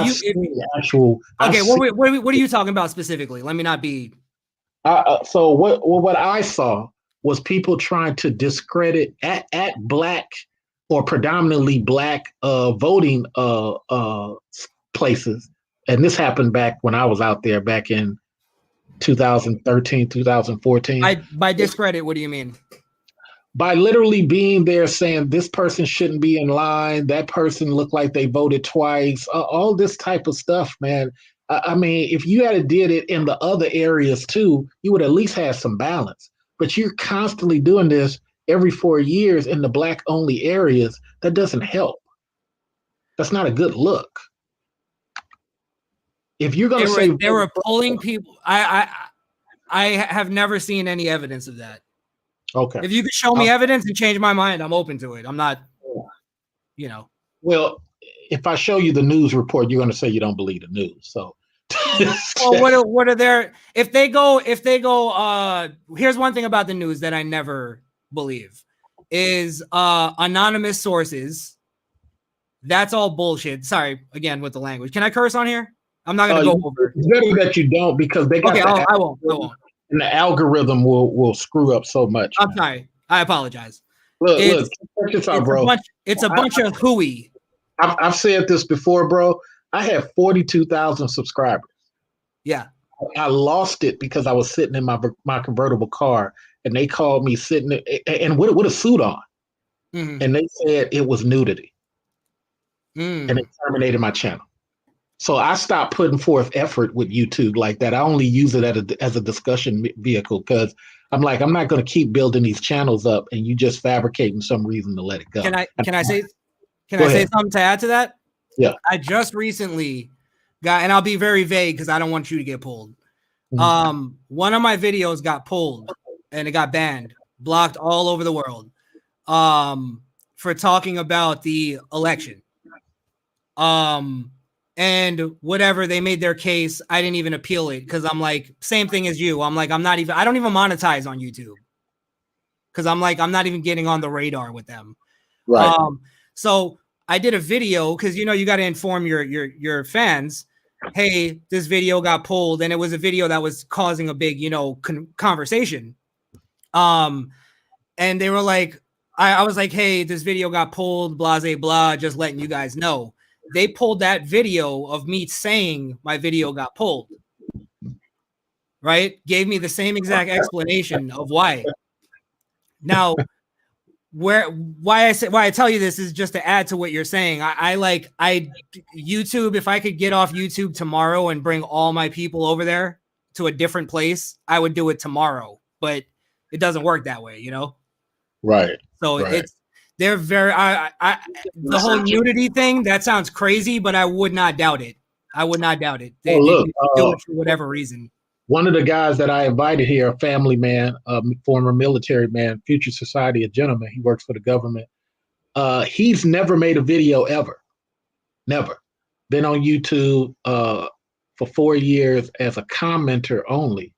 are you talking about specifically? Let me not be. So what I saw was people trying to discredit at black or predominantly black voting places, and this happened back when I was out there back in 2013, 2014. By discredit, what do you mean? By literally being there saying this person shouldn't be in line, that person looked like they voted twice, all this type of stuff, man. I mean, if you had did it in the other areas too, you would at least have some balance. But you're constantly doing this every 4 years in the black only areas. That doesn't help. That's not a good look. If you're going to say they were pulling people, I have never seen any evidence of that. Okay. If you could show me evidence and change my mind, I'm open to it. I'm not, Well, if I show you the news report, you're going to say you don't believe the news. So, well, what are their? If they go, here's one thing about the news that I never believe is anonymous sources. That's all bullshit. Sorry again with the language. Can I curse on here? I'm not going to go over. It's better that you don't, because they got. Okay, I won't. And the algorithm will screw up so much. I'm sorry. I apologize. Look, check this out, bro. It's a bunch of hooey. I've said this before, bro. I have 42,000 subscribers. Yeah. I lost it because I was sitting in my convertible car, and they called me sitting and with a suit on, and they said it was nudity, and they terminated my channel. So I stopped putting forth effort with YouTube like that. I only use it as a discussion vehicle because I'm like, I'm not going to keep building these channels up and you just fabricating some reason to let it go. Can I say something to add to that? Yeah. I just recently got, and I'll be very vague because I don't want you to get pulled. One of my videos got pulled and it got banned, blocked all over the world for talking about the election. And whatever, they made their case. I didn't even appeal it because I'm like, same thing as you. I'm like, I don't even monetize on YouTube because I'm like, I'm not even getting on the radar with them. Right. So I did a video because, you got to inform your fans. Hey, this video got pulled, and it was a video that was causing a big, conversation. And they were like, I was like, hey, this video got pulled, blah, blah, blah, just letting you guys know. They pulled that video of me saying my video got pulled, right? Gave me the same exact explanation of why. Now, why I tell you this is just to add to what you're saying. I YouTube. If I could get off YouTube tomorrow and bring all my people over there to a different place, I would do it tomorrow. But it doesn't work that way, you know. Right. So right. they're very the whole unity thing. That sounds crazy, but I would not doubt it. I would not doubt it. They do it for whatever reason. One of the guys that I invited here, a family man, former military man, Future Society, a gentleman. He works for the government. He's never made a video ever. Never. Been on YouTube for 4 years as a commenter only.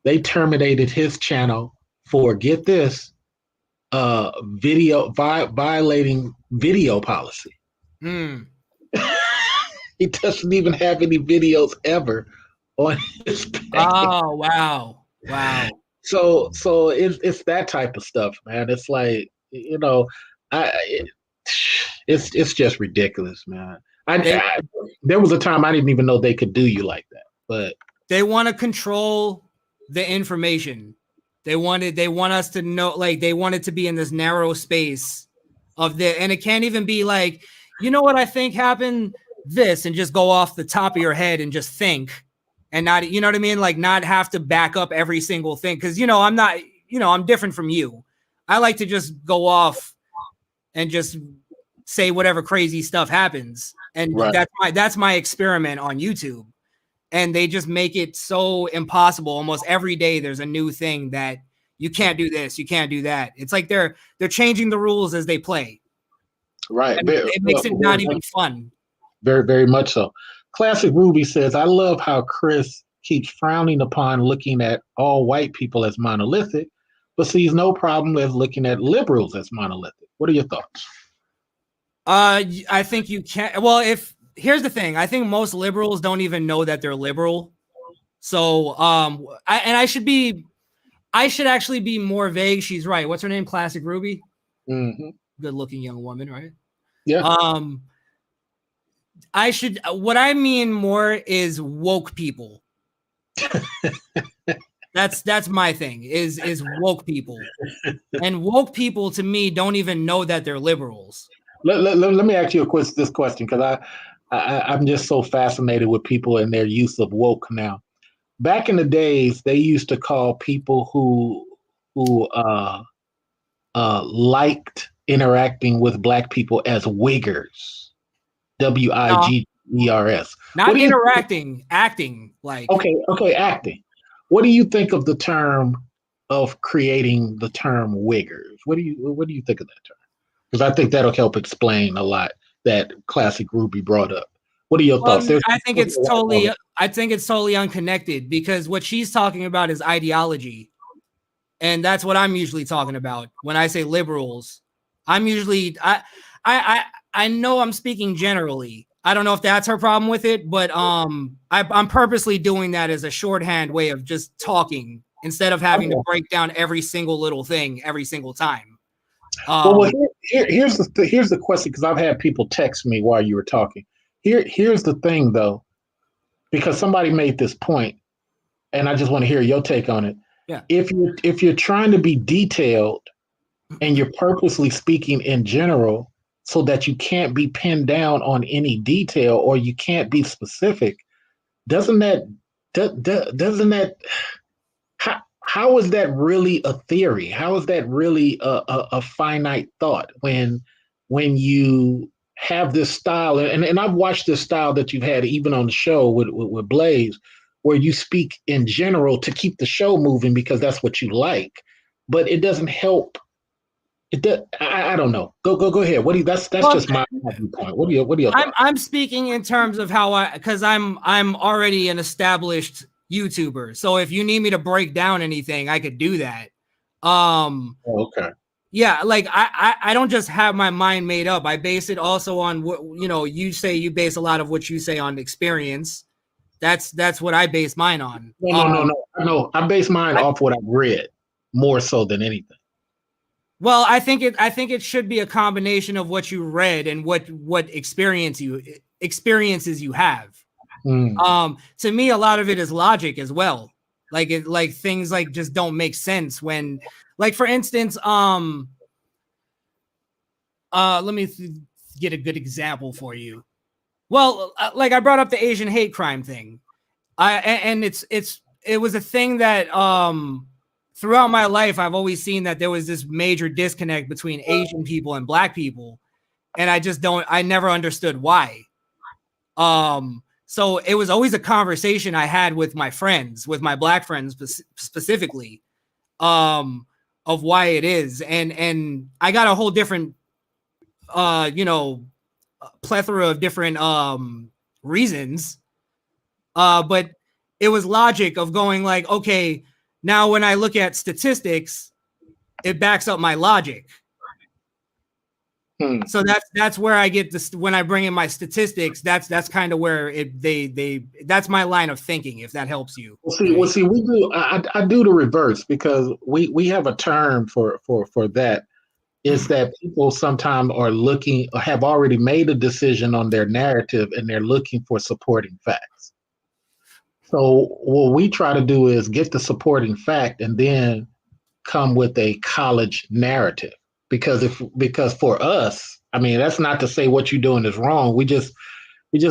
They terminated his channel for, get this, violating video policy. He doesn't even have any videos ever on his page. Oh, wow. So it's that type of stuff, man. It's like, you know, it's just ridiculous, man. There was a time I didn't even know they could do you like that, but they want to control the information. They want us to know, like, they want it to be in this narrow space of and it can't even be like, you know what I think happened, this, and just go off the top of your head and just think, and not, you know what I mean? Like, not have to back up every single thing. Cause I'm not, I'm different from you. I like to just go off and just say whatever crazy stuff happens. And right. that's my experiment on YouTube. And they just make it so impossible. Almost every day there's a new thing that you can't do this, you can't do that. It's like they're changing the rules as they play. Right. It makes it not even fun. Very, very much so. Classic Ruby says, I love how Chris keeps frowning upon looking at all white people as monolithic, but sees no problem with looking at liberals as monolithic. What are your thoughts? I think you can't. Well, here's the thing. I think most liberals don't even know that they're liberal. So, I should actually be more vague. She's right. What's her name? Classic Ruby. Mm-hmm. Good looking young woman, right? Yeah. What I mean more is woke people. That's my thing is woke people. And woke people to me don't even know that they're liberals. Let me ask you this question, because I'm just so fascinated with people and their use of woke now. Back in the days, they used to call people who liked interacting with Black people as wiggers, WIGERS. Not interacting, acting like. Okay, acting. What do you think of the term of creating the term wiggers? What do you think of that term? Because I think that'll help explain a lot that Classic Ruby brought up. What are your thoughts? I think it's totally unconnected, because what she's talking about is ideology. And that's what I'm usually talking about when I say liberals. I'm usually I know I'm speaking generally. I don't know if that's her problem with it, but I'm purposely doing that as a shorthand way of just talking instead of having to break down every single little thing every single time. Here's the question, because I've had people text me while you were talking. Here's the thing, though, because somebody made this point, and I just want to hear your take on it. Yeah. If you're trying to be detailed and you're purposely speaking in general so that you can't be pinned down on any detail or you can't be specific, doesn't that how is that really a theory? How is that really a finite thought when you have this style? And I've watched this style that you've had even on the show with Blaze, where you speak in general to keep the show moving because that's what you like, but it doesn't help. I don't know. Go ahead. That's just my point. What are your thoughts? I'm speaking in terms of how because I'm already an established YouTuber. So if you need me to break down anything, I could do that. Okay. Yeah, like I don't just have my mind made up. I base it also on what you say. You base a lot of what you say on experience. That's what I base mine on. No. I base mine off what I've read more so than anything. Well, I think it should be a combination of what you read and what experiences you have. To me, a lot of it is logic as well. Like things like just don't make sense when, like, for instance, let me get a good example for you. Well, like I brought up the Asian hate crime thing. It was a thing that throughout my life I've always seen that there was this major disconnect between Asian people and black people, and I never understood why. So it was always a conversation I had with my friends, with my black friends specifically, of why it is, and I got a whole different plethora of different reasons, but it was logic of going like, okay, now when I look at statistics, it backs up my logic. So that's where I get this when I bring in my statistics. That's kind of where that's my line of thinking. If that helps you. Well, see, we do. I do the reverse because we have a term for that. Is that people sometimes are looking or have already made a decision on their narrative and they're looking for supporting facts. So what we try to do is get the supporting fact and then come with a college narrative. Because for us, I mean, that's not to say what you're doing is wrong. We just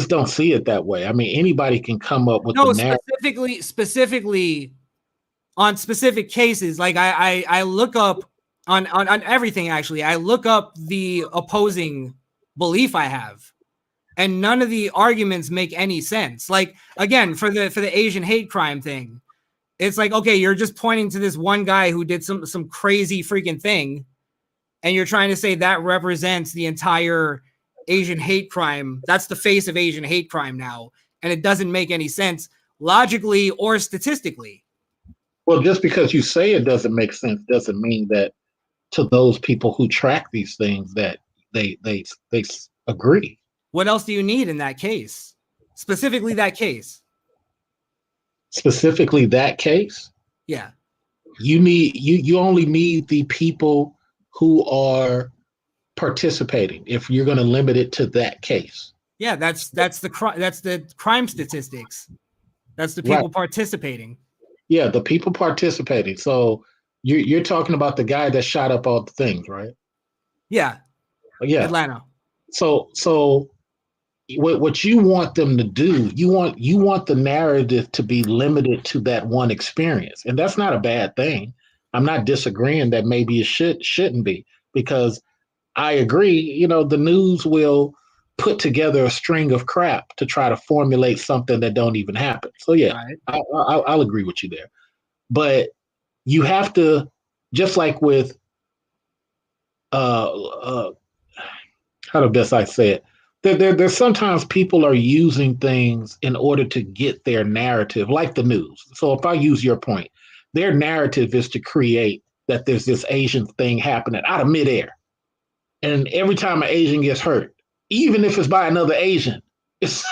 don't see it that way. I mean, anybody can come up with the narrative. Specifically on specific cases. Like I look up on everything. Actually, I look up the opposing belief I have, and none of the arguments make any sense. Like again, for the Asian hate crime thing, it's like, okay, you're just pointing to this one guy who did some crazy freaking thing, and you're trying to say that represents the entire Asian hate crime. That's the face of Asian hate crime now, and it doesn't make any sense logically or statistically. Well, just because you say it doesn't make sense doesn't mean that to those people who track these things that they agree. What else do you need in that case? Specifically that case. Specifically that case? Yeah. You only need the people who are participating if you're going to limit it to that case. Yeah, that's the crime statistics. That's the people participating. Yeah, the people participating. So you're talking about the guy that shot up all the things, right? Yeah. Yeah. Atlanta. So what you want them to do, you want the narrative to be limited to that one experience. And that's not a bad thing. I'm not disagreeing that maybe it shouldn't be, because I agree, the news will put together a string of crap to try to formulate something that don't even happen. So yeah, right. I'll agree with you there. But you have to, just like with how the best I say it, there's sometimes people are using things in order to get their narrative, like the news. So if I use your point, their narrative is to create that there's this Asian thing happening out of midair. And every time an Asian gets hurt, even if it's by another Asian, it's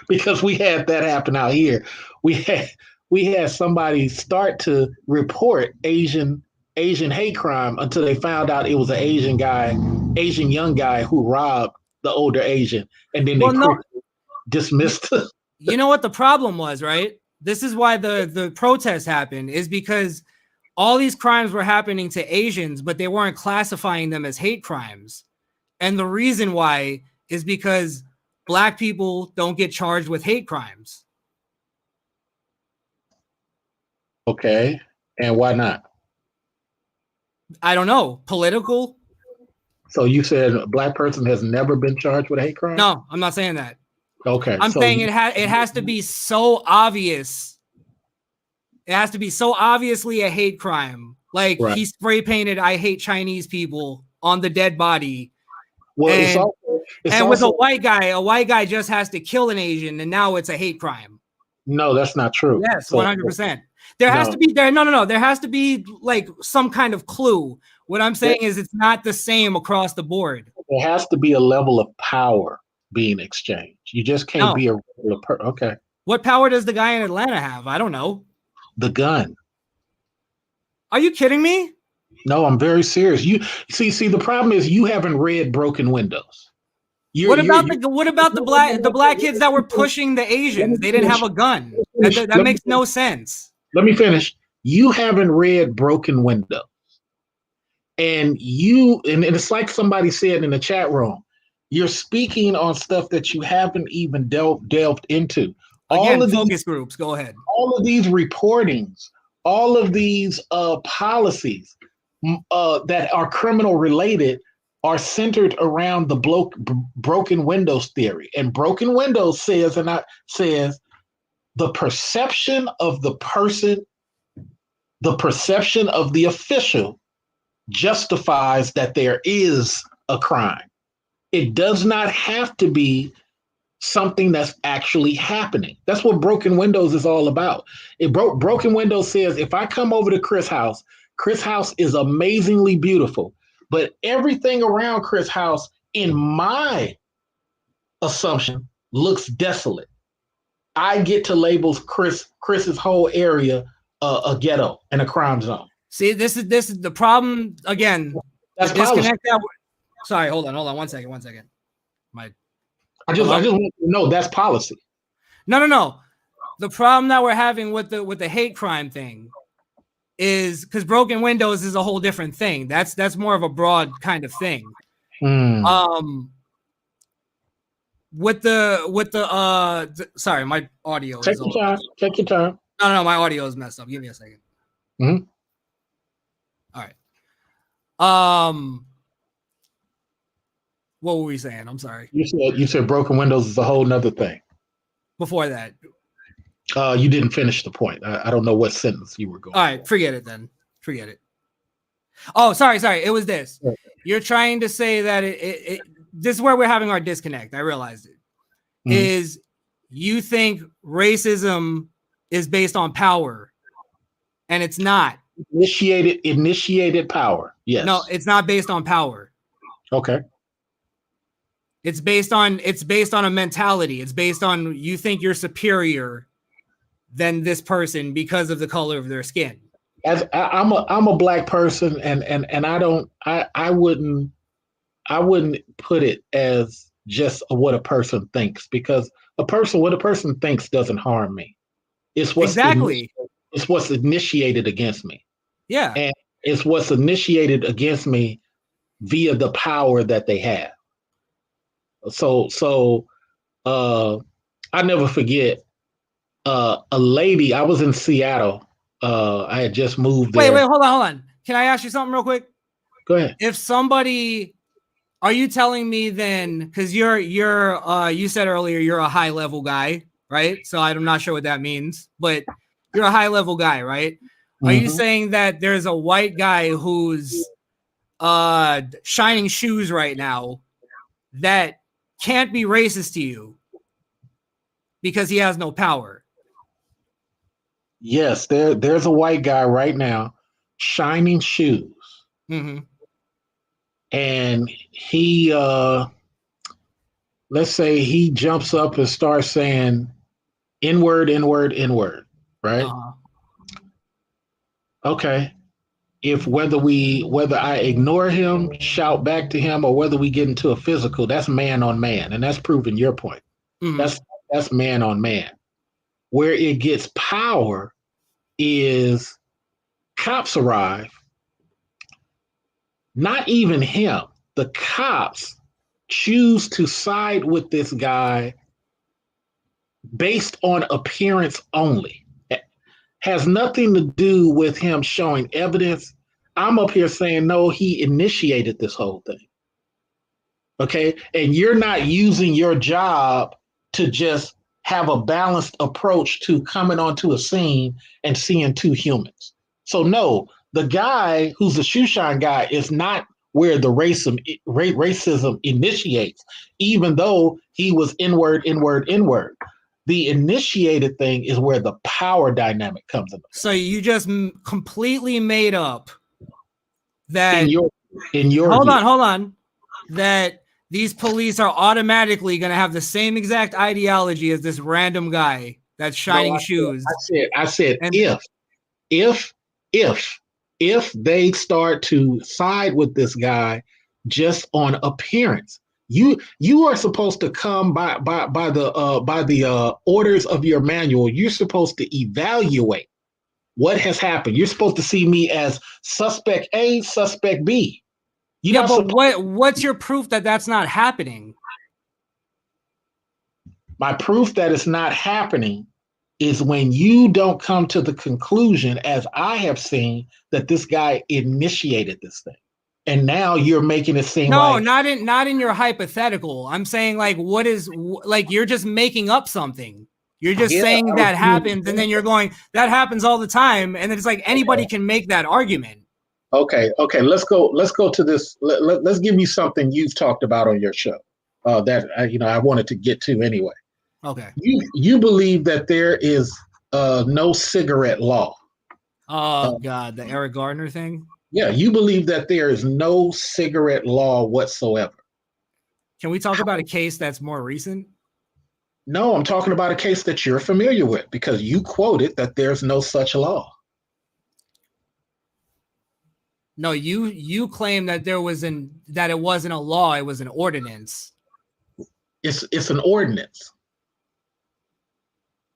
because we had that happen out here. We had somebody start to report Asian hate crime until they found out it was an Asian young guy who robbed the older Asian, and then dismissed. You know what the problem was, right? This is why the protests happened, is because all these crimes were happening to Asians, but they weren't classifying them as hate crimes. And the reason why is because Black people don't get charged with hate crimes. Okay. And why not? I don't know. Political? So you said a Black person has never been charged with a hate crime? No, I'm not saying that. Okay. I'm saying it has to be so obvious. It has to be so obviously a hate crime. Like he spray painted "I hate Chinese people" on the dead body. Well, and with a white guy just has to kill an Asian, and now it's a hate crime. No, that's not true. Yes, 100%. There has to be there has to be like some kind of clue. What I'm saying is it's not the same across the board. There has to be a level of power being exchanged. You just can't be a regular person. Okay. What power does the guy in Atlanta have? I don't know. The gun. Are you kidding me? No, I'm very serious. You see, the problem is you haven't read Broken Windows. What about the black kids that were pushing the Asians? They didn't have a gun. That makes no sense. Let me finish. You haven't read Broken Windows. and it's like somebody said in the chat room, you're speaking on stuff that you haven't even delved into. Again, focus groups. Go ahead. All of these reportings, all of these policies that are criminal related are centered around the broken windows theory. And broken windows says the perception of the person, the perception of the official justifies that there is a crime. It does not have to be something that's actually happening. That's what broken windows is all about. Broken windows says, if I come over to Chris' house is amazingly beautiful, but everything around Chris' house, in my assumption, looks desolate. I get to label Chris's whole area a ghetto and a crime zone. See, this is the problem again. That's disconnect that. Sorry, hold on, one second. I just want to know that's policy. No. The problem that we're having with the hate crime thing is because broken windows is a whole different thing. That's more of a broad kind of thing. With the sorry, my audio Take your time. No, my audio is messed up. Give me a second. All right. What were we saying? I'm sorry. You said broken windows is a whole nother thing. Before that. You didn't finish the point. I don't know what sentence you were going. All right, forget it then. Forget it. Oh, sorry. It was this. You're trying to say that this is where we're having our disconnect. I realized it. Is you think racism is based on power, and it's not. Initiated power. Yes. No, it's not based on power. Okay. It's based on a mentality. It's based on you think you're superior than this person because of the color of their skin. As I'm a black person, and I wouldn't put it as just what a person thinks, because what a person thinks doesn't harm me. It's what's it's what's initiated against me. Yeah. And it's what's initiated against me via the power that they have. So I never forget a lady. I was in Seattle. I had just moved there. Wait, hold on. Can I ask you something real quick? Go ahead. If somebody, are you telling me then, because you said earlier you're a high level guy, right? So I'm not sure what that means, but you're a high level guy, right? Are you saying that there's a white guy who's shining shoes right now that can't be racist to you because he has no power? Yes, there's a white guy right now shining shoes. And he let's say he jumps up and starts saying N-word, right? Okay. Whether I ignore him, shout back to him, or whether we get into a physical, that's man on man, and that's proving your point. That's man on man. Where it gets power is cops arrive. Not even him. The cops choose to side with this guy based on appearance only. It has nothing to do with him showing evidence. I'm up here saying, no, he initiated this whole thing. Okay. And you're not using your job to just have a balanced approach to coming onto a scene and seeing two humans. So no, the guy who's the shoe shine guy is not where the racism initiates, even though he was N-word. The initiated thing is where the power dynamic comes in. So you just completely made up that in your hold on, that these police are automatically going to have the same exact ideology as this random guy that's shining shoes. I said if they start to side with this guy just on appearance, you are supposed to come by the orders of your manual. You're supposed to evaluate what has happened. You're supposed to see me as suspect A, suspect B. Yeah, but what's your proof that that's not happening? My proof that it's not happening is when you don't come to the conclusion, as I have seen, that this guy initiated this thing. And now you're making it seem no, like not in your hypothetical. I'm saying like, what is like, you're just making up something. You're just saying that happens, and then you're going, that happens all the time, and it's like anybody can make that argument. Okay. Let's go to this. Let's give you something you've talked about on your show that I wanted to get to anyway. Okay. You believe that there is no cigarette law. Oh God, the Eric Gardner thing. Yeah, you believe that there is no cigarette law whatsoever. Can we talk about a case that's more recent? No, I'm talking about a case that you're familiar with because you quoted that there's no such law. No, you claim that it wasn't a law, it was an ordinance. It's an ordinance.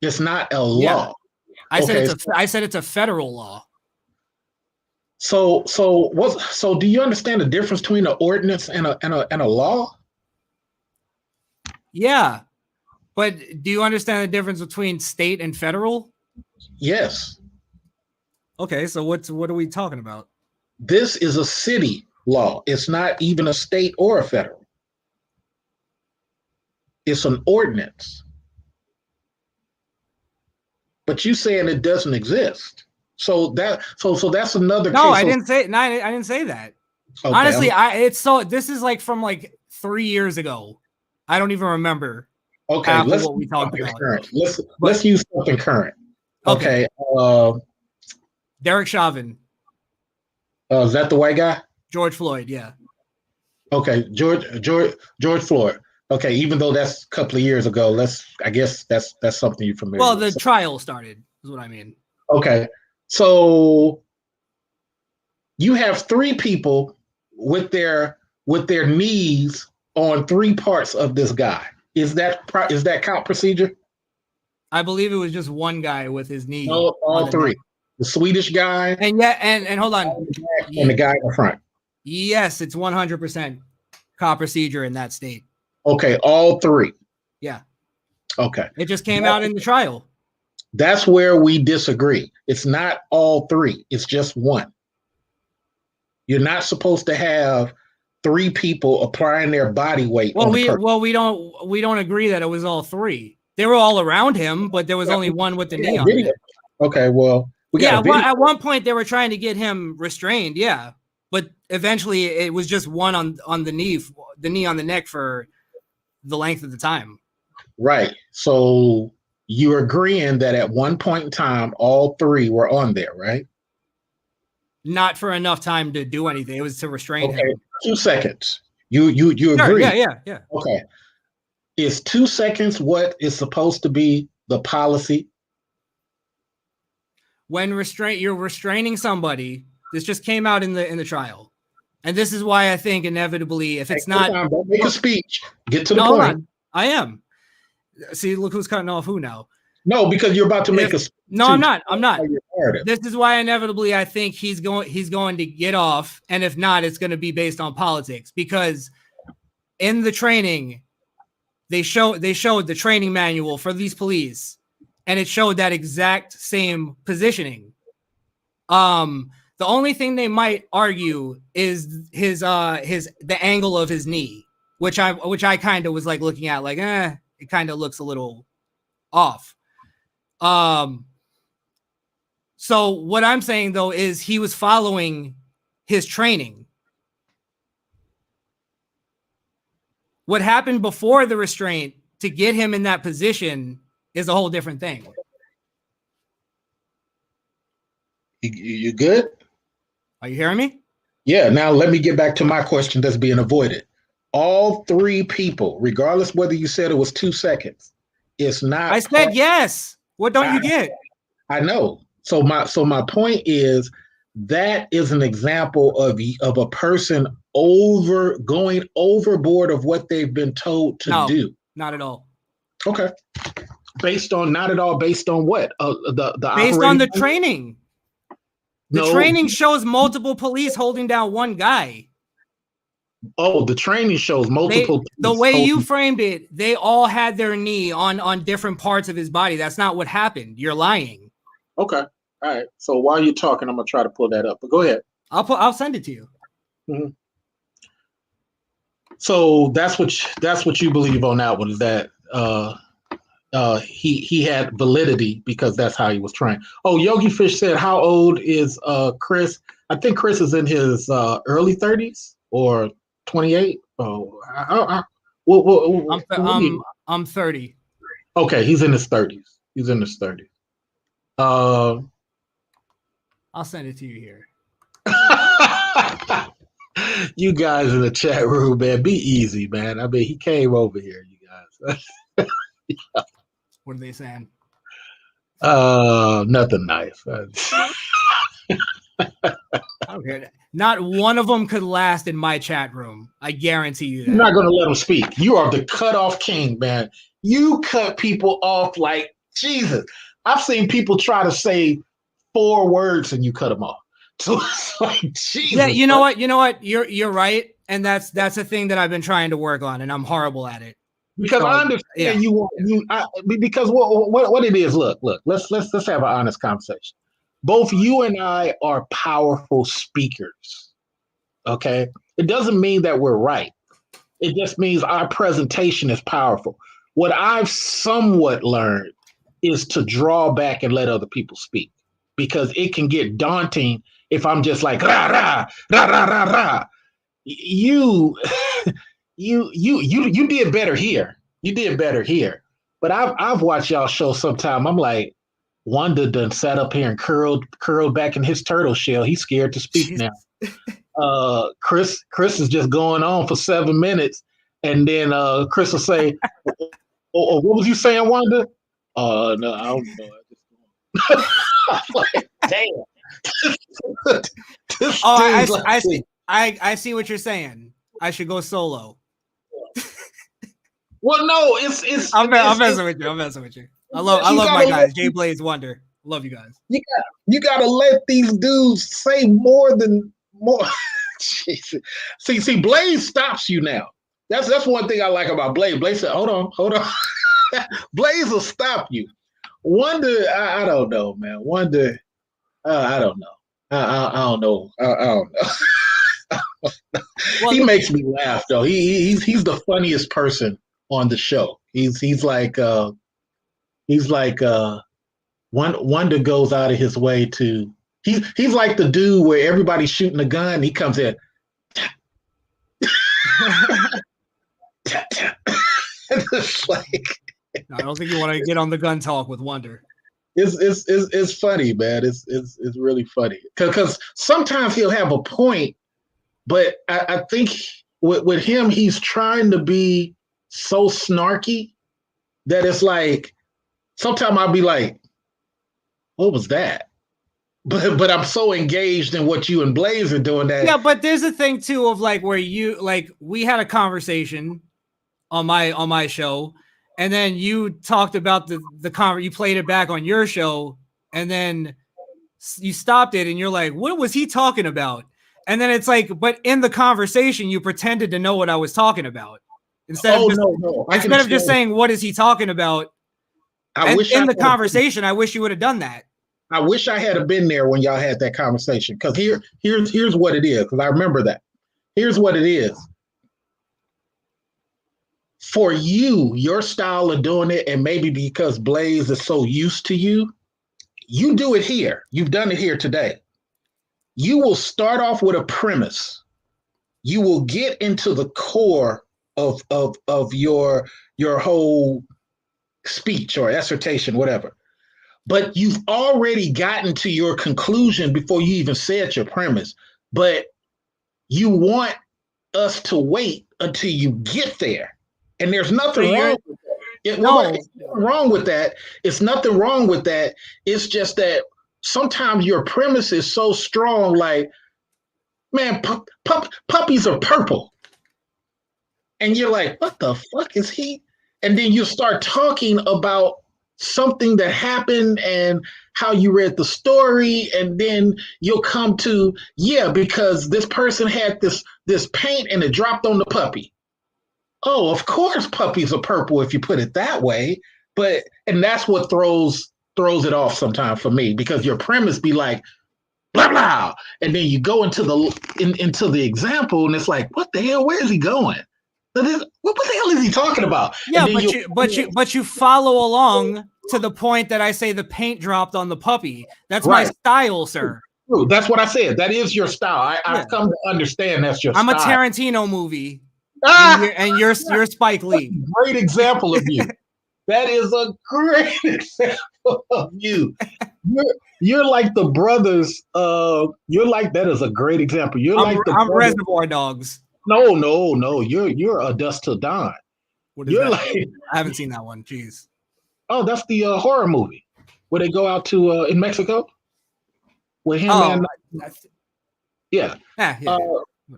It's not a law. Yeah. I said it's a federal law. So do you understand the difference between an ordinance and a law? Yeah. But do you understand the difference between state and federal? Yes. Okay, so what are we talking about? This is a city law. It's not even a state or a federal. It's an ordinance. But you saying it doesn't exist. So that's another No, case. I didn't say that. Okay, honestly, this is like from like 3 years ago. I don't even remember. Okay, let's what we talked about. Current. Let's use something current. Okay. Derek Chauvin. Is that the white guy? George Floyd, yeah. Okay, George Floyd. Okay, even though that's a couple of years ago, I guess that's something you're familiar with. Well, the trial started, is what I mean. Okay. So you have 3 people with their knees on 3 parts of this guy. Is that count procedure? I believe it was just one guy with his knee. No, all 3. The Swedish guy. And hold on. And the guy in the front. Yes, it's 100% cop procedure in that state. Okay, all 3. Yeah. Okay. It just came out in the trial. That's where we disagree. It's not all 3. It's just one. You're not supposed to have 3 people applying their body weight. We don't agree that it was all 3. They were all around him, but there was only one with the knee on it. Okay, well, at one point they were trying to get him restrained, yeah, but eventually it was just one on the knee on the neck for the length of the time. Right. So you're agreeing that at one point in time, all 3 were on there, right? Not for enough time to do anything. It was to restrain him. 2 seconds. You sure, agree? Yeah. Okay. Is 2 seconds what is supposed to be the policy? When you're restraining somebody, this just came out in the trial. And this is why I think inevitably, if it's not, don't make a speech. Get to the point. I am. See, look who's cutting off who now. No, because you're about to make a. No, I'm not. This is why inevitably I think he's going to get off, and if not, it's going to be based on politics. Because in the training, they showed the training manual for these police, and it showed that exact same positioning. The only thing they might argue is the angle of his knee, which I kind of was like looking at like, it kind of looks a little off. So what I'm saying though is he was following his training. What happened before the restraint to get him in that position is a whole different thing. You good? Are you hearing me? Yeah. Now let me get back to my question that's being avoided. All 3 people, regardless whether you said it was 2 seconds, it's not. I said yes. What don't you get? I know. So my point is that is an example of a person going overboard of what they've been told to do. Not at all. Okay. Based on what? Based on the training. The training shows multiple police holding down one guy. Oh, the training shows multiple. The way you framed it, they all had their knee on different parts of his body. That's not what happened. You're lying. Okay. All right. So while you're talking, I'm gonna try to pull that up. But go ahead. I'll send it to you. Mm-hmm. So that's what you believe on that one, is that he had validity because that's how he was trained. Oh, Yogi Fish said, how old is Chris? I think Chris is in his early 30s or 28. Oh, I'm 30. Okay, he's in his 30s. He's in his 30s. I'll send it to you here. You guys in the chat room, man, be easy, man. I mean, he came over here, you guys. Yeah. What are they saying? Nothing nice. Okay. Not one of them could last in my chat room. I guarantee you that. You're not going to let them speak. You are the cutoff king, man. You cut people off like Jesus. I've seen people try to say 4 words and you cut them off. So it's like, Jesus. Yeah, you know what? You're right, and that's a thing that I've been trying to work on, and I'm horrible at it. Because I understand because what it is. Look. Let's have an honest conversation. Both you and I are powerful speakers. Okay, it doesn't mean that we're right. It just means our presentation is powerful. What I've somewhat learned is to draw back and let other people speak, because it can get daunting if I'm just like rah rah rah rah rah rah. You did better here. You did better here. But I've watched y'all show sometime. I'm like, Wanda done sat up here and curled back in his turtle shell. He's scared to speak now. Chris is just going on for 7 minutes, and then Chris will say, "Oh, what was you saying, Wanda?" No, I don't know. I'm like, damn. I see what you're saying. I should go solo. Well, no, it's. I'm messing with you. I love my guys. Jay Blaze Wonder. Love you guys. You gotta let these dudes say more. See, Blaze stops you now. That's one thing I like about Blaze. Blaze said, hold on. Blaze will stop you. Wonder, I don't know, man. Wonder, I don't know. I don't know. I don't know. Well, he makes me laugh though. He's the funniest person on the show. He's like Wonder goes out of his way to. He's like the dude where everybody's shooting a gun. He comes in. It's like, I don't think you want to get on the gun talk with Wonder. It's funny, man. It's really funny because sometimes he'll have a point, but I think with him, he's trying to be so snarky that it's like sometimes I'll be like, "What was that?" But I'm so engaged in what you and Blaze are doing that. Yeah, but there's a thing too of like where you like we had a conversation on my show, and then you talked about the you played it back on your show, and then you stopped it, and you're like, "What was he talking about?" And then it's like, but in the conversation, you pretended to know what I was talking about instead of just saying, "What is he talking about?" I wish in the conversation, I wish you would have done that. I wish I had been there when y'all had that conversation, because here's what it is, because I remember that. Here's what it is. For you, your style of doing it, and maybe because Blaze is so used to you, you do it here. You've done it here today. You will start off with a premise. You will get into the core of your whole speech or dissertation, whatever. But you've already gotten to your conclusion before you even said your premise. But you want us to wait until you get there. And there's nothing wrong with that. Wrong with that. It's nothing wrong with that. It's just that sometimes your premise is so strong, like, man, puppies are purple. And you're like, what the fuck is he? And then you start talking about something that happened and how you read the story, and then you'll come to, yeah, because this person had this paint and it dropped on the puppy. Oh, of course puppies are purple if you put it that way. But and that's what throws it off sometimes for me, because your premise be like blah blah, and then you go into the example and it's like, what the hell, where is he going? What the hell is he talking about? Yeah, but you follow along to the point that I say the paint dropped on the puppy. That's right. My style, sir. That's what I said. That is your style. I've come to understand that's your style. I'm a Tarantino movie. And you're Spike Lee. Great example of you. That is a great example of you. You're like the brothers. That is a great example. I'm Reservoir Dogs. No. You're a Dusk Till Dawn. What is that? I haven't seen that one. Jeez. Oh, that's the horror movie where they go out to in Mexico. With him and yeah.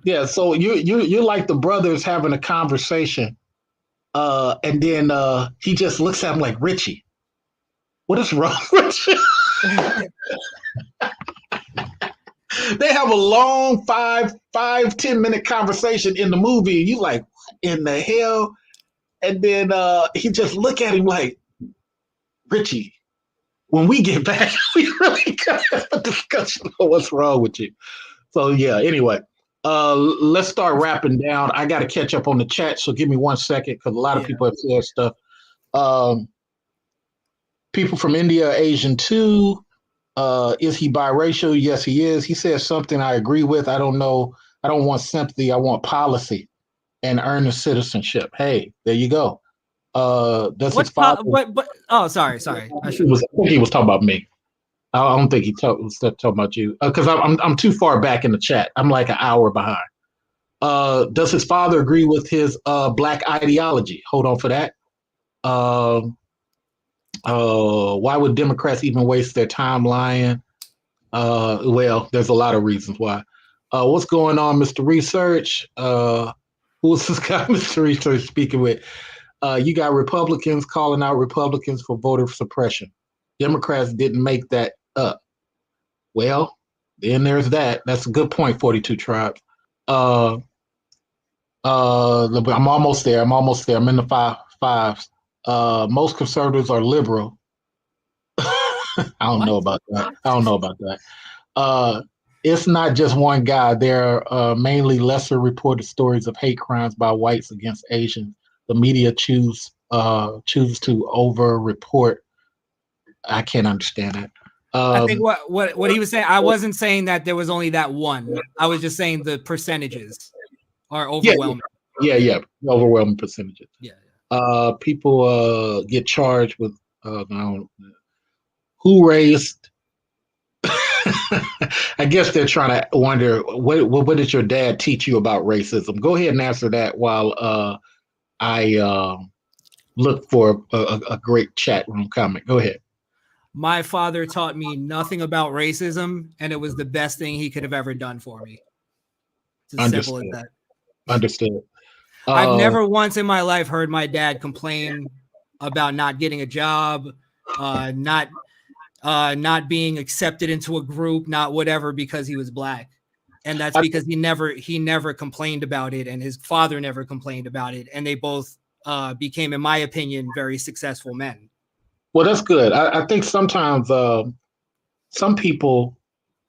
Yeah, so you're like the brothers having a conversation, and then he just looks at him like, Richie, what is wrong with you? They have a long 10 minute conversation in the movie, and you like, what in the hell? And then he just look at him like, Richie, when we get back, we really got a discussion on what's wrong with you. So yeah, anyway. Let's start wrapping down. I got to catch up on the chat, so give me 1 second, because a lot of people have said stuff. People from India, Asian too. Is he biracial? Yes, he is. He says something I agree with. I don't know. I don't want sympathy. I want policy and earn a citizenship. Hey, there you go. Does his father? Oh, sorry. I think he was talking about me. I don't think he was talking about you, because I'm too far back in the chat. I'm like an hour behind. Does his father agree with his black ideology? Hold on for that. Why would Democrats even waste their time lying? Well, there's a lot of reasons why. What's going on, Mr. Research? Who's this guy, Mr. Research, speaking with? You got Republicans calling out Republicans for voter suppression. Democrats didn't make that up. Well, then there's that. That's a good point, 42 Tribes. I'm almost there. I'm in the fives. Most conservatives are liberal. I don't know about that. It's not just one guy. There are mainly lesser reported stories of hate crimes by whites against Asians. The media choose to over-report. I can't understand that. I think what he was saying, I wasn't saying that there was only that one. I was just saying the percentages are overwhelming. Yeah. Overwhelming percentages. Yeah. People get charged with who raised. I guess they're trying to wonder what did your dad teach you about racism? Go ahead and answer that while I look for a great chat room comment. Go ahead. My father taught me nothing about racism, and it was the best thing he could have ever done for me. It's as simple as that. Understood. I've never once in my life heard my dad complain about not getting a job, not being accepted into a group, not whatever, because he was black. And that's because he never complained about it, and his father never complained about it. And they both became, in my opinion, very successful men. Well, that's good. I think sometimes some people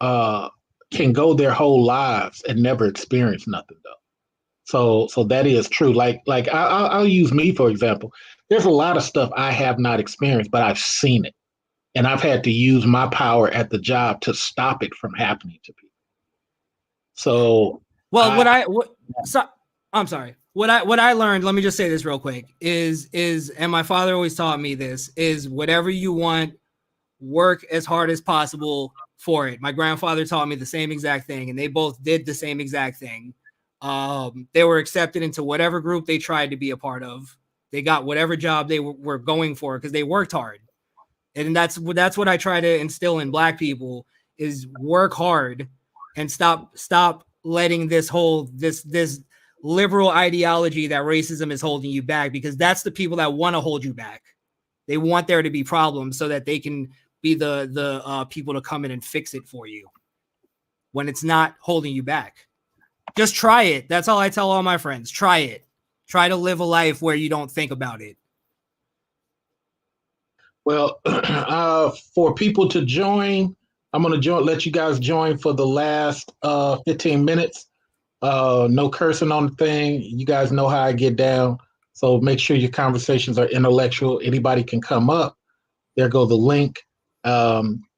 can go their whole lives and never experience nothing, though. So that is true. Like I'll use me, for example. There's a lot of stuff I have not experienced, but I've seen it. And I've had to use my power at the job to stop it from happening to people. So, I'm sorry. What I learned, let me just say this real quick, is and my father always taught me this, is whatever you want, work as hard as possible for it. My grandfather taught me the same exact thing, and they both did the same exact thing. They were accepted into whatever group they tried to be a part of. They got whatever job they were going for because they worked hard. And that's what I try to instill in black people, is work hard and stop letting this liberal ideology that racism is holding you back, because that's the people that want to hold you back. They want there to be problems so that they can be the people to come in and fix it for you when it's not holding you back. Just try it. That's all I tell all my friends. Try it. Try to live a life where you don't think about it. Well, for people to join, I'm going to let you guys join for the last 15 minutes. No cursing on the thing. You guys know how I get down. So make sure your conversations are intellectual. Anybody can come up. There go the link.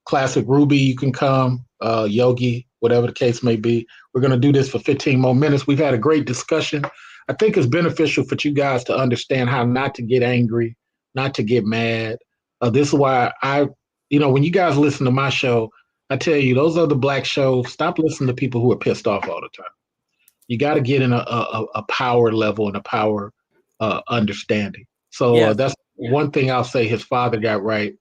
Classic Ruby, you can come. Yogi, whatever the case may be. We're going to do this for 15 more minutes. We've had a great discussion. I think it's beneficial for you guys to understand how not to get angry, not to get mad. This is why when you guys listen to my show, I tell you, those other black shows, stop listening to people who are pissed off all the time. You got to get in a power level and a power understanding. So that's one thing I'll say his father got right.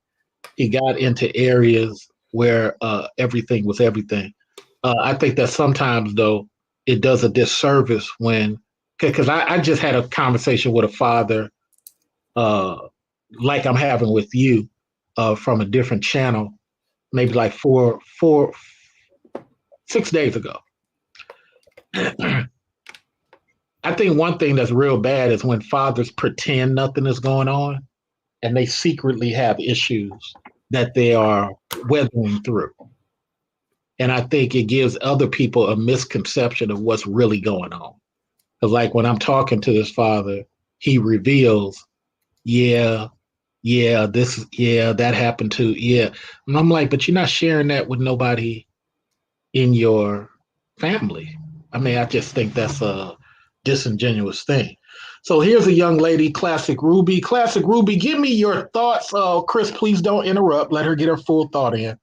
He got into areas where everything was everything. I think that sometimes, though, it does a disservice because I just had a conversation with a father like I'm having with you from a different channel, maybe like 6 days ago. I think one thing that's real bad is when fathers pretend nothing is going on and they secretly have issues that they are weathering through. And I think it gives other people a misconception of what's really going on. Because like when I'm talking to this father, he reveals, that happened too. Yeah. And I'm like, but you're not sharing that with nobody in your family. I mean, I just think that's a disingenuous thing. So here's a young lady, Classic Ruby. Classic Ruby, give me your thoughts. Chris, please don't interrupt. Let her get her full thought in.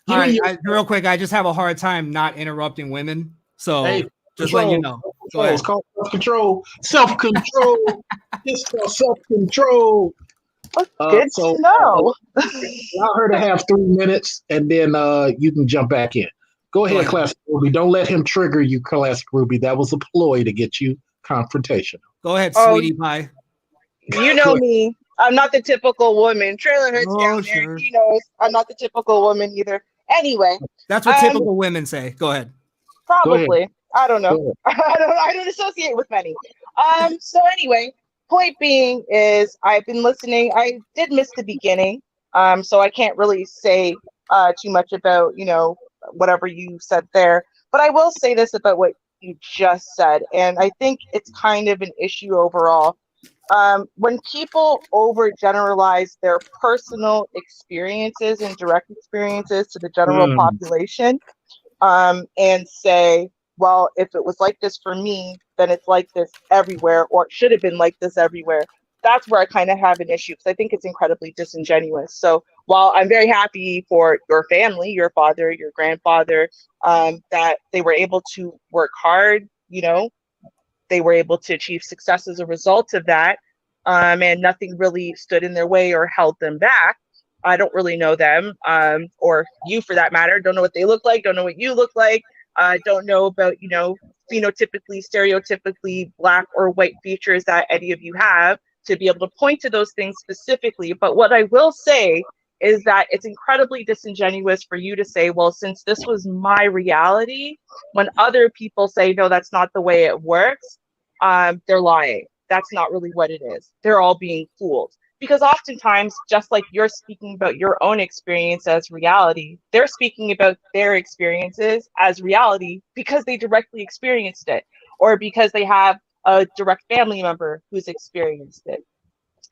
All right, real quick, I just have a hard time not interrupting women. So just letting you know. It's called self-control. Self-control. It's called self-control. Good to know. Allow her to have 3 minutes, and then you can jump back in. Go ahead, Classic Ruby. Don't let him trigger you, Classic Ruby. That was a ploy to get you confrontational. Go ahead, sweetie pie. You know me. I'm not the typical woman. Trailer Hood's down there. He knows I'm not the typical woman either. Anyway. That's what typical women say. Go ahead. Probably. Go ahead. I don't know. I don't associate with many. So anyway, point being is I've been listening. I did miss the beginning. So I can't really say too much about, whatever you said there. But I will say this about what you just said. And I think it's kind of an issue overall. When people overgeneralize their personal experiences and direct experiences to the general population, and say, well, if it was like this for me, then it's like this everywhere, or it should have been like this everywhere. That's where I kind of have an issue, because I think it's incredibly disingenuous. So while I'm very happy for your family, your father, your grandfather, that they were able to work hard, they were able to achieve success as a result of that, and nothing really stood in their way or held them back. I don't really know them, or you for that matter. Don't know what they look like. Don't know what you look like. Don't know about, phenotypically, stereotypically black or white features that any of you have to be able to point to those things specifically. But what I will say is that it's incredibly disingenuous for you to say, well, since this was my reality, when other people say, no, that's not the way it works, they're lying. That's not really what it is. They're all being fooled. Because oftentimes, just like you're speaking about your own experience as reality, they're speaking about their experiences as reality because they directly experienced it, or because they have a direct family member who's experienced it.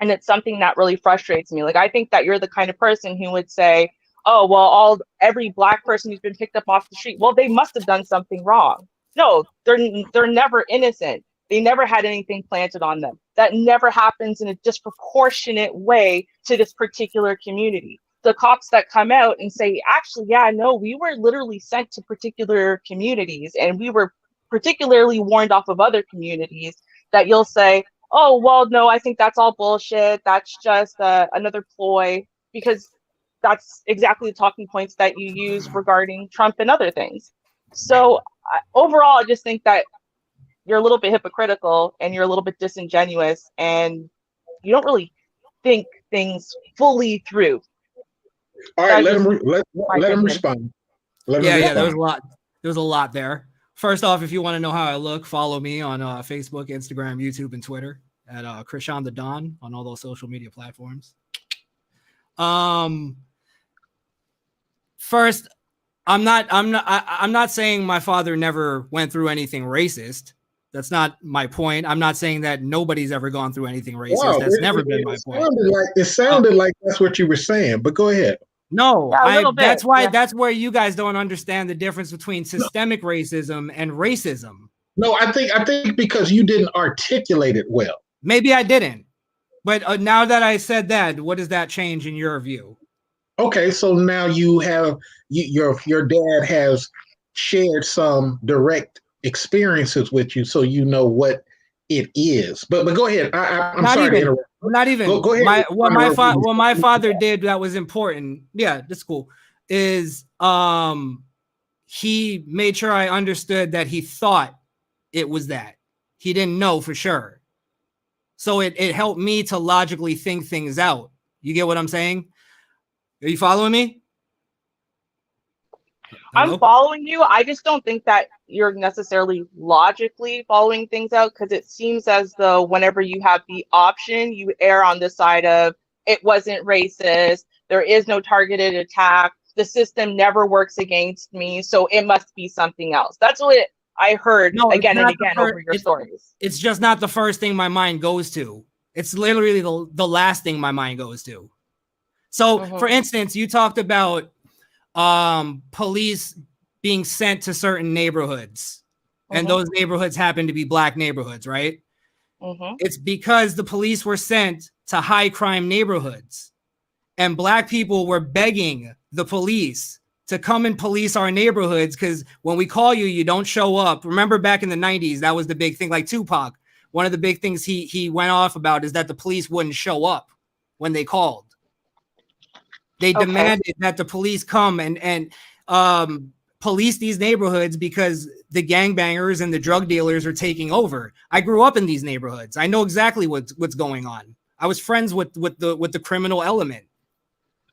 And it's something that really frustrates me. Like, I think that you're the kind of person who would say, oh, well, every black person who's been picked up off the street, well, they must have done something wrong. No, they're never innocent. They never had anything planted on them. That never happens in a disproportionate way to this particular community. The cops that come out and say, actually, yeah, no, we were literally sent to particular communities, and we were particularly warned off of other communities, that you'll say, oh, well, no, I think that's all bullshit. That's just another ploy, because that's exactly the talking points that you use regarding Trump and other things. So overall, I just think that you're a little bit hypocritical and you're a little bit disingenuous, and you don't really think things fully through. All right, That's let my him opinion. respond. Let him Yeah, respond. there was a lot. There was a lot there. First off, if you want to know how I look, follow me on Facebook, Instagram, YouTube, and Twitter at Krishan the Don on all those social media platforms. First, I'm not saying my father never went through anything racist. That's not my point. I'm not saying that nobody's ever gone through anything racist. Wow, That's never been my point. It sounded like that's what you were saying, but go ahead. No, Yeah, a little bit, that's why yeah. that's where you guys don't understand the difference between systemic racism and racism. No, I think because you didn't articulate it well. Maybe I didn't. But now that I said that, what does that change in your view? Okay, so now you have your dad has shared some direct experiences with you, so you know what it is. But go ahead. I'm Not sorry even, to interrupt. Not even. Go ahead. What my father did that was important. Yeah, that's cool. Is he made sure I understood that he thought it was that. He didn't know for sure. So it helped me to logically think things out. You get what I'm saying? Are you following me? Hello? I'm following you. I just don't think that you're necessarily logically following things out, because it seems as though whenever you have the option, you err on the side of it wasn't racist, there is no targeted attack, the system never works against me, so it must be something else. That's what I heard again and again over your stories. It's just not the first thing my mind goes to. It's literally the last thing my mind goes to. So, for instance, you talked about police being sent to certain neighborhoods, and those neighborhoods happen to be black neighborhoods, right? It's because the police were sent to high crime neighborhoods, and black people were begging the police to come and police our neighborhoods, because when we call you, you don't show up. Remember back in the 90s, that was the big thing. Like Tupac, one of the big things he went off about is that the police wouldn't show up when they called. They demanded that the police come and police these neighborhoods because the gangbangers and the drug dealers are taking over. I grew up in these neighborhoods. I know exactly what's going on. I was friends with the criminal element.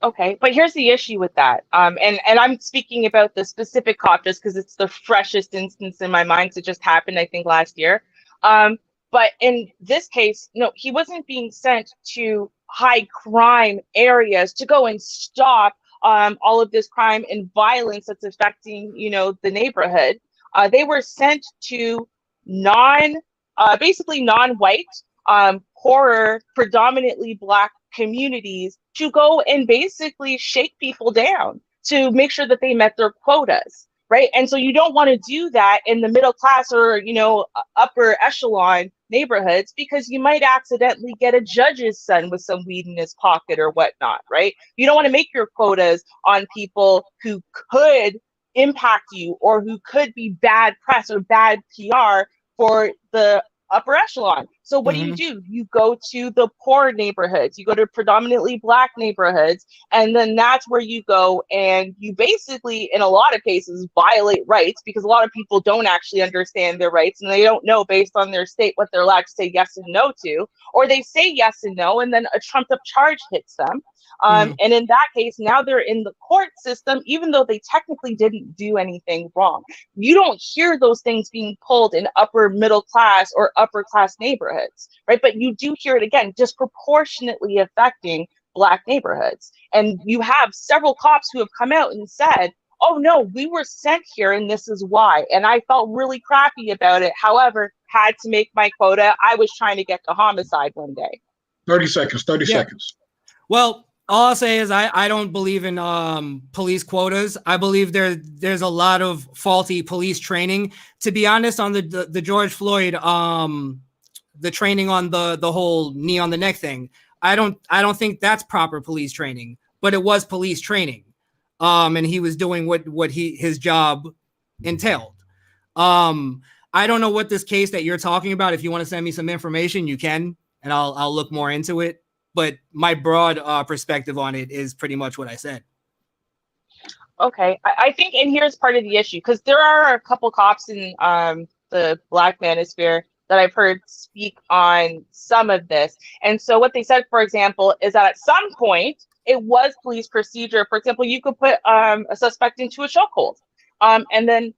Okay, but here's the issue with that. And I'm speaking about the specific cop just because it's the freshest instance in my mind. It just happened, I think, last year. But in this case, no, he wasn't being sent to high crime areas to go and stop all of this crime and violence that's affecting, the neighborhood. They were sent to basically non-white, poorer, predominantly black communities to go and basically shake people down to make sure that they met their quotas, right? And so you don't want to do that in the middle class or, upper echelon neighborhoods, because you might accidentally get a judge's son with some weed in his pocket or whatnot, right? You don't want to make your quotas on people who could impact you or who could be bad press or bad PR for the upper echelon. So what do? You go to the poor neighborhoods, you go to predominantly black neighborhoods, and then that's where you go and you basically, in a lot of cases, violate rights, because a lot of people don't actually understand their rights and they don't know based on their state what they're allowed to say yes and no to, or they say yes and no and then a trumped up charge hits them. And in that case, now they're in the court system, even though they technically didn't do anything wrong. You don't hear those things being pulled in upper middle class or upper class neighborhoods, right? But you do hear it again, disproportionately affecting black neighborhoods. And you have several cops who have come out and said, oh no, we were sent here and this is why. And I felt really crappy about it. However, had to make my quota. I was trying to get to homicide one day. 30 seconds. Well, all I'll say is I don't believe in police quotas. I believe there's a lot of faulty police training. To be honest, on the George Floyd, the training on the whole knee on the neck thing, I don't think that's proper police training, but it was police training. And he was doing what his job entailed. I don't know what this case that you're talking about. If you want to send me some information, you can, and I'll look more into it. But my broad perspective on it is pretty much what I said. Okay, I think, and here's part of the issue, because there are a couple cops in the black manosphere that I've heard speak on some of this. And so what they said, for example, is that at some point it was police procedure. For example, you could put a suspect into a chokehold, and then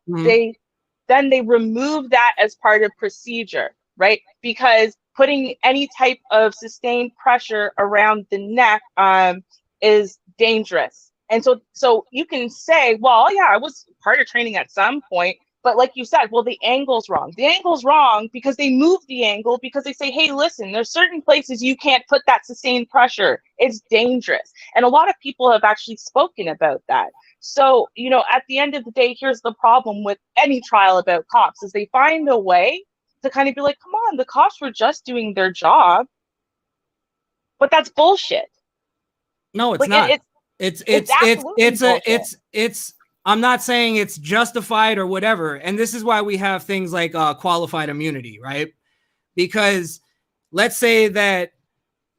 they remove that as part of procedure, right? Because putting any type of sustained pressure around the neck is dangerous. And so you can say, well, yeah, I was part of training at some point, but like you said, well, the angle's wrong. The angle's wrong because they move the angle because they say, hey, listen, there's certain places you can't put that sustained pressure. It's dangerous. And a lot of people have actually spoken about that. So, you know, at the end of the day, here's the problem with any trial about cops is they find a way to kind of be like, come on, the cops were just doing their job. But that's bullshit. No, it's like, not. It's I'm not saying it's justified or whatever. And this is why we have things like qualified immunity, right? Because let's say that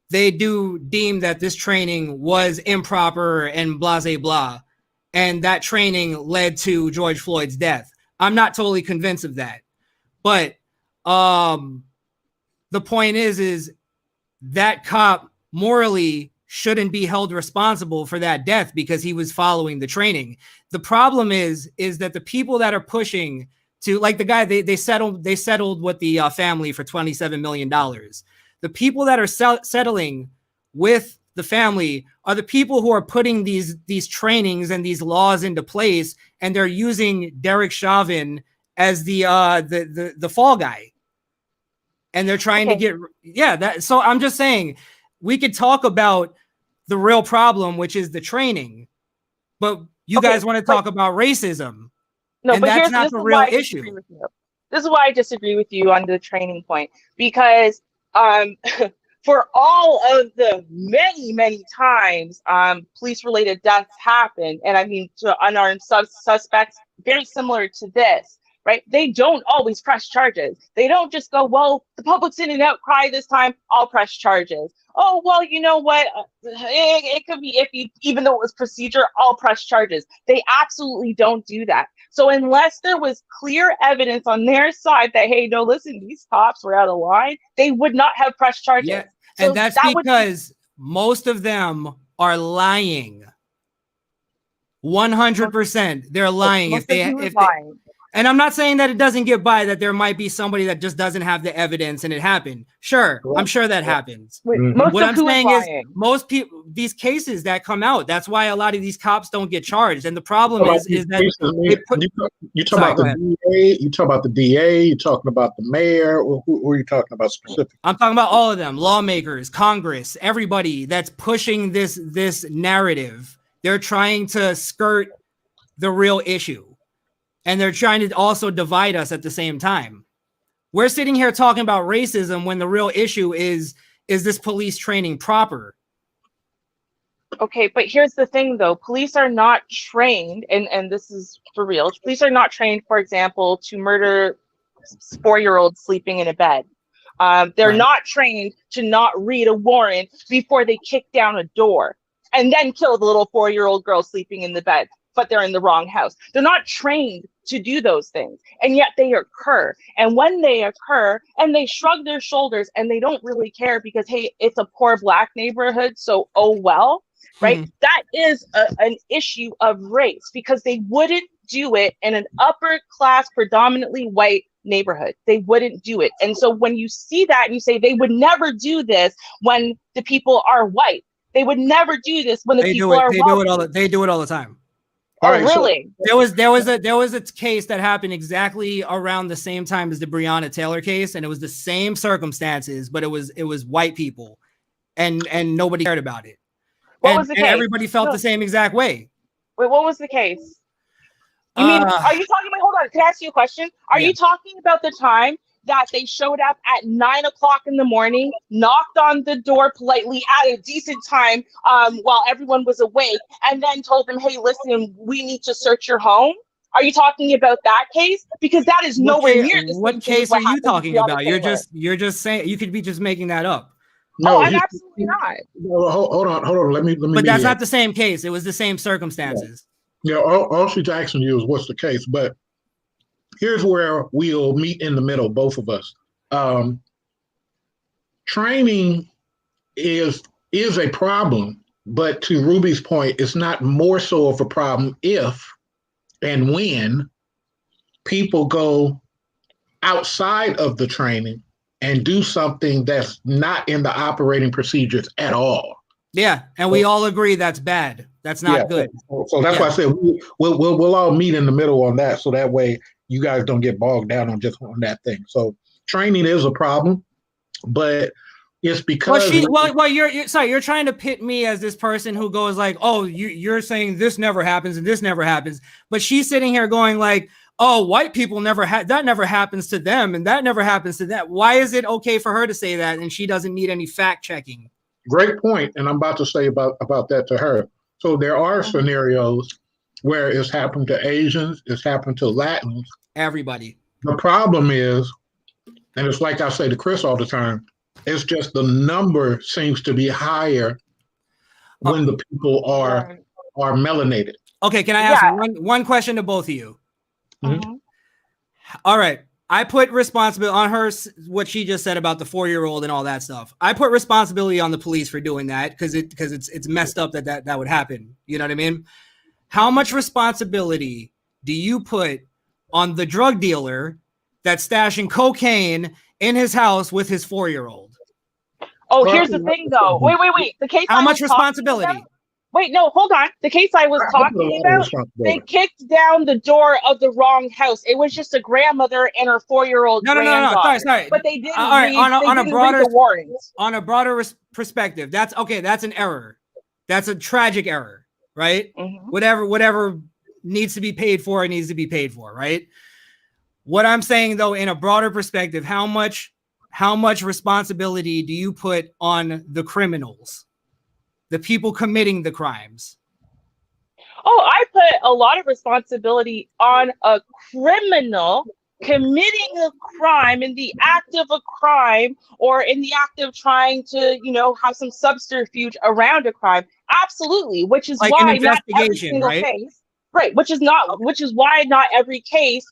they do deem that this training was improper and blah, blah, blah, and that training led to George Floyd's death. I'm not totally convinced of that. But the point is that cop morally shouldn't be held responsible for that death because he was following the training. The problem is that the people that are pushing to, like the guy, they settled with the family for $27 million. The people that are settling with the family are the people who are putting these trainings and these laws into place, and they're using Derek Chauvin as the fall guy. And they're trying to get, so I'm just saying, we could talk about the real problem, which is the training, but you guys want to talk about racism. No, and but that's not the real issue. This is why I disagree with you on the training point, because for all of the many times police-related deaths happen, and I mean to unarmed suspects, very similar to this, right? They don't always press charges. They don't just go, well, the public's in an outcry this time, I'll press charges. Oh, well, you know what? It could be iffy, even though it was procedure, I'll press charges. They absolutely don't do that. So unless there was clear evidence on their side that, hey, no, listen, these cops were out of line, they would not have pressed charges. Yeah, so and that's because most of them are lying. 100%, they're lying. Most of lying. And I'm not saying that it doesn't get by, that there might be somebody that just doesn't have the evidence and it happened. Sure, I'm sure that happens. What I'm saying is most people, these cases that come out, that's why a lot of these cops don't get charged. And the problem is that you talk about the DA, you talk about the DA, you talking about the mayor, or who are you talking about specifically? I'm talking about all of them, lawmakers, Congress, everybody that's pushing this narrative. They're trying to skirt the real issue. And they're trying to also divide us at the same time. We're sitting here talking about racism when the real issue is this police training proper? Okay, but here's the thing though. Police are not trained, and this is for real. Police are not trained, for example, to murder 4-year-olds sleeping in a bed. They're not trained to not read a warrant before they kick down a door and then kill the little 4-year-old girl sleeping in the bed, but they're in the wrong house. They're not trained to do those things, and yet they occur. And when they occur, and they shrug their shoulders and they don't really care because, hey, it's a poor Black neighborhood, so oh well, right? That is an issue of race, because they wouldn't do it in an upper class, predominantly white neighborhood. They wouldn't do it. And so when you see that and you say they would never do this when the people are white, they would never do this when the people are wealthy. They do it all the time. Oh, really? So there was a case that happened exactly around the same time as the Breonna Taylor case, and it was the same circumstances, but it was white people, and nobody cared about it. What was the case? Everybody felt the same exact way. Wait, what was the case? You mean, are you talking about, hold on, can I ask you a question? Are you talking about the time that they showed up at 9 o'clock in the morning, knocked on the door politely at a decent time while everyone was awake, and then told them, hey, listen, we need to search your home? Are you talking about that case? Because that is nowhere near this. What case are you talking about? You're just saying, you could be just making that up. No, I'm absolutely not. No, hold on. Let me. But that's not the same case. It was the same circumstances. Yeah, all she's asking you is what's the case. But here's where we'll meet in the middle, both of us. training is a problem, but to Ruby's point, it's not more so of a problem if and when people go outside of the training and do something that's not in the operating procedures at all. Yeah, and we all agree that's bad. That's not good. So that's why I said we'll all meet in the middle on that, so that way you guys don't get bogged down on just on that thing. So training is a problem, but it's because you're trying to pit me as this person who goes like, oh, you're saying this never happens and this never happens, but she's sitting here going like, oh, white people that never happens to them and that never happens to that. Why is it okay for her to say that and she doesn't need any fact checking? Great point, and I'm about to say about that to her. So there are scenarios where it's happened to Asians, it's happened to Latins, everybody. The problem is, and it's like I say to Chris all the time, it's just the number seems to be higher when the people are melanated. Okay, can I ask one question to both of you? Mm-hmm. All right. I put responsibility on her, what she just said about the 4-year-old and all that stuff. I put responsibility on the police for doing that because it's messed up that would happen. You know what I mean? How much responsibility do you put on the drug dealer that's stashing cocaine in his house with his 4-year-old? Oh, here's the thing, though. Wait. The case. How much responsibility? Wait, no, hold on. The case I was talking about, they kicked down the door of the wrong house. It was just a grandmother and her 4-year-old granddaughter. Sorry. But they didn't read the warnings. On a broader perspective, that's an error. That's a tragic error, right? Mm-hmm. Whatever needs to be paid for, it needs to be paid for, right? What I'm saying, though, in a broader perspective, how much responsibility do you put on the criminals? The people committing the crimes? Oh, I put a lot of responsibility on a criminal committing a crime in the act of a crime or in the act of trying to, have some subterfuge around a crime. Absolutely. Which is like why not every single case. Right. Which is why not every case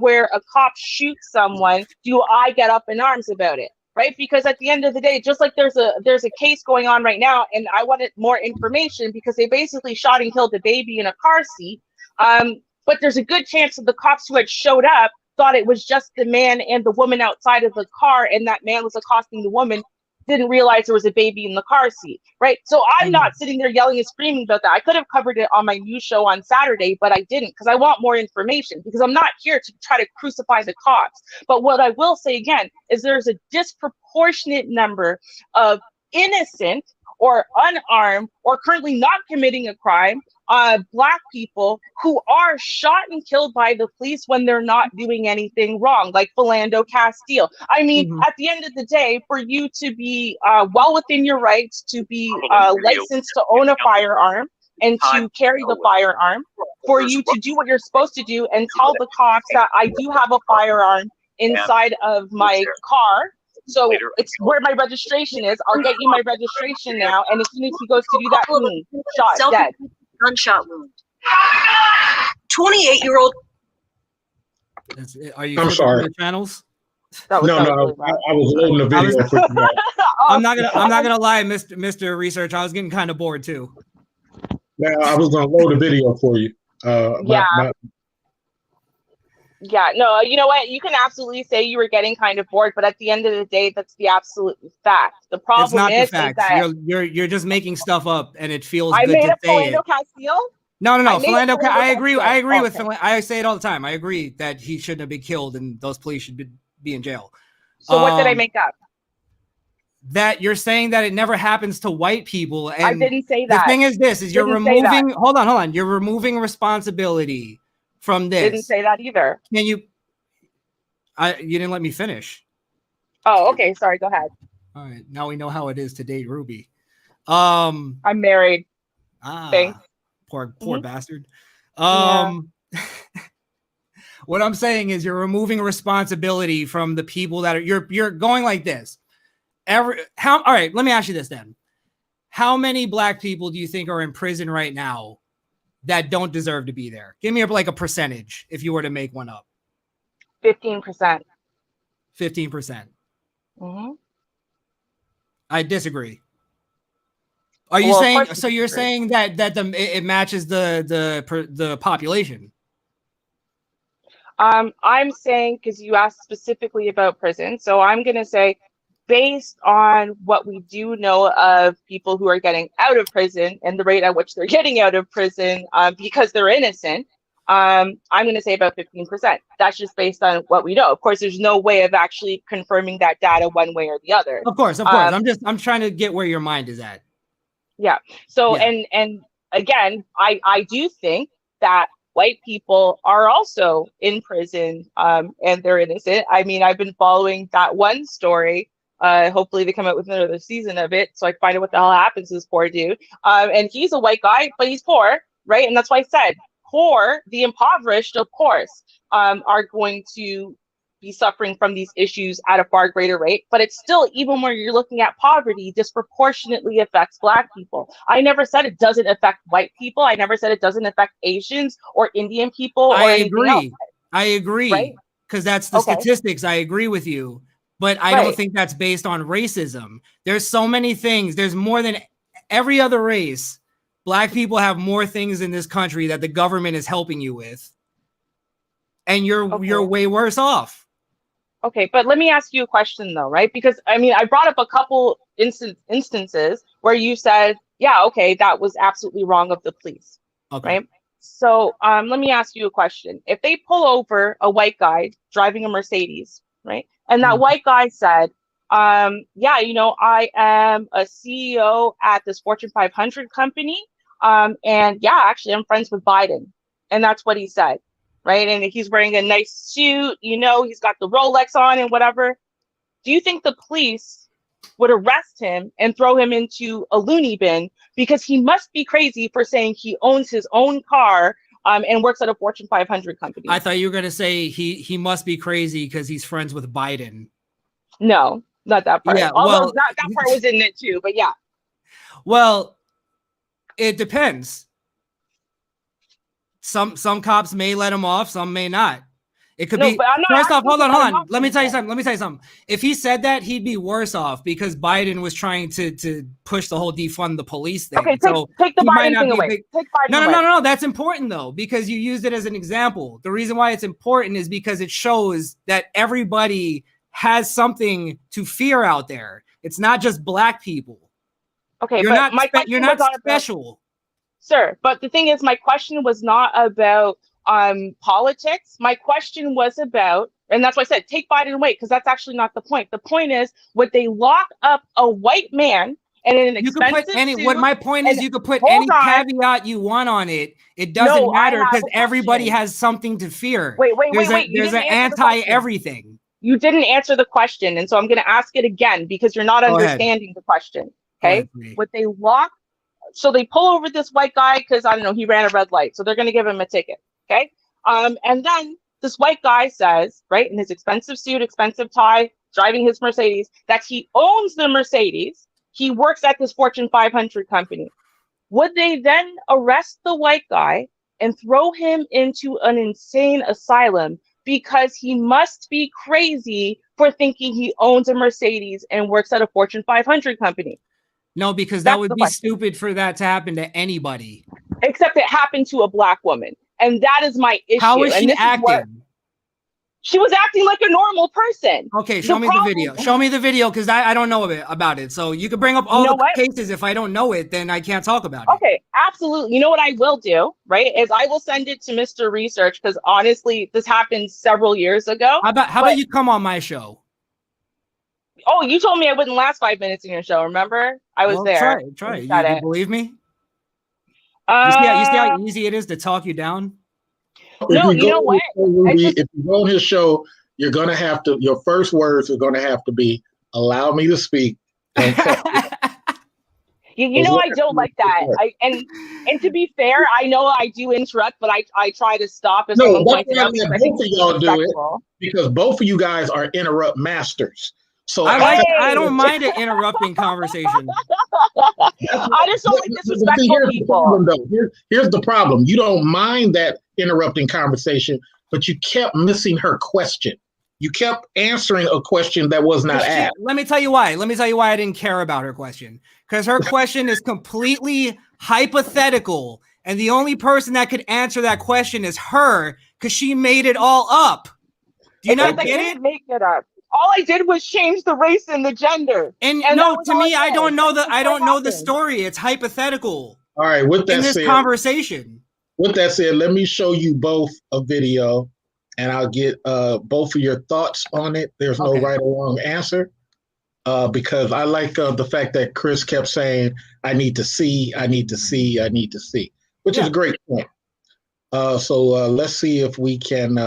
where a cop shoots someone do I get up in arms about it. Right, because at the end of the day, just like there's a case going on right now, and I wanted more information because they basically shot and killed a baby in a car seat. But there's a good chance that the cops who had showed up thought it was just the man and the woman outside of the car, and that man was accosting the woman, didn't realize there was a baby in the car seat. Right, so I'm not sitting there yelling and screaming about that. I could have covered it on my news show on Saturday, but I didn't because I want more information, because I'm not here to try to crucify the cops. But what I will say again is there's a disproportionate number of innocent or unarmed or currently not committing a crime Black people who are shot and killed by the police when they're not doing anything wrong, like Philando Castile. I mean, at the end of the day, for you to be well within your rights to be licensed to own a firearm and to carry the firearm, for you to do what you're supposed to do and tell the cops that I do have a firearm inside of my car. So it's where my registration is. I'll get you my registration now. And as soon as he goes to do that, boom, shot, dead. Gunshot wound. 28-year-old. Are you? I'm sorry. The channels? No, I was loading the video. I'm not gonna lie, Mr. Research. I was getting kind of bored too. Yeah, I was gonna load a video for you. Yeah, no, you know what? You can absolutely say you were getting kind of bored, but at the end of the day, that's the absolute fact. The problem is that you're just making stuff up, and it feels I good made to up say Philando it. Castile. No. Philando. I agree. I agree with Philando. I say it all the time. I agree that he shouldn't have been killed, and those police should be in jail. So what did I make up? That you're saying that it never happens to white people. And I didn't say that. The thing is, you're removing. Hold on. You're removing responsibility from this. Didn't say that either. Can you? You didn't let me finish. Oh, okay. Sorry. Go ahead. All right. Now we know how it is to date Ruby. I'm married. Thanks. Poor bastard. What I'm saying is you're removing responsibility from the people that are you're going like this. All right, let me ask you this then. How many Black people do you think are in prison right now that don't deserve to be there? Give me a percentage if you were to make one up. 15%. 15%. Mm-hmm. I disagree. Are you Well, of saying course so? you You're disagree. saying that it matches the population? I'm saying, because you asked specifically about prison, so I'm going to say, based on what we do know of people who are getting out of prison and the rate at which they're getting out of prison because they're innocent, I'm going to say about 15%. That's just based on what we know. Of course, there's no way of actually confirming that data one way or the other. Of course. I'm trying to get where your mind is at. Yeah. So, Yeah. and again, I do think that white people are also in prison and they're innocent. I mean, I've been following that one story. Hopefully they come out with another season of it so I can find out what the hell happens to this poor dude. And he's a white guy, but he's poor, right? And that's why I said poor, the impoverished, of course, are going to be suffering from these issues at a far greater rate. But it's still, even when you're looking at poverty, disproportionately affects Black people. I never said it doesn't affect white people. I never said it doesn't affect Asians or Indian people or anything else. I agree. Because that's the statistics. I agree with you. But I don't think that's based on racism. There's so many things. There's more than every other race. Black people have more things in this country that the government is helping you with. And you're way worse off. Okay, but let me ask you a question though, right? Because I mean, I brought up a couple instances where you said, yeah, okay, that was absolutely wrong of the police, right? So let me ask you a question. If they pull over a white guy driving a Mercedes, right? And that white guy said, yeah, you know, I am a CEO at this Fortune 500 company. And yeah, actually, I'm friends with Biden. And that's what he said. Right. And he's wearing a nice suit, you know, he's got the Rolex on and whatever. Do you think the police would arrest him and throw him into a loony bin because he must be crazy for saying he owns his own car and works at a Fortune 500 company? I thought you were going to say he must be crazy because he's friends with Biden. No, not that part. Yeah, although that part was in it too, but yeah. Well, it depends. Some cops may let him off, some may not. It could be. First off, hold on. Let me tell you something. If he said that, he'd be worse off because Biden was trying to push the whole defund the police thing. Okay, so take the Biden thing away. No. That's important though because you used it as an example. The reason why it's important is because it shows that everybody has something to fear out there. It's not just Black people. Okay, you're not special. Sir, but the thing is, my question was not about politics. My question was about, and that's why I said take Biden away, because that's actually not the point. The point is, would they lock up a white man and in an expensive suit? What my point is, you could put any caveat you want on it. It doesn't matter because everybody has something to fear. Wait. There's an anti-everything. You didn't answer the question, and so I'm going to ask it again because you're not understanding the question. Okay, would they lock? So they pull over this white guy because, I don't know, he ran a red light. So they're going to give him a ticket. Okay. And then this white guy says, right, in his expensive suit, expensive tie, driving his Mercedes, that he owns the Mercedes. He works at this Fortune 500 company. Would they then arrest the white guy and throw him into an insane asylum because he must be crazy for thinking he owns a Mercedes and works at a Fortune 500 company? No, because that would be stupid for that to happen to anybody. Except it happened to a Black woman. And that is my issue. How is she acting? She was acting like a normal person. Okay, show me the video. Show me the video because I don't know about it. So you can bring up all the cases. If I don't know it, then I can't talk about it. Okay, absolutely. You know what I will do, right, is I will send it to Mr. Research because honestly, this happened several years ago. How about you come on my show? Oh, you told me I wouldn't last 5 minutes in your show. Remember? I was there. Try it. You believe me? You see how easy it is to talk you down? No, you know what? If you go on his show, you're going to have to, your first words are going to have to be, allow me to speak. You know, I don't like that. And to be fair, I know I do interrupt, but I try to stop if someone points out. Both of y'all do it because both of you guys are interrupt masters. So I don't mind an interrupting conversation. I just don't like disrespectful people. Here's the problem. You don't mind that interrupting conversation, but you kept missing her question. You kept answering a question that was not asked. Let me tell you why. Let me tell you why I didn't care about her question. Because her question is completely hypothetical. And the only person that could answer that question is her, because she made it all up. Do you not get it? Make it up. All I did was change the race and the gender. And no, to me, I don't know the story. It's hypothetical. All right, with that in this said, conversation. With that said, let me show you both a video, and I'll get both of your thoughts on it. There's no right or wrong answer, because I like the fact that Chris kept saying, "I need to see, I need to see, I need to see," which is a great point. So let's see if we can.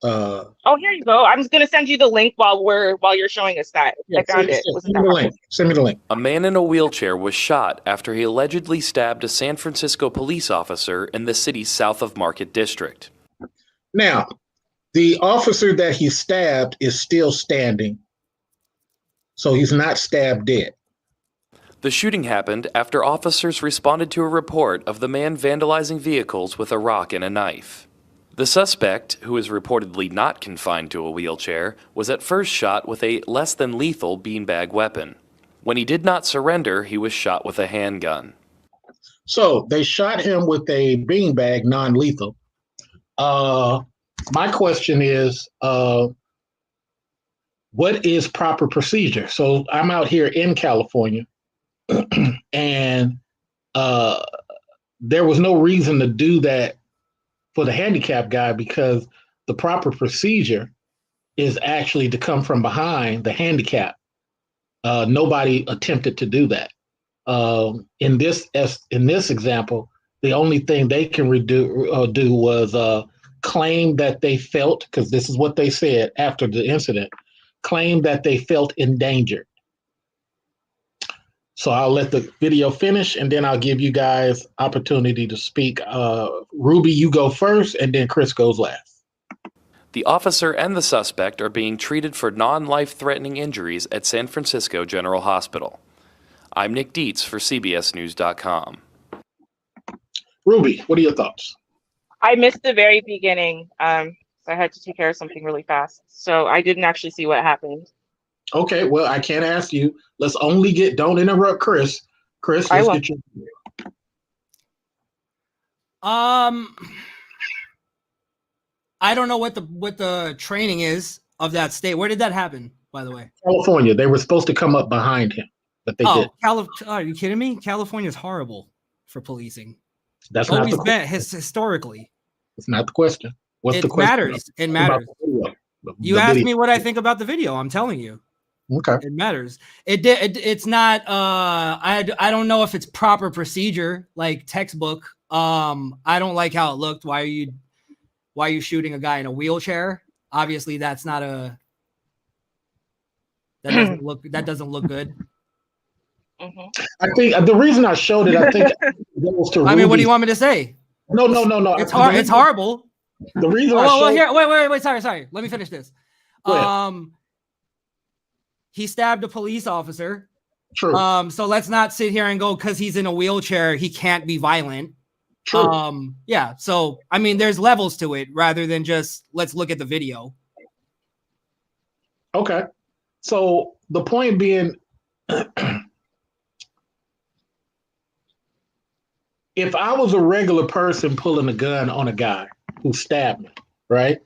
Oh, here you go. I'm just gonna send you the link while you're showing us that. I found it. Send me the link. Send me the link. A man in a wheelchair was shot after he allegedly stabbed a San Francisco police officer in the city's south of Market district. Now, the officer that he stabbed is still standing, so he's not stabbed dead. The shooting happened after officers responded to a report of the man vandalizing vehicles with a rock and a knife. The suspect, who is reportedly not confined to a wheelchair, was at first shot with a less than lethal beanbag weapon. When he did not surrender, he was shot with a handgun. So they shot him with a beanbag, non-lethal. My question is, what is proper procedure? So I'm out here in California, and there was no reason to do that for the handicapped guy, because the proper procedure is actually to come from behind the handicap. Nobody attempted to do that. In this example, the only thing they can do was claim that they felt, because this is what they said after the incident, claim that they felt endangered. So I'll let the video finish, and then I'll give you guys opportunity to speak. Ruby, you go first, and then Chris goes last. The officer and the suspect are being treated for non-life-threatening injuries at San Francisco General Hospital. I'm Nick Dietz for CBSNews.com. Ruby, what are your thoughts? I missed the very beginning. So I had to take care of something really fast. So I didn't actually see what happened. Okay, well, I can't ask you. Let's only don't interrupt Chris. Chris, let's get you. I don't know what the training is of that state. Where did that happen, by the way? California. They were supposed to come up behind him, but they didn't. Are you kidding me? California's horrible for policing. That's not the question. Historically. It's not the question. What's the question? It matters. You asked me what I think about the video. I'm telling you. Okay. It matters. It's not. I don't know if it's proper procedure, like textbook. I don't like how it looked. Why are you shooting a guy in a wheelchair? Obviously, that's not a. That doesn't look good. I think the reason I showed it, I think goes to. I mean, what do you want me to say? No. It's hard. It's horrible. The reason wait. Sorry. Let me finish this. He stabbed a police officer. True. So let's not sit here and go, because he's in a wheelchair, he can't be violent. True. Yeah. So I mean, there's levels to it rather than just let's look at the video. Okay. So the point being, if I was a regular person pulling a gun on a guy who stabbed me, right?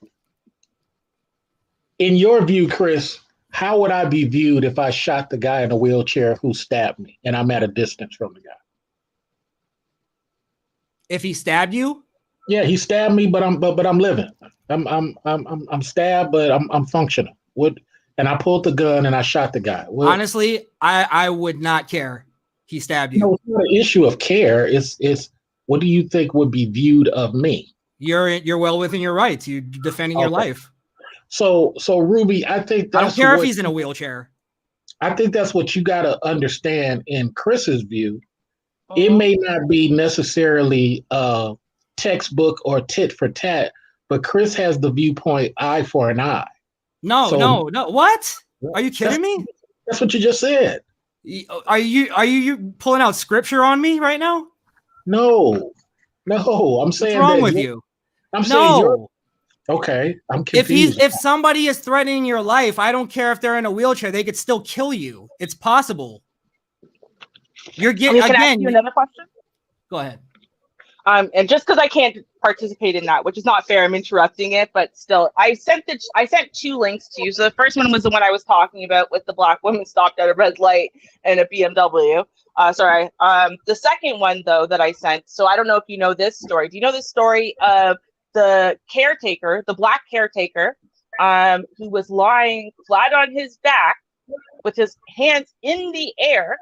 In your view, Chris, how would I be viewed if I shot the guy in a wheelchair who stabbed me and I'm at a distance from the guy? If he stabbed you? Yeah, he stabbed me, but I'm living. I'm stabbed, but I'm functional. And I pulled the gun and I shot the guy. Honestly, I would not care. He stabbed you. No, it's not an issue of care. It's what do you think would be viewed of me? You're well within your rights. You're defending your life. So Ruby, I think that's I don't care if he's in a wheelchair. I think that's what you got to understand in Chris's view. It may not be necessarily textbook or tit for tat, but Chris has the viewpoint eye for an eye. No. What? Are you kidding me? That's what you just said. Are you pulling out scripture on me right now? No. I'm saying. What's wrong with you? I'm saying Okay, I'm confused. If somebody is threatening your life, I don't care if they're in a wheelchair, they could still kill you. It's possible. You're getting Can I ask again. you another question? Go ahead. And just because I can't participate in that, which is not fair, I'm interrupting it, but still, I sent 2 links to you. So the first one was the one I was talking about with the black woman stopped at a red light and a BMW. The second one though that I sent. So I don't know if you know this story. Do you know the story of the caretaker, the black caretaker, who was lying flat on his back with his hands in the air?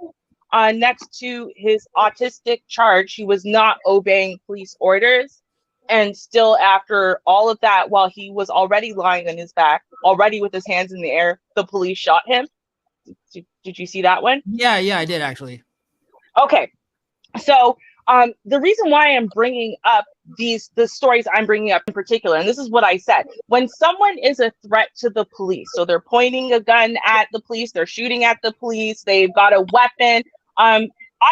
Next to his autistic charge, he was not obeying police orders. And still, after all of that, while he was already lying on his back, already with his hands in the air, the police shot him. Did you see that one? Yeah, I did actually. Okay. So the reason why I'm bringing up the stories I'm bringing up in particular, and this is what I said, when someone is a threat to the police, so they're pointing a gun at the police, they're shooting at the police, they've got a weapon, I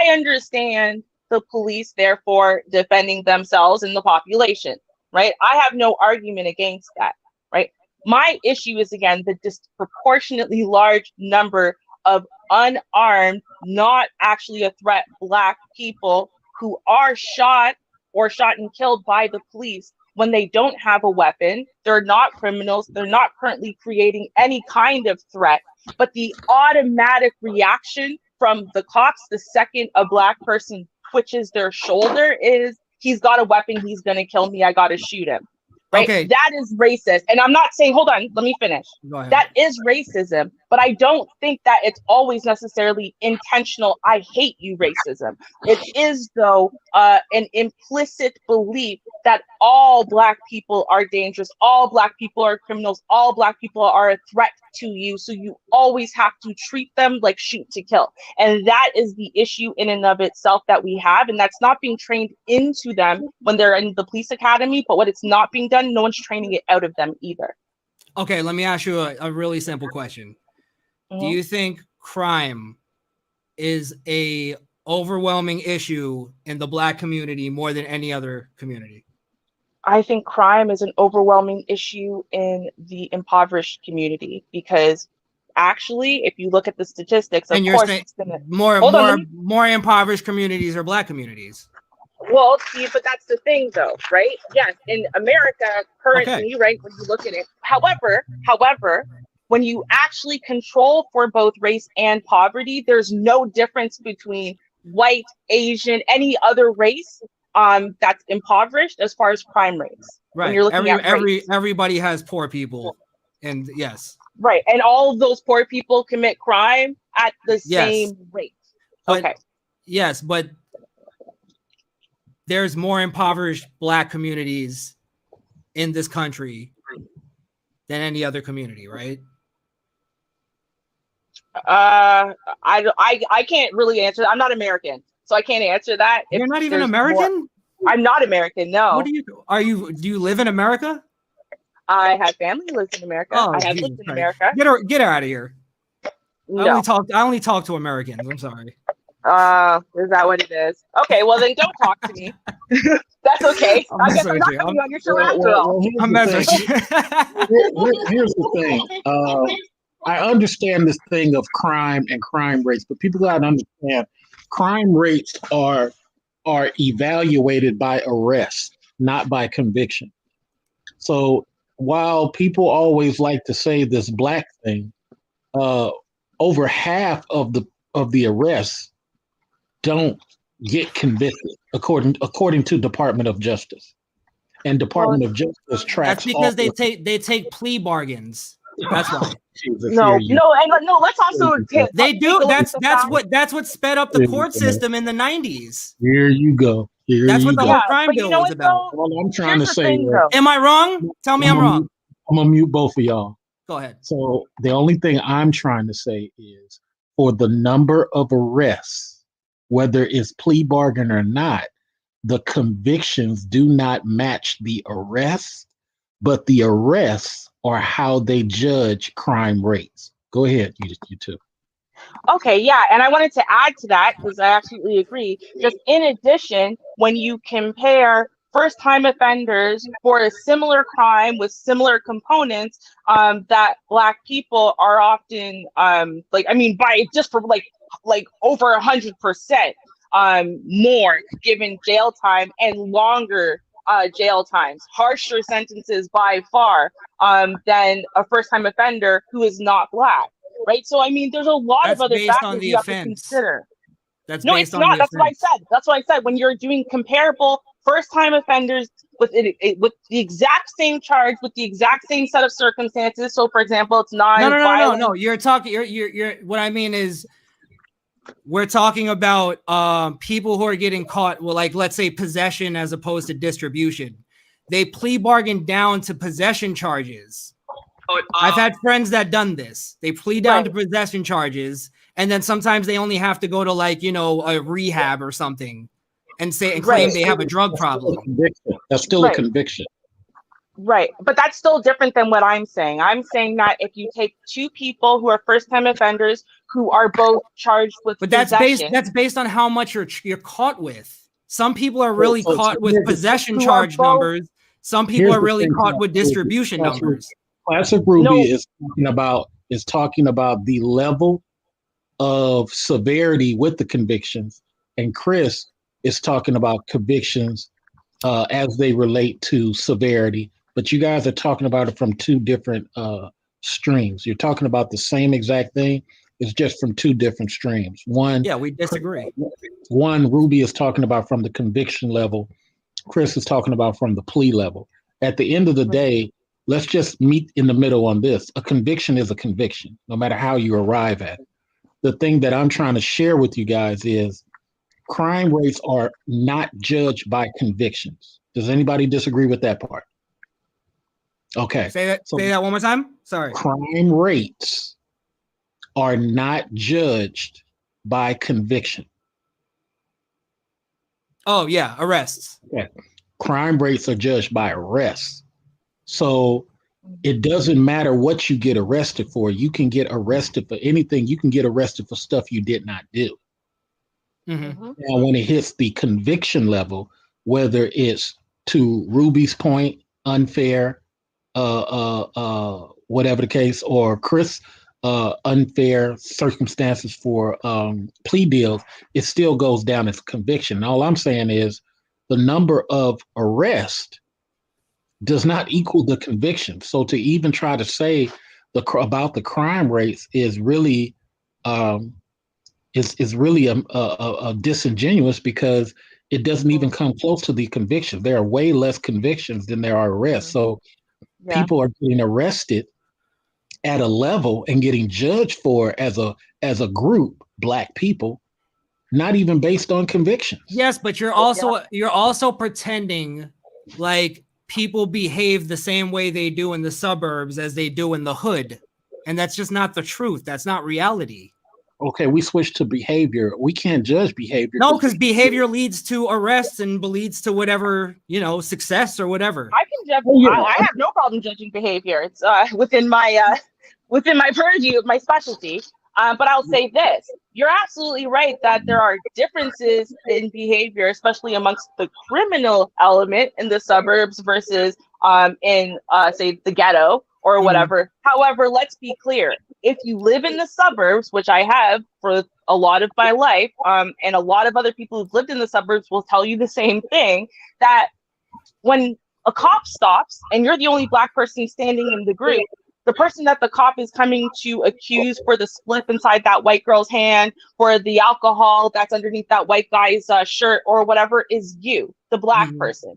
understand the police therefore defending themselves and the population, right? I have no argument against that, right? My issue is, again, the disproportionately large number of unarmed, not actually a threat, black people who are shot and killed by the police when they don't have a weapon. They're not criminals. They're not currently creating any kind of threat. But the automatic reaction from the cops the second a black person twitches their shoulder is, he's got a weapon, he's going to kill me, I got to shoot him. Right? Okay. That is racist. And I'm not saying, hold on, let me finish. Go ahead. That is racism, but I don't think that it's always necessarily intentional. I hate you racism. It is, though, an implicit belief that all black people are dangerous, all black people are criminals, all black people are a threat to you. So you always have to treat them like shoot to kill. And that is the issue in and of itself that we have. And that's not being trained into them when they're in the police academy. But when it's not being done, no one's training it out of them either. Okay, let me ask you a really simple question. Do you think crime is a overwhelming issue in the black community more than any other community? I think crime is an overwhelming issue in the impoverished community because actually, if you look at the statistics, of course, it's gonna, more impoverished communities are black communities. Well, see, but that's the thing, though, right? Yes, in America, currently, right, when you look at it. However, when you actually control for both race and poverty, there's no difference between white, Asian, any other race that's impoverished as far as crime rates. Right. When you're looking at race. Everybody has poor people, and yes. Right, and all of those poor people commit crime at the same rate. Okay. Yes, but there's more impoverished black communities in this country than any other community, right? I can't really answer that. I'm not American, so I can't answer that. You're not even American? I'm not American, no. What do you live in America? I have family who lives in America. Oh, I have lived in America. Get her out of here. No. I only talk to Americans. I'm sorry. Is that what it is? Okay, well then don't talk to me. That's okay. I guess I'm not coming on your show after all. I'm messing. Here's the thing. I understand this thing of crime and crime rates, but people gotta understand crime rates are evaluated by arrest, not by conviction. So while people always like to say this black thing, over half of the arrests don't get convicted, according to Department of Justice. And Department of Justice tracks. That's because they take plea bargains. That's why. No. Let's also. They do. That's what sped up the court system in the 90s. Here you go. That's what the whole crime bill was about. Well, I'm trying to say. Am I wrong? Tell me I'm wrong. I'm gonna mute both of y'all. Go ahead. So the only thing I'm trying to say is, for the number of arrests, whether it's plea bargain or not, the convictions do not match the arrests, but the arrests are how they judge crime rates. Go ahead, you two. Okay, yeah, and I wanted to add to that because I absolutely agree. Just in addition, when you compare first-time offenders for a similar crime with similar components, that Black people are often by just for like over 100% more given jail time and longer jail times, harsher sentences by far than a first-time offender who is not Black, right? So I mean, there's a lot of other factors you have to consider. No, it's not. That's what I said. That's what I said. When you're doing comparable first-time offenders with the exact same charge, with the exact same set of circumstances. So, for example, it's non-violent. No. You're talking. You're. What I mean is, we're talking about people who are getting caught. Well, like let's say possession as opposed to distribution. They plea bargain down to possession charges. I've had friends that done this. They plead down to possession charges, and then sometimes they only have to go to a rehab or something, and claim they have a drug problem. That's still a conviction. Right, but that's still different than what I'm saying. I'm saying that if you take two people who are first-time offenders who are both charged with possession, that's based on how much you're caught with. Some people are really caught with possession charge numbers. Some people are really caught with distribution numbers. Classic Ruby is talking about the level of severity with the convictions, and Chris is talking about convictions as they relate to severity. But you guys are talking about it from two different streams. You're talking about the same exact thing. It's just from two different streams. We disagree. One, Ruby is talking about from the conviction level. Chris is talking about from the plea level. At the end of the day, let's just meet in the middle on this. A conviction is a conviction, no matter how you arrive at it. The thing that I'm trying to share with you guys is crime rates are not judged by convictions. Does anybody disagree with that part? Okay. Say that one more time. Sorry. Crime rates are not judged by conviction. Oh, yeah. Arrests. Yeah. Crime rates are judged by arrests. So it doesn't matter what you get arrested for. You can get arrested for anything. You can get arrested for stuff you did not do. Mm-hmm. Now, when it hits the conviction level, whether it's to Ruby's point, unfair, whatever the case, or Chris, unfair circumstances for plea deals, it still goes down as a conviction. And all I'm saying is the number of arrests does not equal the conviction. So to even try to say about the crime rates is really disingenuous, because it doesn't even come close to the convictions. There are way less convictions than there are arrests. So people are getting arrested at a level and getting judged for as a group, Black people, not even based on convictions. Yes, but you're also pretending like people behave the same way they do in the suburbs as they do in the hood. And that's just not the truth. That's not reality. Okay, we switched to behavior. We can't judge behavior. No, because behavior leads to arrests and leads to whatever, success or whatever. I can judge. I have no problem judging behavior. It's within my purview of my specialty. But I'll say this: you're absolutely right that there are differences in behavior, especially amongst the criminal element in the suburbs versus in say the ghetto or whatever. However, let's be clear. If you live in the suburbs, which I have for a lot of my life, and a lot of other people who've lived in the suburbs will tell you the same thing, that when a cop stops and you're the only Black person standing in the group, the person that the cop is coming to accuse for the spliff inside that white girl's hand, for the alcohol that's underneath that white guy's shirt or whatever, is you, the Black person.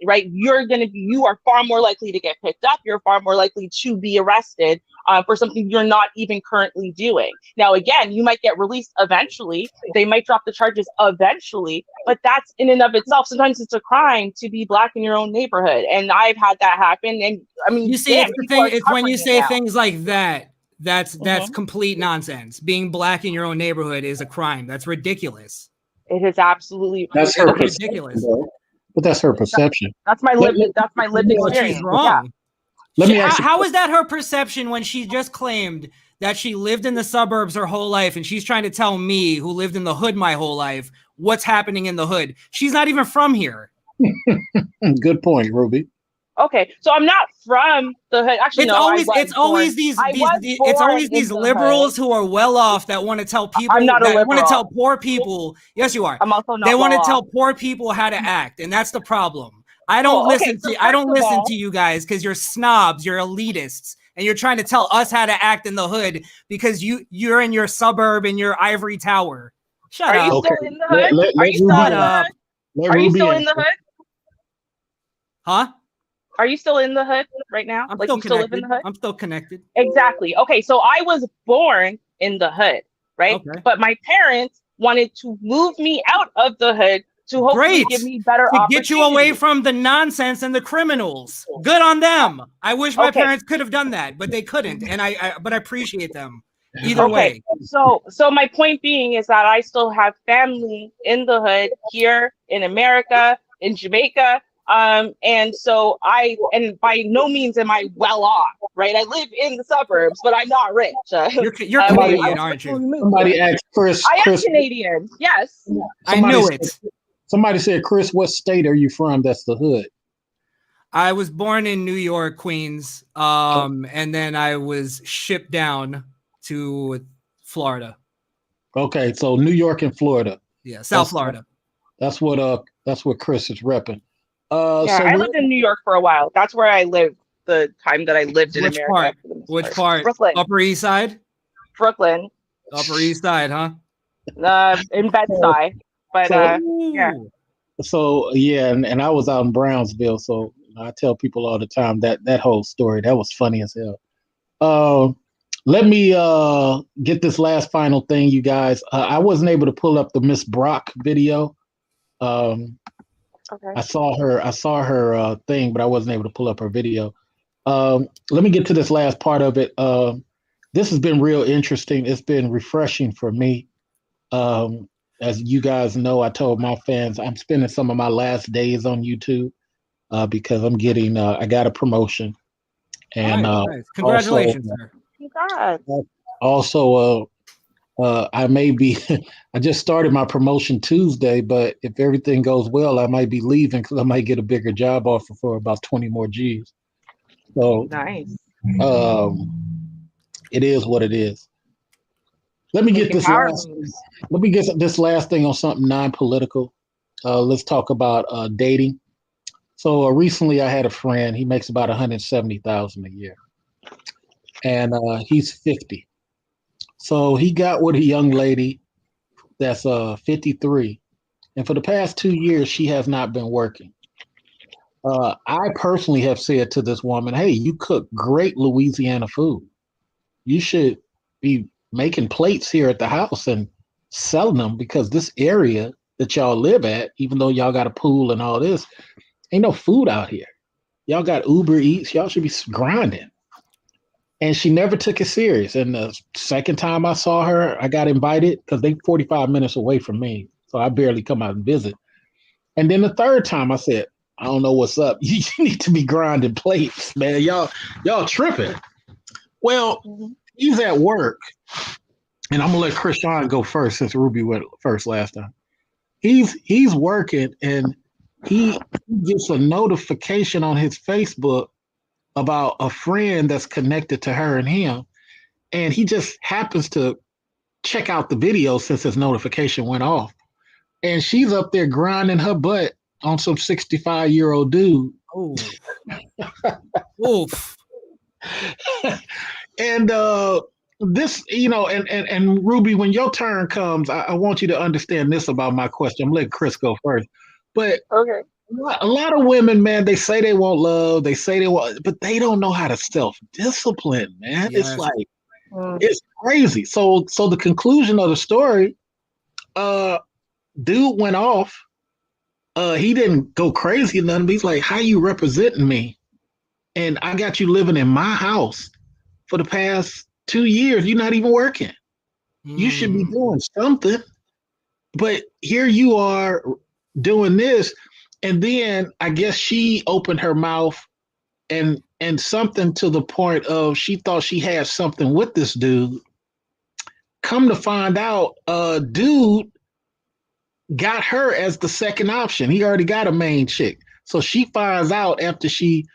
Right? You are far more likely to get picked up. You're far more likely to be arrested for something you're not even currently doing. Now, again, you might get released eventually. They might drop the charges eventually, but that's in and of itself. Sometimes it's a crime to be Black in your own neighborhood. And I've had that happen. And I mean, you see, it's when you say things like that, that's complete nonsense. Being Black in your own neighborhood is a crime. That's ridiculous. It is absolutely ridiculous. But that's her perception. That's my lived experience. She's wrong. Yeah. How is that her perception when she just claimed that she lived in the suburbs her whole life, and she's trying to tell me, who lived in the hood my whole life, what's happening in the hood? She's not even from here. Good point, Ruby. Okay, so I'm not from the hood. Actually, It's no, always I was it's born. always these I was it's born always in these the liberals hood. who are well off that want to tell people I'm not a that want to liberal. tell poor people. Yes, you are. I'm also They not want to well tell off. poor people how to act, and that's the problem. I don't Cool. Okay, listen so to I first don't of listen all, to you guys because you're snobs, you're elitists, and you're trying to tell us how to act in the hood because you're in your suburb in your ivory tower. Shut are you up. still Okay. in the hood? Let Are you still Ruby Shut in the up. hood? let Are you Ruby still in answer. the hood? Huh? Are you still in the hood right now? I'm Like still you still live in connected. the hood? I'm still connected. Exactly. Okay, so I was born in the hood, right? Okay. But my parents wanted to move me out of the hood to hopefully Great. give me better To get you away opportunities. from the nonsense and the criminals. Good on them. I wish my Okay. parents could have done that, but they couldn't. And but I appreciate them either Okay. way. So my point being is that I still have family in the hood here in America, in Jamaica. And so and by no means am I well off, right? I live in the suburbs, but I'm not rich. You're I Canadian, was aren't you? originally moved Somebody here. asked Chris. I am Chris. Canadian. Yes. I Somebody knew said, it. somebody said, Chris, what state are you from? That's the hood. I was born in New York, Queens, and then I was shipped down to Florida. Okay, so New York and Florida. Yeah, South Florida. That's what Chris is repping. Yeah, So I lived in New York for a while. That's where I lived the time that I lived in Which America. part? For the most Which part. part? Brooklyn. Upper East Side? Brooklyn. Upper East Side, huh? In Bed-Stuy. But yeah. So yeah, and I was out in Brownsville, so I tell people all the time that whole story that was funny as hell. Let me get this last final thing, you guys. I wasn't able to pull up the Miss Brock video. Okay. I saw her thing, but I wasn't able to pull up her video. Let me get to this last part of it. This has been real interesting. It's been refreshing for me. As you guys know, I told my fans I'm spending some of my last days on YouTube because I'm getting I got a promotion, and nice. Congratulations, also, sir. Congrats. also I may be I just started my promotion Tuesday, but if everything goes well, I might be leaving because I might get a bigger job offer for about 20 more G's. So Nice. it is what it is. Let me get Making this power last. moves. Let me get this last thing on something non-political. Let's talk about dating. So recently, I had a friend. He makes about 170,000 a year, and he's 50. So he got with a young lady that's 53, and for the past 2 years, she has not been working. I personally have said to this woman, "Hey, you cook great Louisiana food. You should be making plates here at the house and selling them because this area that y'all live at, even though y'all got a pool and all this, ain't no food out here. Y'all got Uber Eats. Y'all should be grinding." And she never took it serious. And the second time I saw her, I got invited because they 45 minutes away from me. So I barely come out and visit. And then the third time I said, I don't know what's up. You need to be grinding plates, man. Y'all tripping. Well, he's at work. And I'm gonna let Krishan go first since Ruby went first last time. He's working and he gets a notification on his Facebook about a friend that's connected to her and him, and he just happens to check out the video since his notification went off, and she's up there grinding her butt on some 65-year-old dude. Oh, oof. And this, and Ruby, when your turn comes, I want you to understand this about my question. I'm letting Chris go first, but Okay. a lot of women, man, they say they want love, they say they want, but they don't know how to self-discipline, man. Yes. It's like it's crazy. So the conclusion of the story, dude went off. He didn't go crazy or nothing, but he's like, how you representing me? And I got you living in my house for the past 2 years. You're not even working. You should be doing something. But here you are doing this. And then I guess she opened her mouth and something to the point of she thought she had something with this dude. Come to find out, dude got her as the second option. He already got a main chick. So she finds out after she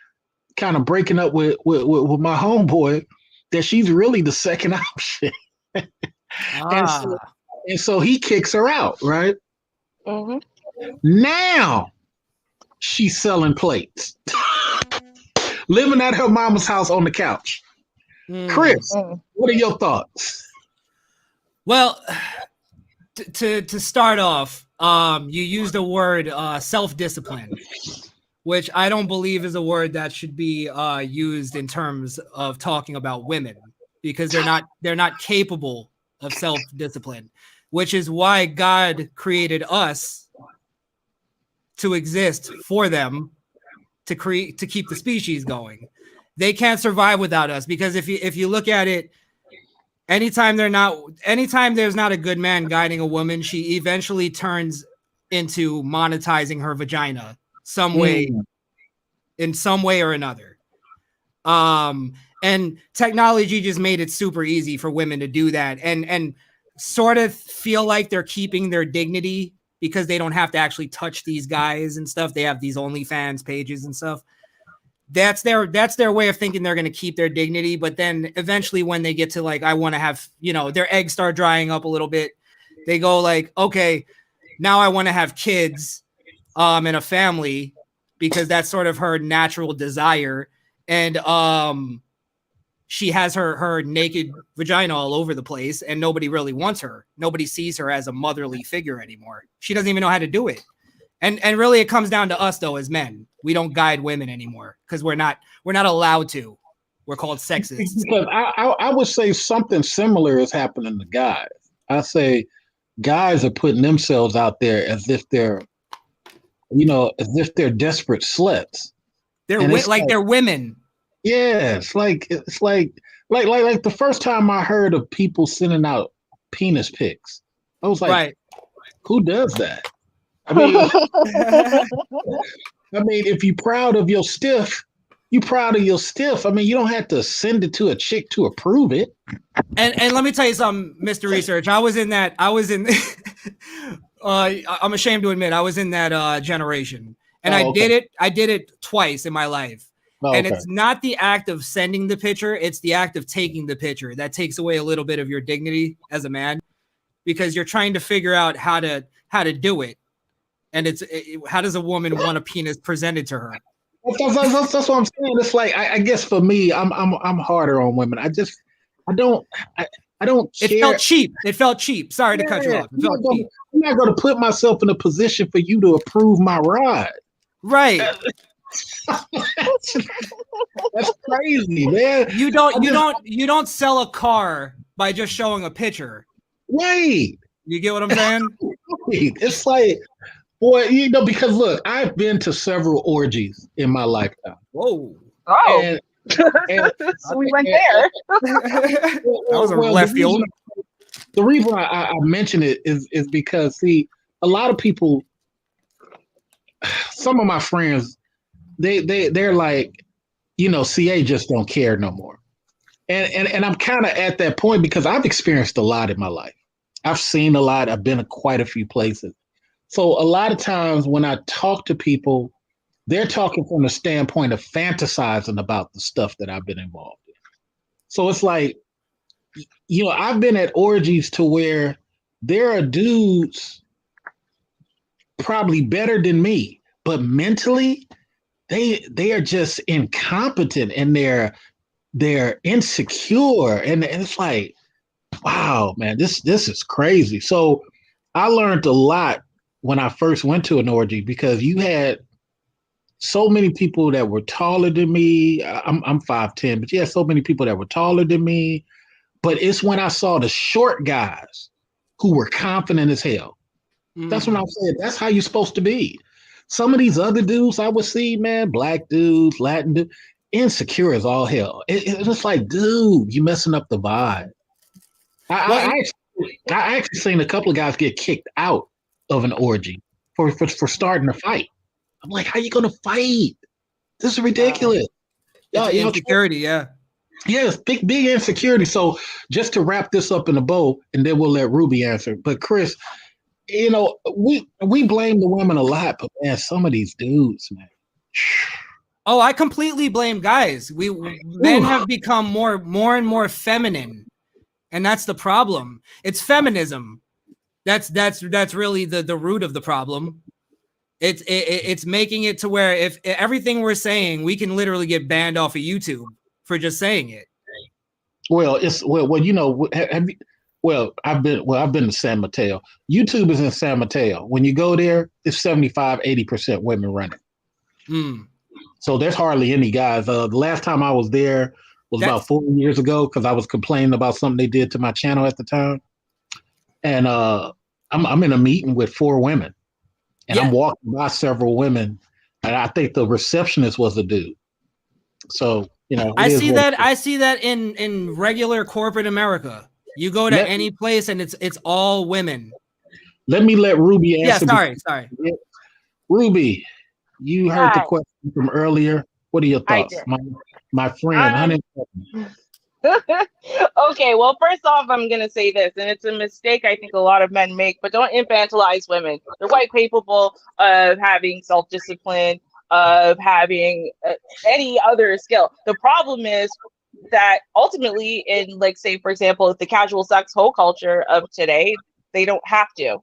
kind of breaking up with my homeboy that she's really the second option. and, so, and so he kicks her out, right? Mm-hmm. Now she's selling plates, living at her mama's house on the couch. Chris, what are your thoughts? Well, to start off, you used the word self-discipline, which I don't believe is a word that should be used in terms of talking about women, because they're not capable of self-discipline, which is why God created us to exist for them, to keep the species going. They can't survive without us, because if you look at it, anytime there's not a good man guiding a woman, she eventually turns into monetizing her vagina in some way or another. And technology just made it super easy for women to do that and sort of feel like they're keeping their dignity because they don't have to actually touch these guys and stuff. They have these OnlyFans pages and stuff. That's their way of thinking they're going to keep their dignity. But then eventually when they get to like, I want to have, their eggs start drying up a little bit. They go like, okay, now I want to have kids and a family, because that's sort of her natural desire. And she has her naked vagina all over the place, and nobody really wants her. Nobody sees her as a motherly figure anymore. She doesn't even know how to do it. And really it comes down to us though, as men. We don't guide women anymore because we're not allowed to. We're called sexists. Because I would say something similar is happening to guys. I say guys are putting themselves out there as if they're desperate sluts. They're they're women. Yeah, it's like the first time I heard of people sending out penis pics, I was like, right. Who does that? I mean, if you're proud of your stiff, you proud of your stiff. I mean, you don't have to send it to a chick to approve it. And let me tell you something, Mr. Research. I'm ashamed to admit I was in that generation. And I did it twice in my life. And it's not the act of sending the picture, it's the act of taking the picture that takes away a little bit of your dignity as a man, because you're trying to figure out how to do it. And how does a woman want a penis presented to her? That's what I'm saying. It's like I guess for me, I'm harder on women. I don't care. It felt cheap. Sorry to cut you off. I'm not going to put myself in a position for you to approve my ride. Right. That's crazy, man. You don't sell a car by just showing a picture. Right. You get what I'm saying? It's like, boy, because look, I've been to several orgies in my lifetime. Whoa. Oh. And so we went there. That was a left field. The reason I mention it is because, see, a lot of people, some of my friends, they're like, CA just don't care no more. And I'm kind of at that point because I've experienced a lot in my life. I've seen a lot. I've been to quite a few places. So a lot of times when I talk to people, they're talking from the standpoint of fantasizing about the stuff that I've been involved in. So it's like, I've been at orgies to where there are dudes probably better than me, but mentally they are just incompetent and they're insecure. And it's like, wow, man, this is crazy. So I learned a lot when I first went to an orgy, because you had so many people that were taller than me. I'm 5'10", but you had so many people that were taller than me. But it's when I saw the short guys who were confident as hell. That's when I said, that's how you're supposed to be. Some of these other dudes I would see, man, black dudes, Latin dudes, insecure as all hell. It's like, dude, you messing up the vibe. I actually seen a couple of guys get kicked out of an orgy for starting a fight. I'm like, how you gonna fight? This is ridiculous. Insecurity, yeah. Yes, big insecurity. So just to wrap this up in a bow, and then we'll let Ruby answer. But Chris, you know, we blame the women a lot, but man, some of these dudes, man. Oh, I completely blame guys. Men have become more and more feminine, and that's the problem. It's feminism. That's really the root of the problem. It's making it to where if everything we're saying, we can literally get banned off of YouTube for just saying it. Well, you know, I've been to San Mateo. YouTube is in San Mateo. When you go there, it's 75-80% women running. So there's hardly any guys. The last time I was there was about 4 years ago because I was complaining about something they did to my channel at the time. And I'm in a meeting with 4 women, and I'm walking by several women, and I think the receptionist was a dude. So, you know, I see that in regular corporate America. You go to any place and it's all women. Let me let Ruby answer. Yeah, sorry. Ruby, you heard the question from earlier. What are your thoughts? My friend, honey. Okay, well, first off, I'm going to say this, and it's a mistake I think a lot of men make, but don't infantilize women. They're quite capable of having self-discipline, of having any other skill. The problem is that ultimately in, like, say, for example, the casual sex hoe culture of today, they don't have to.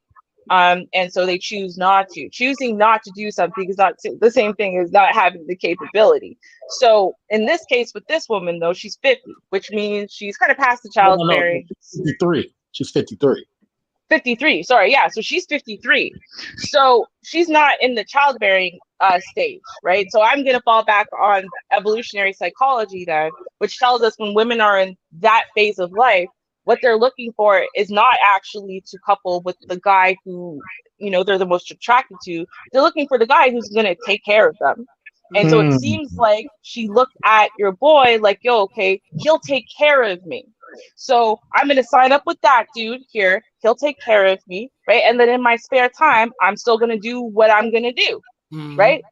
And so they choose not to. Choosing not to do something is not the same thing as not having the capability. So in this case with this woman, though, she's 50, which means she's kind of past the childbearing. 53. She's 53. 53. Sorry, yeah. So she's 53. So she's not in the childbearing stage, right? So I'm going to fall back on evolutionary psychology then, which tells us when women are in that phase of life, what they're looking for is not actually to couple with the guy who, you know, they're the most attracted to. They're looking for the guy who's going to take care of them. And so it seems like she looked at your boy like, yo, okay, he'll take care of me. So I'm going to sign up with that dude here. He'll take care of me, right? And then in my spare time, I'm still going to do what I'm going to do, right?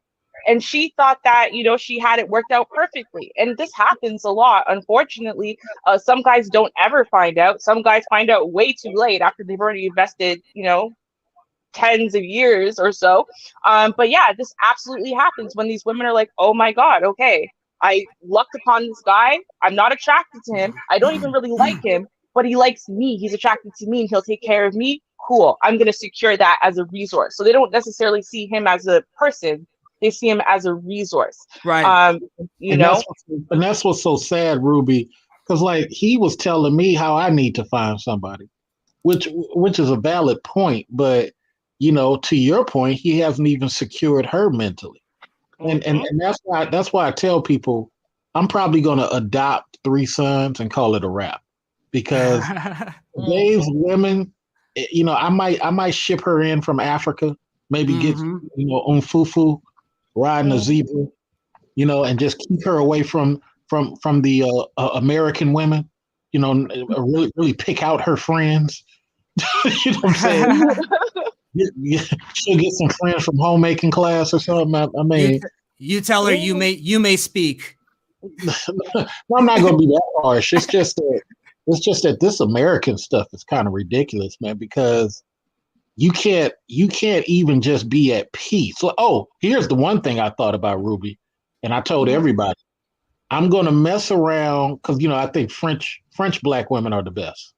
And she thought that, you know, she had it worked out perfectly. And this happens a lot, unfortunately. Some guys don't ever find out. Some guys find out way too late after they've already invested, you know, tens of years or so. But yeah, this absolutely happens when these women are like, oh my God, okay, I lucked upon this guy. I'm not attracted to him. I don't even really like him, but he likes me. He's attracted to me and he'll take care of me. Cool. I'm going to secure that as a resource. So they don't necessarily see him as a person. They see him as a resource. Right. You know? And that's what's so sad, Ruby, because like he was telling me how I need to find somebody, which is a valid point. But, you know, to your point, he hasn't even secured her mentally. And that's why I tell people I'm probably going to adopt 3 sons and call it a wrap, because today's women, you know, I might ship her in from Africa, maybe get, you know, on fufu, riding a zebra, you know, and just keep her away from the American women, you know, really pick out her friends. You know what I'm saying? She'll get some friends from homemaking class or something. I mean, you tell her you may speak. No, I'm not going to be that harsh. It's just that this American stuff is kind of ridiculous, man, because you can't even just be at peace. So, oh, here's the one thing I thought about, Ruby, and I told everybody, I'm going to mess around because, you know, I think French black women are the best.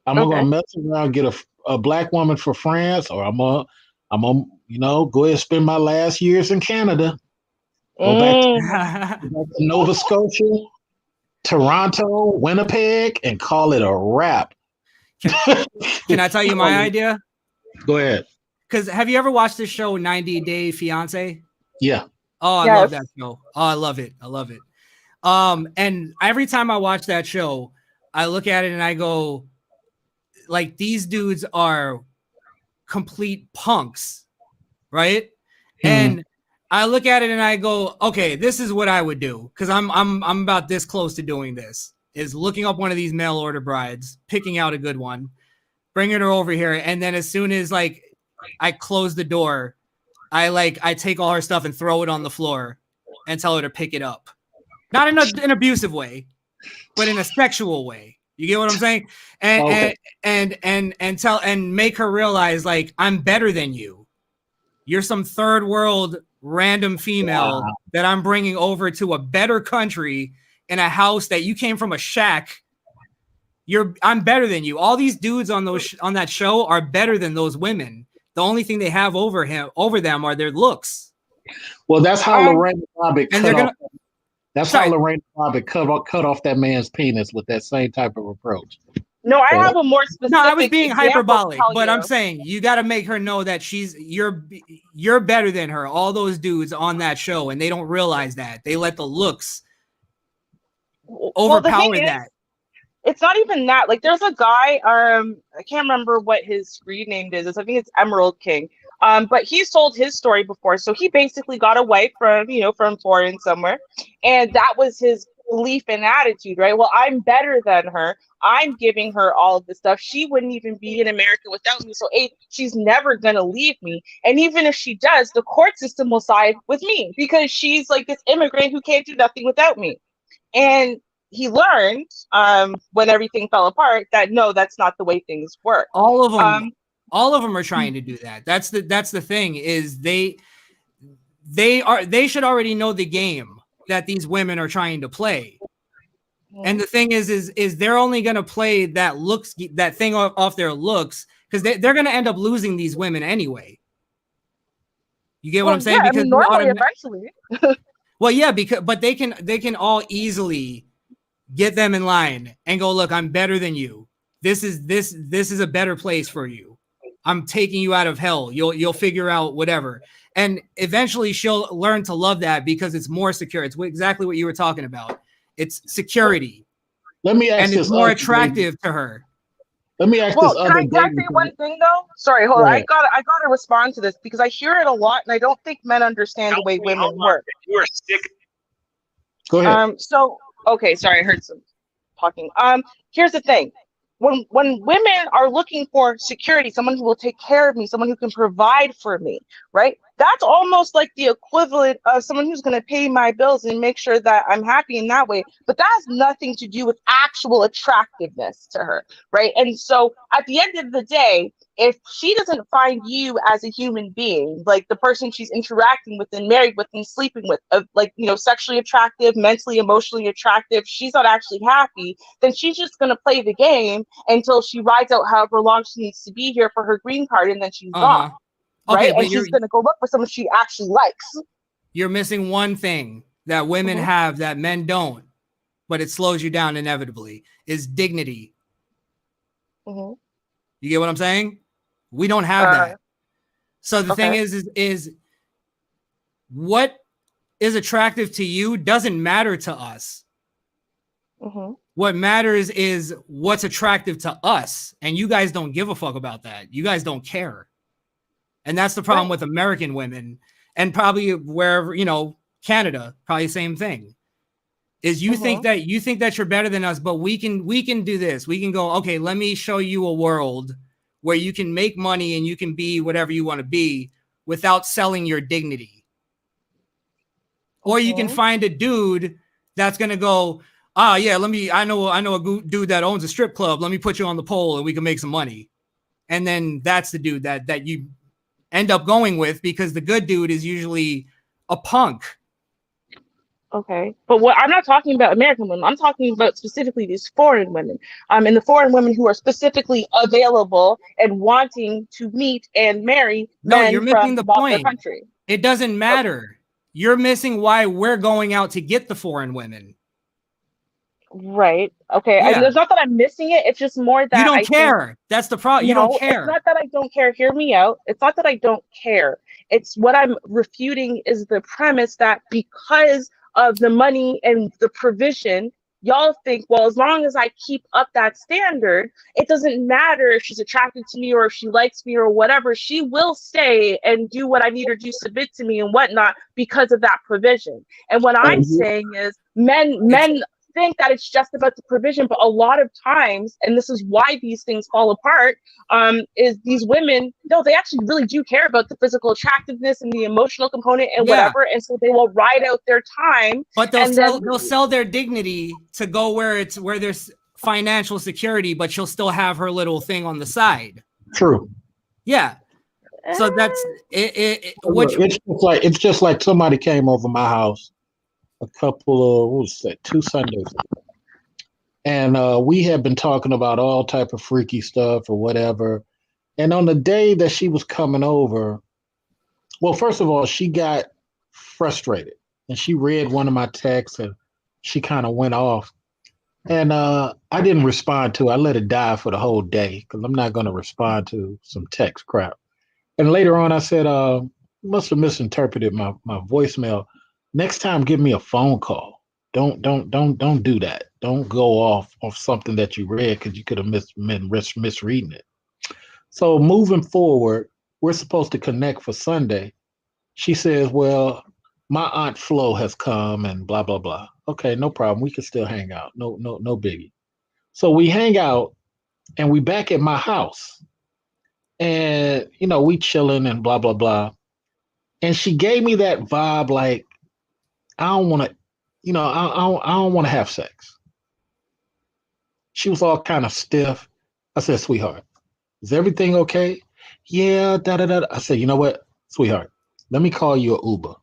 I'm going to mess around, get a black woman for France, or I'm gonna, you know, go ahead and spend my last years in Canada. Go back to Nova Scotia, Toronto, Winnipeg, and call it a wrap. Can I tell you my idea? Go ahead. Because have you ever watched the show 90 Day Fiance? Yeah. Oh, I love that show. Oh, I love it. And every time I watch that show, I look at it and I go, like, these dudes are complete punks, right? And I look at it and I go, okay, this is what I would do, because I'm about this close to doing this, is looking up one of these mail order brides, picking out a good one, bringing her over here, and then as soon as like I close the door, I take all her stuff and throw it on the floor and tell her to pick it up. Not in an abusive way, but in a sexual way. You get what I'm saying? And Okay. and make her realize, like, I'm better than you. You're some third world random female that I'm bringing over to a better country in a house that you came from a shack. I'm better than you. All these dudes on that show are better than those women. The only thing they have over them are their looks. Well, that's how Lorraine Bobbitt cut off. That's how Lorraine Bobbitt cut off that man's penis with that same type of approach. No, I have a more specific. No, I was being hyperbolic, but you. I'm saying you got to make her know that you're better than her. All those dudes on that show, and they don't realize that. They let the looks overpower that. It's not even that. Like, there's a guy, I can't remember what his screen name is. I think it's Emerald King. But he's told his story before. So he basically got a wife from foreign somewhere, and that was his belief and attitude, right? Well, I'm better than her. I'm giving her all of this stuff. She wouldn't even be in America without me. So she's never gonna leave me. And even if she does, the court system will side with me because she's like this immigrant who can't do nothing without me. And he learned when everything fell apart that no, that's not the way things work. All of them are trying to do that. That's the thing, is they should already know the game that these women are trying to play. And the thing is they're only going to play that thing off their looks because they're going to end up losing these women anyway. You get what I'm saying? Yeah, because normally, eventually. Well, yeah, but they can all easily get them in line and go, look, I'm better than you. This is a better place for you. I'm taking you out of hell. You'll figure out whatever. And eventually she'll learn to love that because it's more secure. It's exactly what you were talking about. It's security. Let me ask and it's more attractive to her. Let me ask this other. Can I say one thing though? Sorry, hold on. I gotta respond to this because I hear it a lot, and I don't think men understand the way women work. You are sick. Go ahead. So okay, sorry, I heard some talking. Here's the thing. When women are looking for security, someone who will take care of me, someone who can provide for me, right? That's almost like the equivalent of someone who's going to pay my bills and make sure that I'm happy in that way. But that has nothing to do with actual attractiveness to her, right? And so at the end of the day, if she doesn't find you as a human being, like the person she's interacting with and married with and sleeping with, sexually attractive, mentally, emotionally attractive, she's not actually happy, then she's just going to play the game until she rides out however long she needs to be here for her green card, and then she's gone. Right? Okay, and she's going to go look for someone she actually likes. You're missing one thing that women have that men don't, but it slows you down inevitably, is dignity. You get what I'm saying? We don't have that. So the thing is what is attractive to you doesn't matter to us. What matters is what's attractive to us. And you guys don't give a fuck about that. You guys don't care. And that's the problem with American women, and probably wherever, Canada, probably the same thing. Is you think that you're better than us, but we can do this. We can go, okay, let me show you a world where you can make money and you can be whatever you want to be without selling your dignity. Or you can find a dude that's gonna go, I know a dude that owns a strip club. Let me put you on the pole and we can make some money. And then that's the dude that you end up going with, because the good dude is usually a punk. Okay, but what I'm not talking about American women. I'm talking about specifically these foreign women. And the foreign women who are specifically available and wanting to meet and marry men you're missing the point. Their country. It doesn't matter. You're missing why we're going out to get the foreign women. Right. Okay. Yeah. It's not that I'm missing it. It's just more that you don't care. That's the problem. You don't care. It's not that I don't care. Hear me out. It's not that I don't care. It's what I'm refuting is the premise that because of the money and the provision, y'all think, well, as long as I keep up that standard, it doesn't matter if she's attracted to me or if she likes me or whatever. She will stay and do what I need her to, submit to me and whatnot because of that provision. And what I'm saying is men think that it's just about the provision, but a lot of times, and this is why these things fall apart, is these women, no, they actually really do care about the physical attractiveness and the emotional component and whatever, and so they will ride out their time. But they'll sell their dignity to go where there's financial security, but she'll still have her little thing on the side. True. Yeah. So that's it. Which It's just like somebody came over my house a couple of, what was that, 2 Sundays ago. And we had been talking about all type of freaky stuff or whatever. And on the day that she was coming over, well, first of all, she got frustrated and she read one of my texts and she kind of went off. And I didn't respond to it. I let it die for the whole day because I'm not going to respond to some text crap. And later on, I said, must have misinterpreted my voicemail. Next time, give me a phone call. Don't do that. Don't go off something that you read because you could have been misreading it. So moving forward, we're supposed to connect for Sunday. She says, well, my Aunt Flo has come and blah, blah, blah. Okay, no problem. We can still hang out. No biggie. So we hang out and we back at my house. And, we chilling and blah, blah, blah. And she gave me that vibe like, I don't want to, I don't want to have sex. She was all kind of stiff. I said, sweetheart, is everything okay? Yeah, da-da-da. I said, you know what, sweetheart, let me call you an Uber.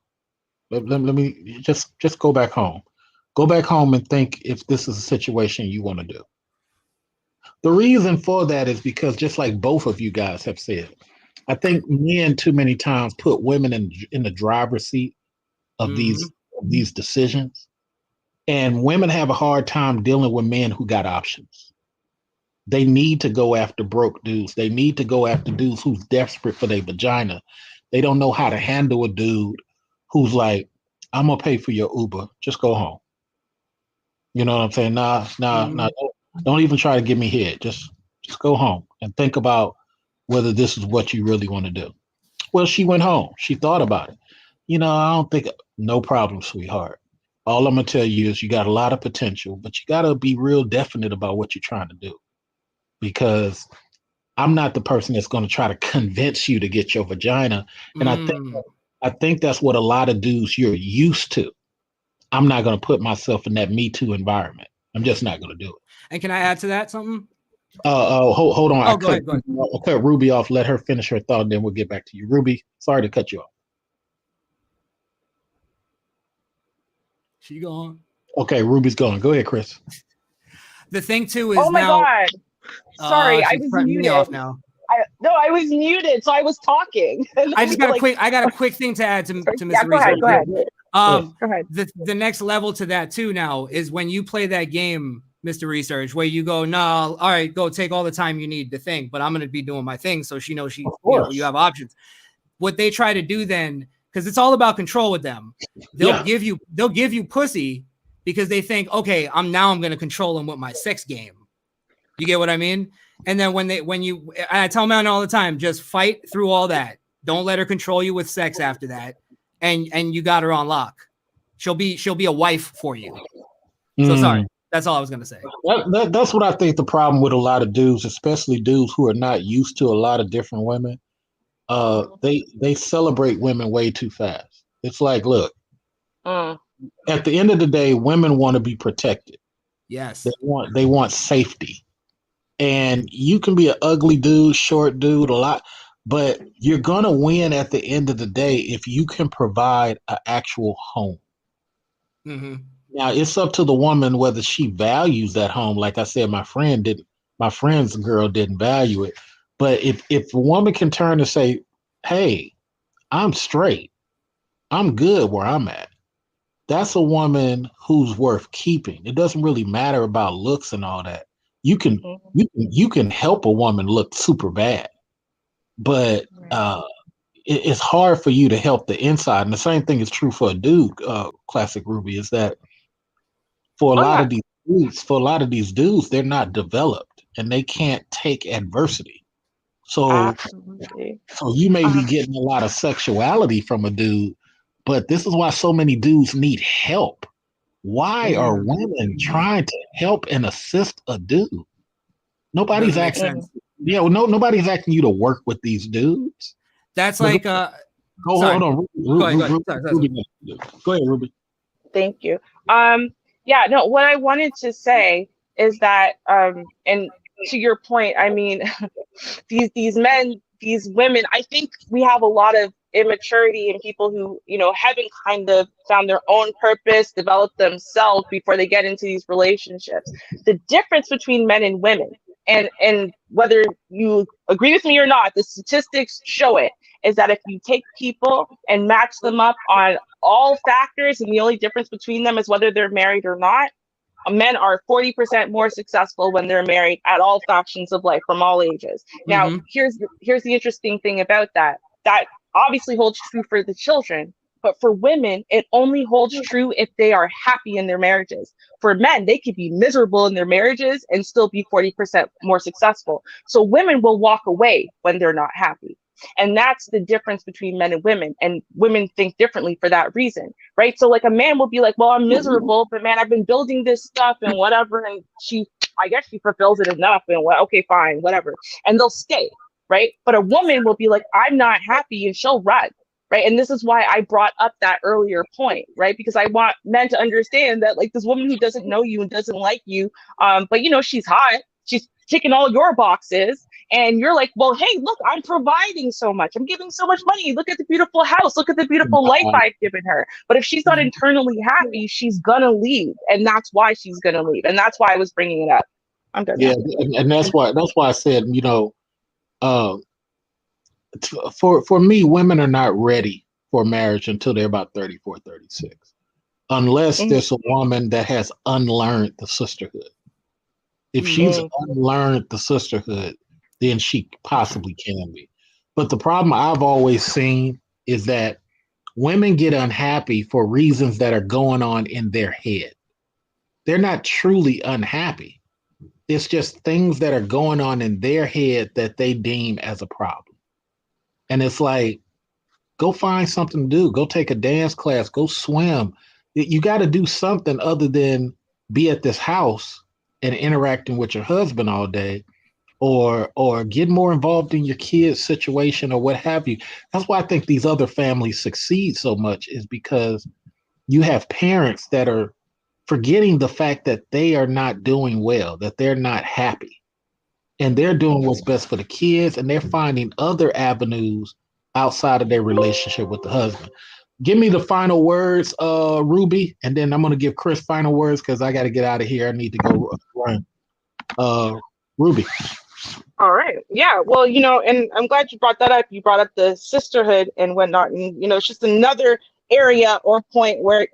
Let me just go back home. Go back home and think if this is a situation you want to do. The reason for that is because just like both of you guys have said, I think men too many times put women in the driver's seat of these decisions. And women have a hard time dealing with men who got options. They need to go after broke dudes. They need to go after dudes who's desperate for their vagina. They don't know how to handle a dude who's like, I'm gonna pay for your Uber. Just go home. You know what I'm saying? Nah, don't even try to give me head. Just go home and think about whether this is what you really want to do. Well, she went home. She thought about it. I don't think, no problem, sweetheart. All I'm going to tell you is you got a lot of potential, but you got to be real definite about what you're trying to do. Because I'm not the person that's going to try to convince you to get your vagina. And I think that's what a lot of dudes you're used to. I'm not going to put myself in that Me Too environment. I'm just not going to do it. And can I add to that something? Hold on. Oh, go ahead. I'll cut Ruby off. Let her finish her thought, and then we'll get back to you. Ruby, sorry to cut you off. She gone. Okay, Ruby's gone. Go ahead, Chris. The thing too is oh my now. God. Sorry, I was muted. Off now. I was muted, so I was talking. I just got I got a quick thing to add to Mr. Yeah, go ahead. Go ahead. The next level to that too now is when you play that game, Mr. Research, where you go, no, all right, go take all the time you need to think, but I'm going to be doing my thing. So she knows you have options. What they try to do then, because it's all about control with them. They'll give you pussy because they think, okay, I'm going to control them with my sex game. You get what I mean? And then I tell men all the time, just fight through all that. Don't let her control you with sex after that. And you got her on lock. She'll be a wife for you. So sorry. That's all I was going to say. That's what I think the problem with a lot of dudes, especially dudes who are not used to a lot of different women. They celebrate women way too fast. It's like, look, at the end of the day, women want to be protected. Yes. They want safety. And you can be an ugly dude, short dude, a lot, but you're going to win at the end of the day if you can provide an actual home. Mm-hmm. Now, it's up to the woman whether she values that home. Like I said, my friend's girl didn't value it. But if a woman can turn and say, hey, I'm straight, I'm good where I'm at, that's a woman who's worth keeping. It doesn't really matter about looks and all that. You can help a woman look super bad, but it's hard for you to help the inside. And the same thing is true for a dude, Classic Ruby, is that for a lot of these dudes, they're not developed and they can't take adversity. So you may be getting a lot of sexuality from a dude, but this is why so many dudes need help. Why are women trying to help and assist a dude? Nobody's asking you to work with these dudes. That's like hold on. Go ahead, Ruby. Thank you. What I wanted to say is that, and to your point, I mean, these men, these women, I think we have a lot of immaturity in people who, haven't kind of found their own purpose, developed themselves before they get into these relationships. The difference between men and women, and whether you agree with me or not, the statistics show it, is that if you take people and match them up on all factors, and the only difference between them is whether they're married or not, men are 40% more successful when they're married at all factions of life from all ages. Now, here's the interesting thing about that. That obviously holds true for the children, but for women, it only holds true if they are happy in their marriages. For men, they could be miserable in their marriages and still be 40% more successful. So women will walk away when they're not happy. And that's the difference between men and women. And women think differently for that reason, right? So like a man will be like, well, I'm miserable, but man, I've been building this stuff and whatever. And I guess she fulfills it enough, and okay, fine, whatever. And they'll stay, right? But a woman will be like, I'm not happy, and she'll run, right? And this is why I brought up that earlier point, right? Because I want men to understand that, like, this woman who doesn't know you and doesn't like you, but she's hot, she's ticking all your boxes, and you're like, well, hey, look, I'm providing so much, I'm giving so much money, look at the beautiful house, look at the beautiful life I've given her. But if she's not internally happy, she's gonna leave, and that's why she's gonna leave, and that's why I was bringing it up. I'm done. Yeah, and that's why I said, for me, women are not ready for marriage until they're about 34, 36, unless there's a woman that has unlearned the sisterhood. If she's unlearned the sisterhood, then she possibly can be. But the problem I've always seen is that women get unhappy for reasons that are going on in their head. They're not truly unhappy. It's just things that are going on in their head that they deem as a problem. And it's like, go find something to do. Go take a dance class. Go swim. You got to do something other than be at this house and interacting with your husband all day, or get more involved in your kids' situation or what have you. That's why I think these other families succeed so much, is because you have parents that are forgetting the fact that they are not doing well, that they're not happy, and they're doing what's best for the kids, and they're finding other avenues outside of their relationship with the husband. Give me the final words, Ruby, and then I'm going to give Chris final words because I got to get out of here. I need to go run. Ruby. All right. Yeah. Well, and I'm glad you brought that up. You brought up the sisterhood and whatnot. And, it's just another area or point where,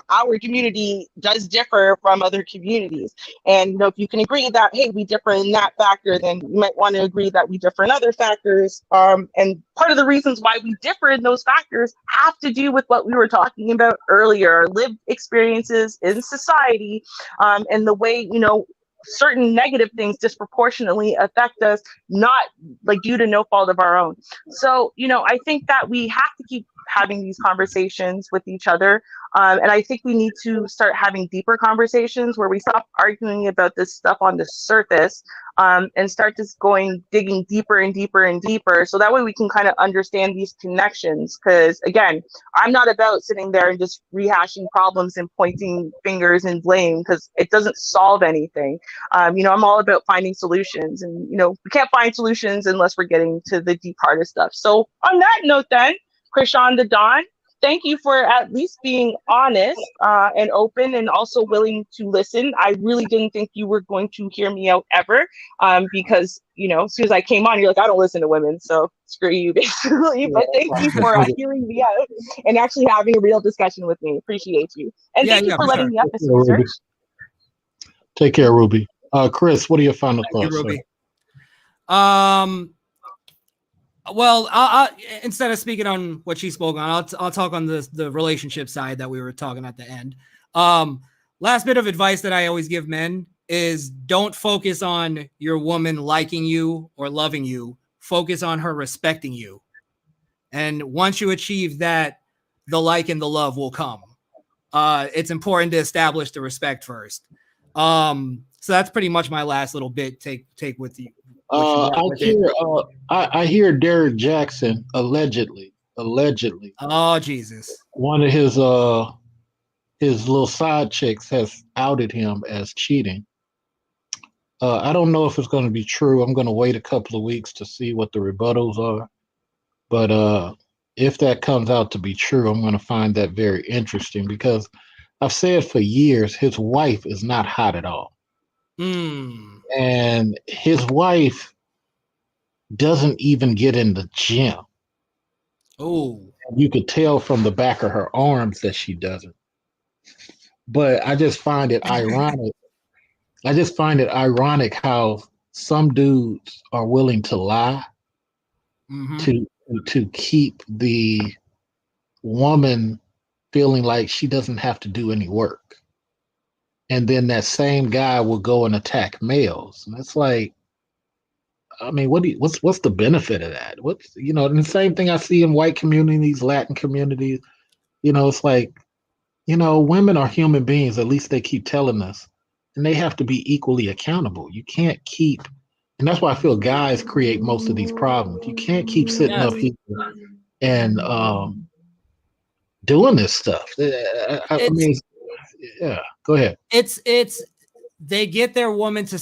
our community does differ from other communities. And, if you can agree that, hey, we differ in that factor, then you might want to agree that we differ in other factors. And part of the reasons why we differ in those factors have to do with what we were talking about earlier, lived experiences in society, and the way, certain negative things disproportionately affect us, not like due to no fault of our own. So, I think that we have to keep having these conversations with each other. And I think we need to start having deeper conversations where we stop arguing about this stuff on the surface, and start just digging deeper and deeper and deeper. So that way we can kind of understand these connections. Because again, I'm not about sitting there and just rehashing problems and pointing fingers and blame, because it doesn't solve anything. I'm all about finding solutions, and, we can't find solutions unless we're getting to the deep heart of stuff. So on that note then, Krishan the Don, thank you for at least being honest and open, and also willing to listen. I really didn't think you were going to hear me out ever, because, as soon as I came on, you're like, I don't listen to women, so screw you, basically. But thank you for hearing me out and actually having a real discussion with me. Appreciate you. And thank you for letting me up, Mr. Research. Take care, Ruby. Chris, what are your final thoughts? Thank you, Ruby. Well, I'll instead of speaking on what she spoke on, I'll talk on the relationship side that we were talking at the end. Last bit of advice that I always give men is don't focus on your woman liking you or loving you. Focus on her respecting you. And once you achieve that, the like and the love will come. It's important to establish the respect first. So that's pretty much my last little bit. Take with you. I hear Derek Jackson allegedly. Oh Jesus! One of his little side chicks has outed him as cheating. I don't know if it's going to be true. I'm going to wait a couple of weeks to see what the rebuttals are. But if that comes out to be true, I'm going to find that very interesting because I've said for years his wife is not hot at all. And his wife doesn't even get in the gym. Oh, You could tell from the back of her arms that she doesn't. But I just find it ironic. I just find it ironic how some dudes are willing to lie to keep the woman feeling like she doesn't have to do any work. And then that same guy will go and attack males. And it's like, I mean, what's the benefit of that? What's, and the same thing I see in white communities, Latin communities, it's like, women are human beings, at least they keep telling us, and they have to be equally accountable. You can't keep, and that's why I feel guys create most of these problems. You can't keep sitting up here and doing this stuff. I mean, yeah, go ahead. It's they get their woman to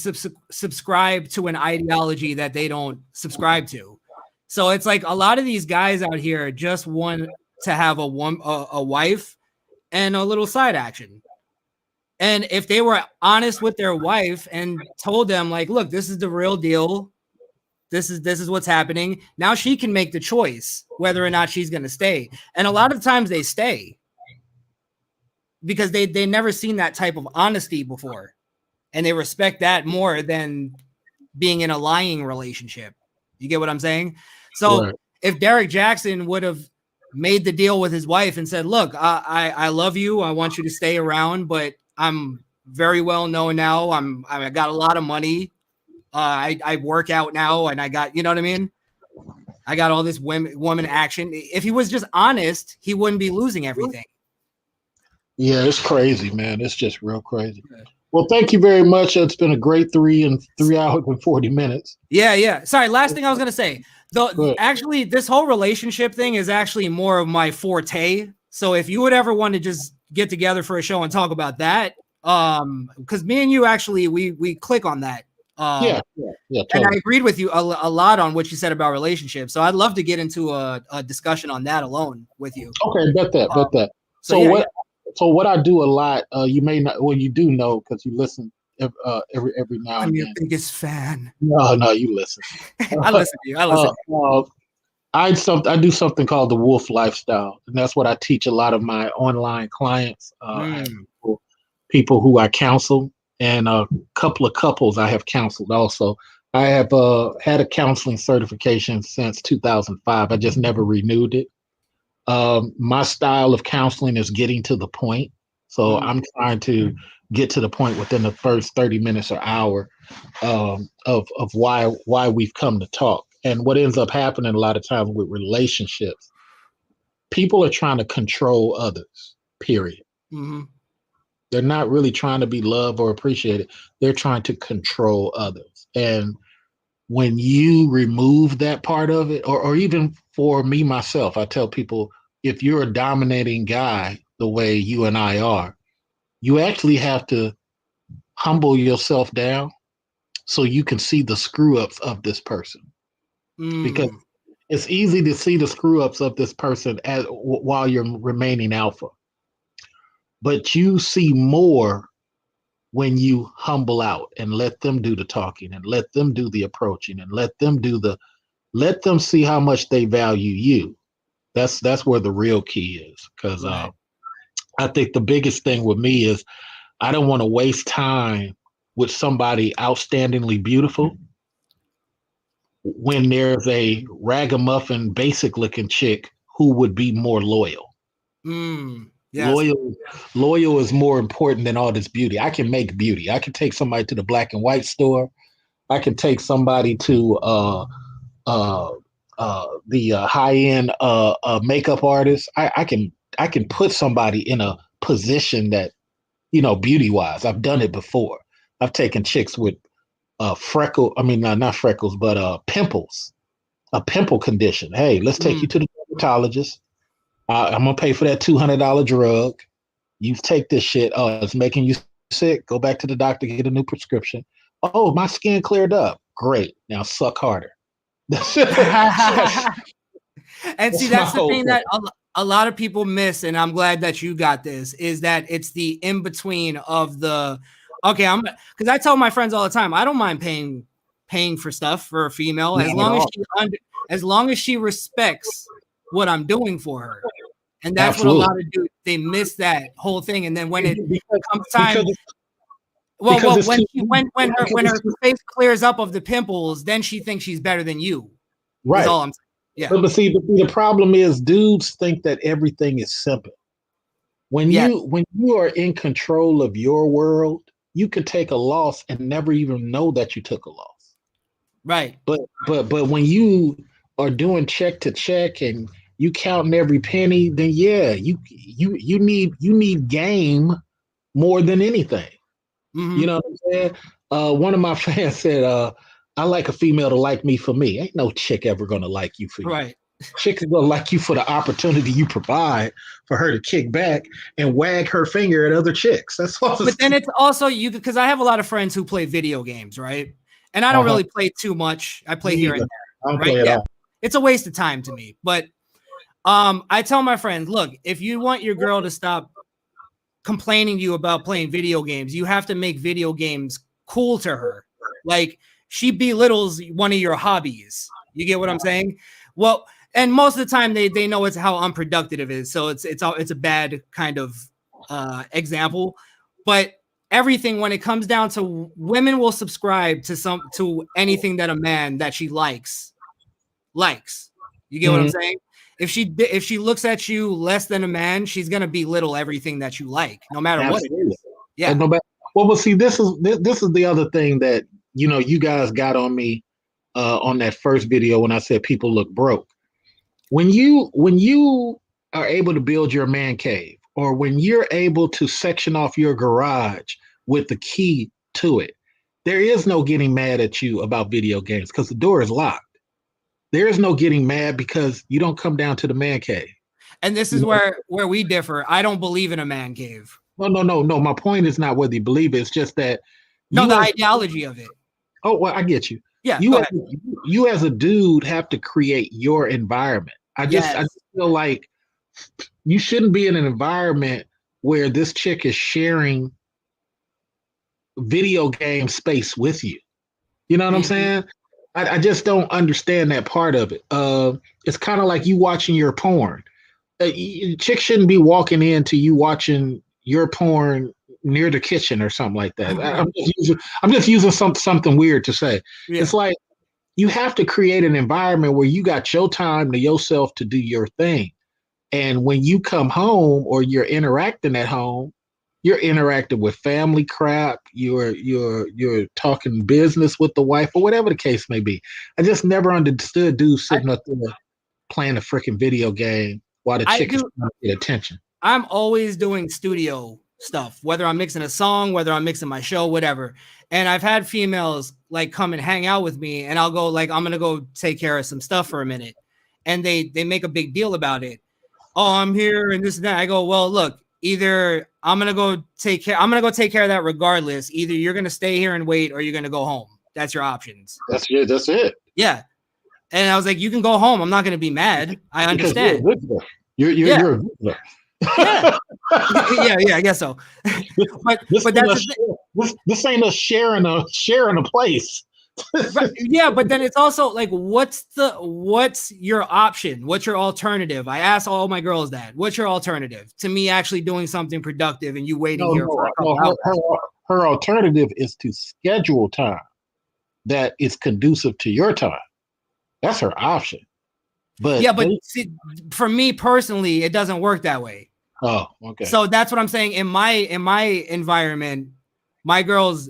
subscribe to an ideology that they don't subscribe to. So it's like a lot of these guys out here just want to have a wife and a little side action. And if they were honest with their wife and told them, like, look, this is the real deal. This is what's happening. Now she can make the choice whether or not she's going to stay. And a lot of times they stay because they never seen that type of honesty before. And they respect that more than being in a lying relationship. You get what I'm saying? So Right. If Derek Jackson would have made the deal with his wife and said, look, I love you. I want you to stay around, but I'm very well known now. I got a lot of money. I work out now and I got, you know what I mean? I got all this woman action. If he was just honest, he wouldn't be losing everything. Yeah, it's crazy, man. It's just real crazy. Well, thank you very much. It's been a great 3 hours and 40 minutes. Yeah. Sorry, last thing I was going to say. Though, actually, this whole relationship thing is actually more of my forte. So if you would ever want to just get together for a show and talk about that, because me and you actually, we click on that. Yeah, totally. And I agreed with you a lot on what you said about relationships. So I'd love to get into a discussion on that alone with you. Okay, bet that. So what I do a lot, you may not, well, you do know because you listen every now and then. I'm your biggest fan. No, you listen. I listen to you. I do something called the Wolf Lifestyle, and that's what I teach a lot of my online clients, people who I counsel, and a couple of couples I have counseled also. I have had a counseling certification since 2005. I just never renewed it. My style of counseling is getting to the point. So I'm trying to get to the point within the first 30 minutes or hour of why we've come to talk. And what ends up happening a lot of times with relationships, people are trying to control others, period. Mm-hmm. They're not really trying to be loved or appreciated. They're trying to control others. And when you remove that part of it, or even for me, myself, I tell people, if you're a dominating guy the way you and I are, you actually have to humble yourself down so you can see the screw ups of this person. Because it's easy to see the screw ups of this person while you're remaining alpha. But you see more when you humble out and let them do the talking and let them do the approaching and let them see how much they value you. That's where the real key is. Because I think the biggest thing with me is I don't want to waste time with somebody outstandingly beautiful when there's a ragamuffin, basic looking chick who would be more loyal. Yes. Loyal is more important than all this beauty. I can make beauty. I can take somebody to the black and white store. I can take somebody to the high-end makeup artist. I can put somebody in a position that, beauty-wise. I've done it before. I've taken chicks with not freckles, but pimples, a pimple condition. Hey, let's take you to the dermatologist. I'm gonna pay for that $200 drug. You take this shit. Oh, it's making you sick. Go back to the doctor, get a new prescription. Oh, my skin cleared up. Great. Now suck harder. That's And see, my that's the whole thing thing. that a lot of people miss, and I'm glad that you got this, is that it's the in between of the okay, because I tell my friends all the time, I don't mind paying for stuff for a female Not at all. as long as she respects what I'm doing for her. And that's what a Absolutely. lot of dudes, they miss that whole thing. And then when it Because, comes time, because, well, because it's when too, when because her it's, face clears up of the pimples, then she thinks she's better than you. Is right. all I'm saying. Yeah. But see, the problem is dudes think that everything is simple. When Yeah. you are in control of your world, you can take a loss and never even know that you took a loss. Right. But when you are doing check to check and you counting every penny, then yeah, you need game more than anything. You Mm-hmm. know what I'm saying? One of my fans said, I like a female to like me for me. Ain't no chick ever gonna like you for you. Right. Chick is gonna like you for the opportunity you provide for her to kick back and wag her finger at other chicks. That's what. But then it's also because I have a lot of friends who play video games, right? And I don't Uh-huh. really play too much. I play Me here either. and I there, don't right? play at Yeah. all. It's a waste of time to me. But I tell my friends, look, if you want your girl to stop complaining to you about playing video games, you have to make video games cool to her. Like she belittles one of your hobbies. You get what I'm saying? Well, and most of the time they know it's how unproductive it is. So it's a bad kind of example. But everything when it comes down to women will subscribe to anything that a man that she likes. You get what I'm saying? If she looks at you less than a man, she's gonna belittle everything that you like, no matter what it Absolutely. is. Yeah. And no matter, well, see, this is the other thing that you guys got on me on that first video when I said people look broke. When you are able to build your man cave, or when you're able to section off your garage with the key to it, there is no getting mad at you about video games because the door is locked. There is no getting mad because you don't come down to the man cave. And this is where we differ. I don't believe in a man cave. No. My point is not whether you believe it. It's just that No, you the as, ideology of it. oh, well, I get you. Yeah, You go as, ahead. you as a dude have to create your environment. I just feel like you shouldn't be in an environment where this chick is sharing video game space with you. You know what I'm saying? I just don't understand that part of it. It's kind of like you watching your porn. Chick shouldn't be walking into you watching your porn near the kitchen or something like that. I'm just using something weird to say. Yeah. It's like you have to create an environment where you got your time to yourself to do your thing. And when you come home or you're interacting at home, you're interacting with family crap, you're talking business with the wife or whatever the case may be. I just never understood dudes sitting up there playing a freaking video game while the chick is trying to get attention. I'm always doing studio stuff, whether I'm mixing a song, whether I'm mixing my show, whatever. And I've had females like come and hang out with me, and I'll go like, I'm gonna go take care of some stuff for a minute, and they make a big deal about it. Oh, I'm here and this and that. I go, well, look, either I'm gonna go take care of that regardless. Either you're gonna stay here and wait, or you're gonna go home. That's your options. That's it. Yeah. And I was like, you can go home. I'm not gonna be mad. I understand. You're a visitor. Yeah. yeah, I guess so. but this ain't a sharing a place. Right, yeah, but then it's also like, what's your option? What's your alternative? I ask all my girls that. What's your alternative to me actually doing something productive and you waiting here for a couple hours? Her alternative is to schedule time that is conducive to your time. That's her option. But see, for me personally, it doesn't work that way. Oh, okay. So that's what I'm saying. In my environment, my girl's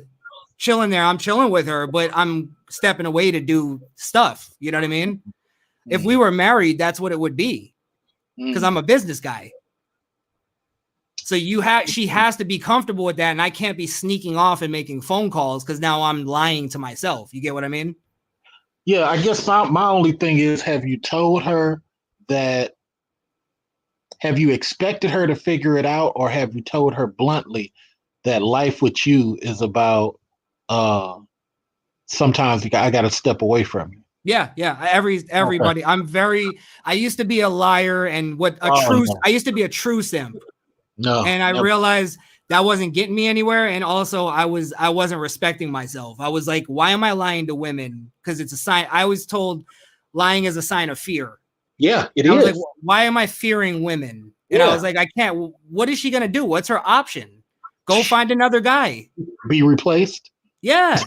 chilling there. I'm chilling with her, but I'm stepping away to do stuff. You know what I mean? Mm-hmm. If we were married, that's what it would be. Because I'm a business guy. So she has to be comfortable with that, and I can't be sneaking off and making phone calls because now I'm lying to myself. You get what I mean? Yeah, I guess my only thing is, have you told her that? Have you expected her to figure it out, or have you told her bluntly that life with you is about sometimes I got to step away from you. Yeah. Everybody. Okay. I used to be a liar and I used to be a true simp. No. And I realized that wasn't getting me anywhere. And also I wasn't respecting myself. I was like, why am I lying to women? Because it's a sign. I was told lying is a sign of fear. Yeah, it is. I was like, why am I fearing women? And I was like, I can't. What is she going to do? What's her option? Go find another guy. Be replaced? Yeah.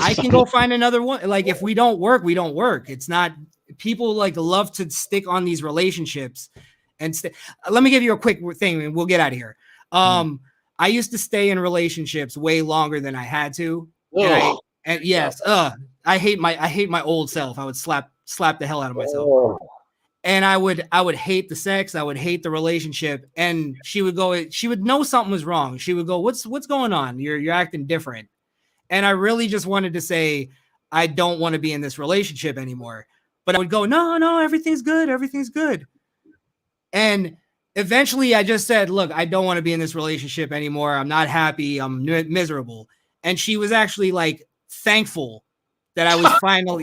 I can go find another one. Like, if we don't work, we don't work. It's not, people like love to stick on these relationships. And let me give you a quick thing and we'll get out of here. I used to stay in relationships way longer than I had to. And I hate my old self. I would slap the hell out of myself. And I would hate the sex. I would hate the relationship. And she would know something was wrong. She would go, what's going on? You're acting different. And I really just wanted to say, I don't want to be in this relationship anymore. But I would go, no, everything's good. Everything's good. And eventually I just said, look, I don't want to be in this relationship anymore. I'm not happy. I'm miserable. And she was actually like thankful that I was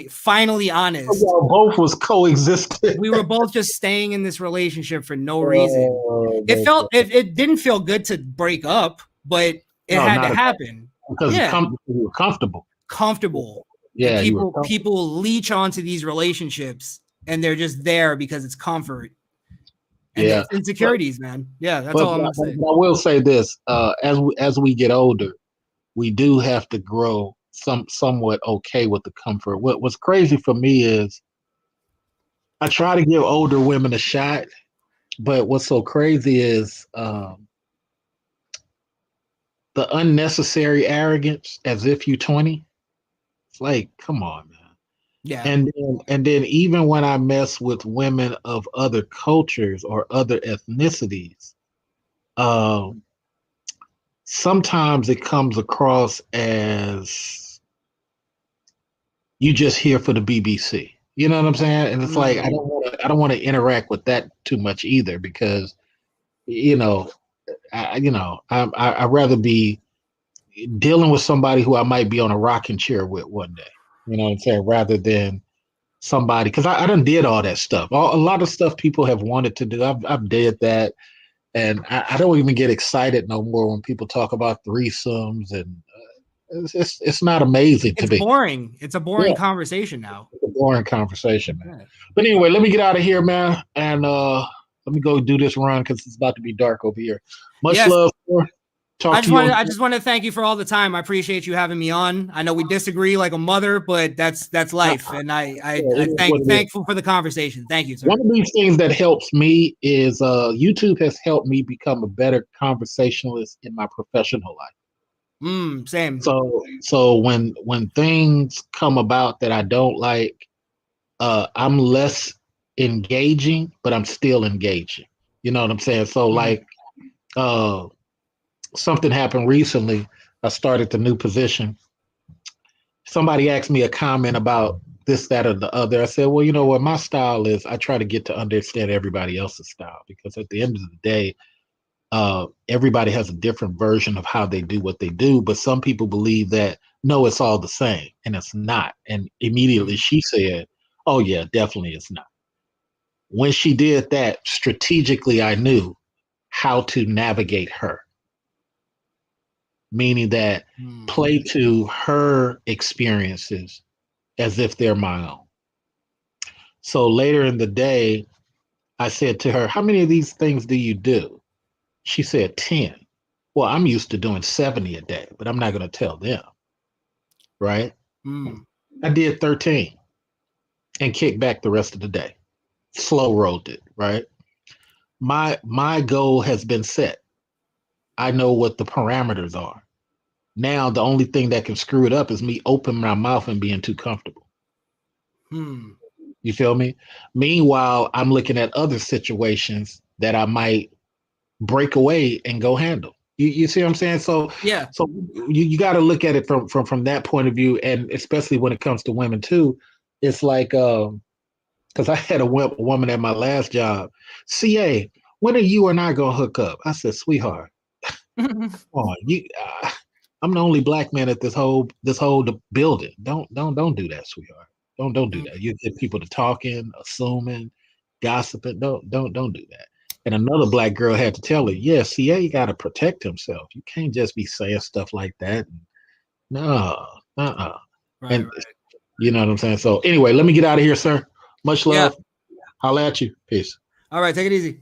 finally honest. Both was coexisting. We were both just staying in this relationship for no reason. It didn't feel good to break up, but it had to happen. Because you were comfortable. Comfortable. Yeah. People leech onto these relationships and they're just there because it's comfort. And insecurities, man. Yeah, that's all I'm gonna say. I will say this: as we get older, we do have to grow somewhat okay with the comfort. What's crazy for me is I try to give older women a shot, but what's so crazy is the unnecessary arrogance, as if you're 20. It's like, come on, man. Yeah. And then even when I mess with women of other cultures or other ethnicities, sometimes it comes across as you just here for the BBC. You know what I'm saying? And it's like I don't want to interact with that too much either, because I'd rather be dealing with somebody who I might be on a rocking chair with one day. You know what I'm saying? Rather than somebody, because I done did all that stuff. A lot of stuff people have wanted to do. I've did that. And I don't even get excited no more when people talk about threesomes, and it's not amazing to me. It's boring. It's a boring conversation now. It's a boring conversation, man. Yeah. But anyway, let me get out of here, man, and let me go do this run because it's about to be dark over here. Much love. I just want to thank you for all the time. I appreciate you having me on. I know we disagree like a mother, but that's life. And I'm thankful for the conversation. Thank you, sir. One of these things that helps me is YouTube has helped me become a better conversationalist in my professional life. Same. So when things come about that I don't like, I'm less engaging, but I'm still engaging. You know what I'm saying? So like something happened recently. I started the new position. Somebody asked me a comment about this, that, or the other. I said, well, you know what? My style is I try to get to understand everybody else's style, because at the end of the day, everybody has a different version of how they do what they do. But some people believe that, no, it's all the same, and it's not. And immediately she said, oh, yeah, definitely it's not. When she did that, strategically, I knew how to navigate her. Meaning that play to her experiences as if they're my own. So later in the day, I said to her, how many of these things do you do? She said 10. Well, I'm used to doing 70 a day, but I'm not going to tell them. Right? I did 13 and kicked back the rest of the day. Slow rolled it, right? My goal has been set. I know what the parameters are. Now, the only thing that can screw it up is me opening my mouth and being too comfortable. You feel me? Meanwhile, I'm looking at other situations that I might break away and go handle. You see what I'm saying? So you got to look at it from that point of view, and especially when it comes to women too. It's like because I had a woman at my last job. CA, when are you and I gonna hook up? I said, sweetheart, come on, I'm the only black man at this whole building. Don't do that, sweetheart. Don't do that. You get people to talking, assuming, gossiping. Don't do that. And another black girl had to tell her, yeah, CA got to protect himself. You can't just be saying stuff like that. No, Right, and right. you know what I'm saying? So anyway, let me get out of here, sir. Much Yeah. love. Holla at you. Peace. All right, take it easy.